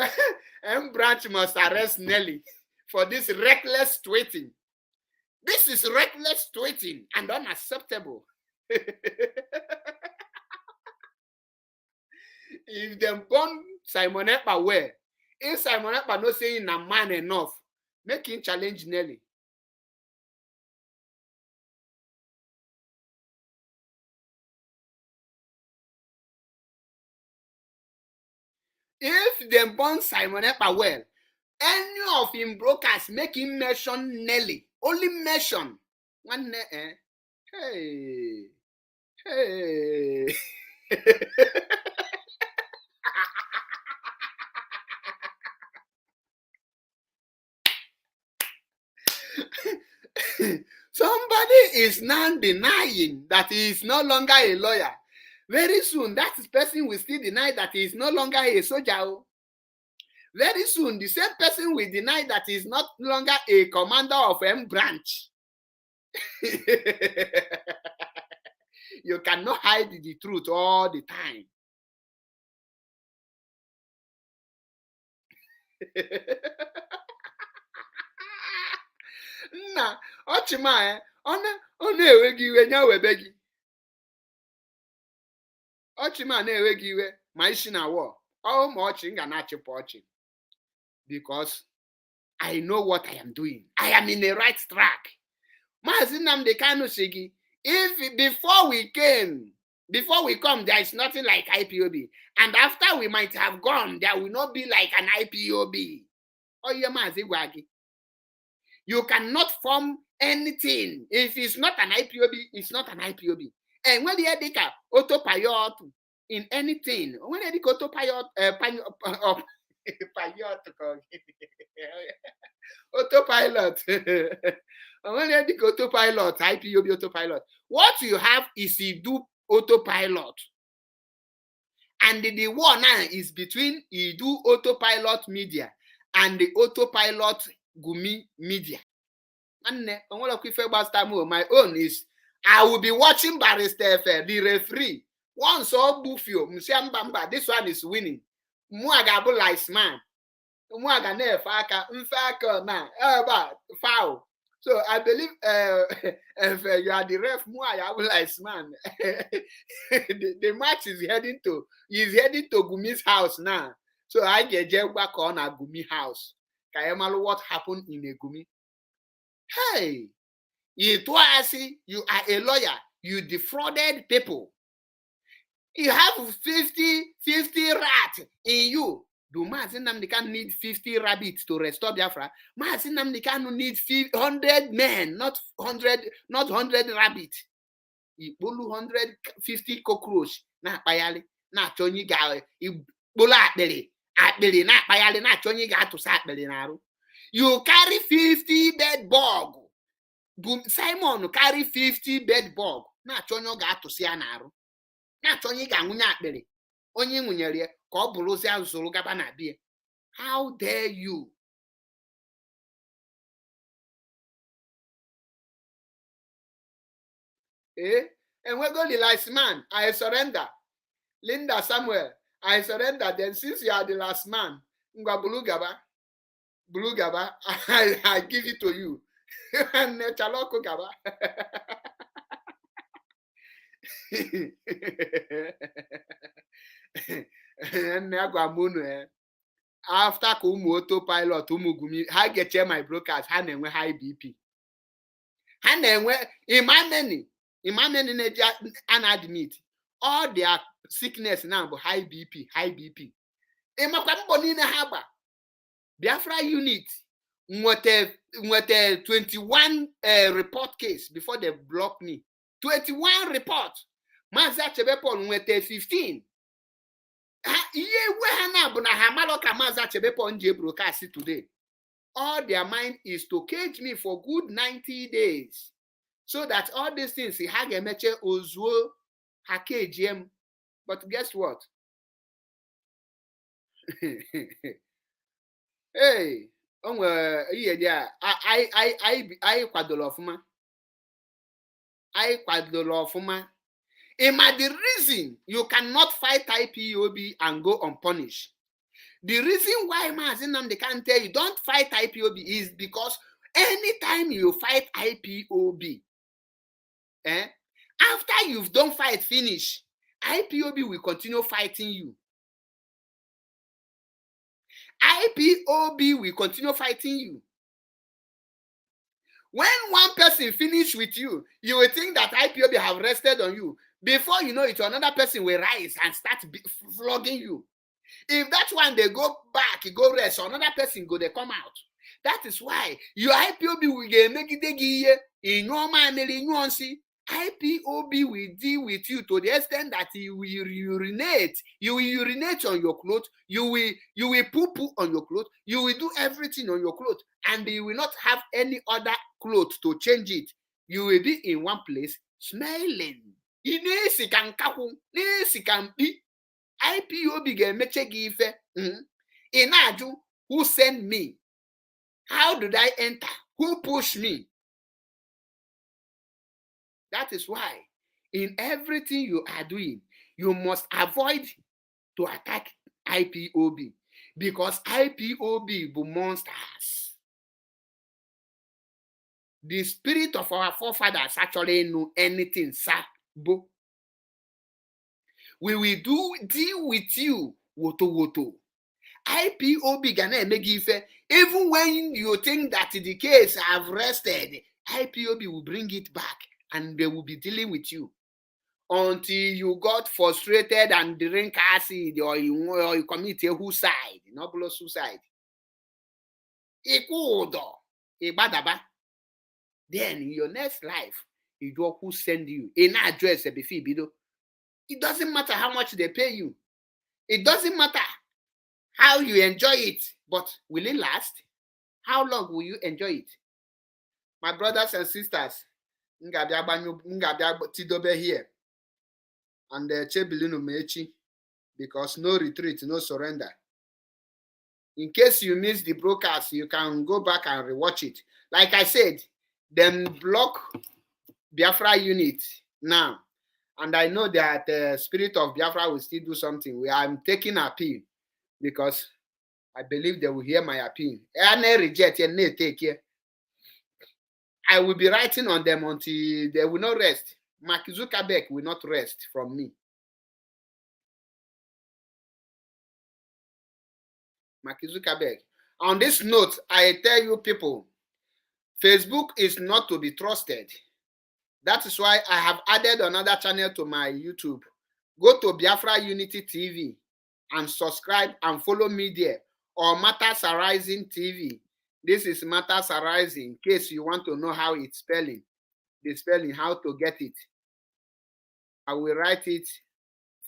M branch must arrest Nelly for this reckless tweeting. This is reckless tweeting and unacceptable. If them born Simon Ekpa well, if Simon Ekpa not saying a man enough, make him challenge Nelly. If them born Simon Ekpa well, any of him brokers make him mention Nelly. Only mention one. Hey. Somebody is now denying that he is no longer a lawyer. Very soon, that person will still deny that he is no longer a soldier. Very soon, the same person will deny that he is not longer a commander of M branch. You cannot hide the truth all the time. Nna, ọchịma ọ na-ewe gị iwe nye webe gị. Ọchịma na-ewe gị iwe ma isi na wọ. Ọ ma ọchị m ga na-achịpụ ọchị. Because I know what I am doing. I am in the right track. Maazị Nnamdi Kanu sị gị, if before we come, there is nothing like IPOB. And after we might have gone, there will not be like an IPOB. Oh, yeah, Maazị gwa gị. You cannot form anything. If it's not an IPOB, it's not an IPOB. And when the edika autopilot in anything, when the autopilot Autopilot. Autopilot, IPOB autopilot. What you have is you do autopilot. And the war now is between you do autopilot media and the autopilot Gumi media. My own is I will be watching Barrister the referee. Once all Buffio, Msiambamba, this one is winning. Muagabu lies man. Muaga ne faka, mfaka na, foul. So I believe if you are the ref, Muagabu lies man. the match is heading to Gumi's house now. So I get back on a Gumi house. Kayamalu, what happened in a Gumi? Hey, you are a lawyer. You defrauded people. You have 50 rats in you. Do Mazin Namdekan need 50 rabbits to restore Biafra? Mazin Namdekan need 100 men, not 100 rabbits. You 150 cockroach. Na payali, na chonyi ga, you bula atbeli, na payali, na chonyi ga to satbeli naru. You carry 50 bed bug. Simon carry 50 bed bug. Na chonyo ga to si anaru. Na chonyi ga ngunya akbele. Onye ngunyere ka ọ bụrụzi azụrụ gaba na bie. How dare you? Enwego the last man, I surrender. Linda Samuel, I surrender. Then since you are the last man, Ngwa Blue Gaba, I give it to you. And Chaloko Gaba. After Kumu autopilot, Umugumi, I get my brokers, Hanenwe high BP. Hanenwe, Imameni, and admit all their sickness now, but high BP. Imakwambonina haba. Biafra unit, what 21 report case before they block me. 21 report. Maza Chebepon went 15. Today. All their mind is to cage me for good 90 days. So that all these things he had a meche ozuo hakejiem. But guess what? Hey, I kwadolofuma. The reason you cannot fight IPOB and go unpunished. The reason why Mazinam they can't tell you don't fight IPOB is because anytime you fight IPOB, after you've done fight finish, IPOB will continue fighting you. IPOB will continue fighting you. When one person finish with you, you will think that IPOB have rested on you. Before you know it, another person will rise and start flogging you. If that one they go back, go rest, another person go they come out. That is why your IPOB will make it in your man nuance. IPOB will deal with you to the extent that you will urinate. You will urinate on your clothes. You will poo on your clothes. You will do everything on your clothes, and you will not have any other clothes to change it. You will be in one place smiling. IPOB ga-emeche gị ife. Ị na-ajụ, who sent me? How did I enter? Who pushed me? That is why in everything you are doing, you must avoid to attack IPOB because IPOB are monsters. The spirit of our forefathers actually know anything, Sabo. We will deal with you, woto. IPOB gonna make you fair. Even when you think that the case have rested, IPOB will bring it back and they will be dealing with you until you got frustrated and drink acid or you commit a suicide, not suicide. Then in your next life, you do who send you an address. It doesn't matter how much they pay you. It doesn't matter. how you enjoy it, but will it last? How long will you enjoy it? My brothers and sisters, tidobe here and chebilinu mechi, because no retreat, no surrender. In case you miss the broadcast, you can go back and rewatch it. Like I said, them block Biafra unit now. And I know that the spirit of Biafra will still do something. I'm taking appeal because I believe they will hear my appeal. Any reject and they take here. I will be writing on them until they will not rest. Mark Zuckerberg will not rest from me. Mark Zuckerberg. On this note, I tell you people, Facebook is not to be trusted. That is why I have added another channel to my YouTube. Go to Biafra Unity TV and subscribe and follow me there. Or Matters Arising TV. This is Matters Arising, in case you want to know how it's spelling. The spelling, how to get it. I will write it.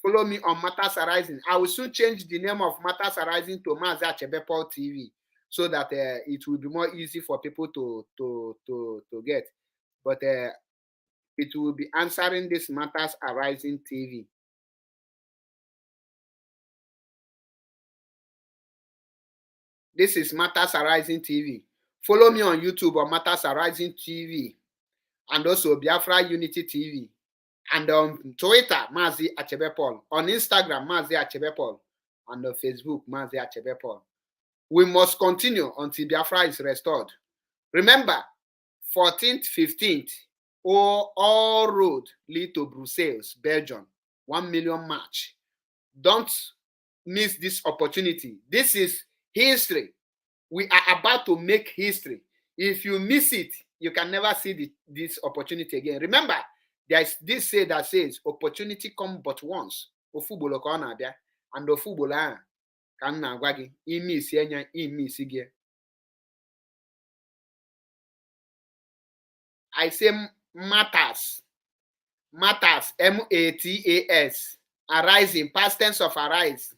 Follow me on Matters Arising. I will soon change the name of Matters Arising to Mazi Achebepol TV so that it will be more easy for people to get. But it will be answering this Matters Arising TV. This is Matters Arising TV. Follow me on YouTube on Matters Arising TV and also Biafra Unity TV. And on Twitter, Mazi Achebepol. On Instagram, Mazi Achebepol. And on Facebook, Mazi Achebepol. We must continue until Biafra is restored. Remember, 14th, 15th, all road lead to Brussels, Belgium. 1 million march. Don't miss this opportunity. This is history. We are about to make history. If you miss it, you can never see this opportunity again. Remember, there is this say that says, opportunity come but once. Ofubolo ka ọ na-abịa, and ofubolo ahụ ka m na-agwa gị, ime isi enya, ime isi gị. I say matters, M-A-T-A-S, arising, past tense of arise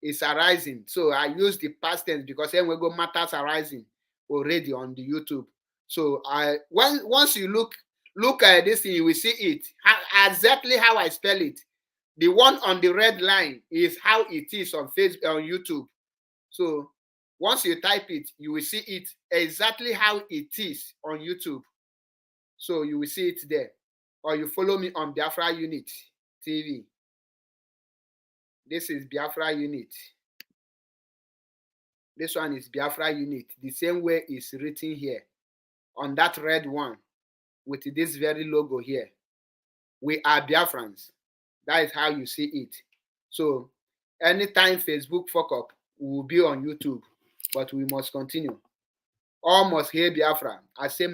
is arising. So I use the past tense because then we go matters arising already on the YouTube. So once you look at this thing, you will see it exactly how I spell it. The one on the red line is how it is on Facebook, on YouTube. So once you type it, you will see it exactly how it is on YouTube. So you will see it there. Or you follow me on Biafra Unit TV. This is Biafra Unit. This one is Biafra Unit. The same way it's written here on that red one with this very logo here. We are Biafrans. That is how you see it. So anytime Facebook fuck up, we will be on YouTube, but we must continue. All must hear Biafra. I say,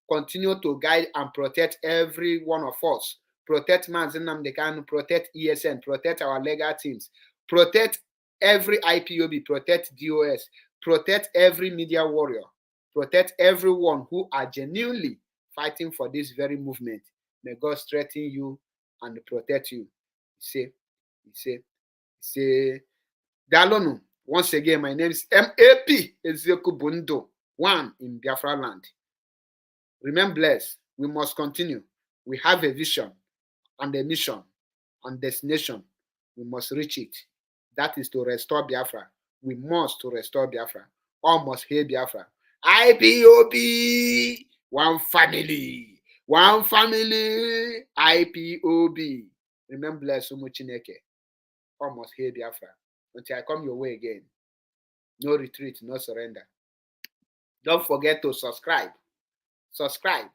continue to guide and protect every one of us. Protect Mazinam Dekanu, protect ESN, protect our legal teams, protect every IPOB, protect DOS, protect every media warrior, protect everyone who are genuinely fighting for this very movement. May God strengthen you and protect you. He say, Dalonu. Once again, my name is MAP Ezioku Bundo, one in Biafra land. Remain blessed. We must continue. We have a vision and a mission and destination. We must reach it. That is to restore Biafra. We must to restore Biafra. All must hear Biafra. IPOB, one family, IPOB. Remember, bless Umuchineke. All must hear Biafra. Until I come your way again. No retreat, no surrender. Don't forget to subscribe. Subscribe.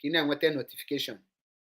Kina nwete notification.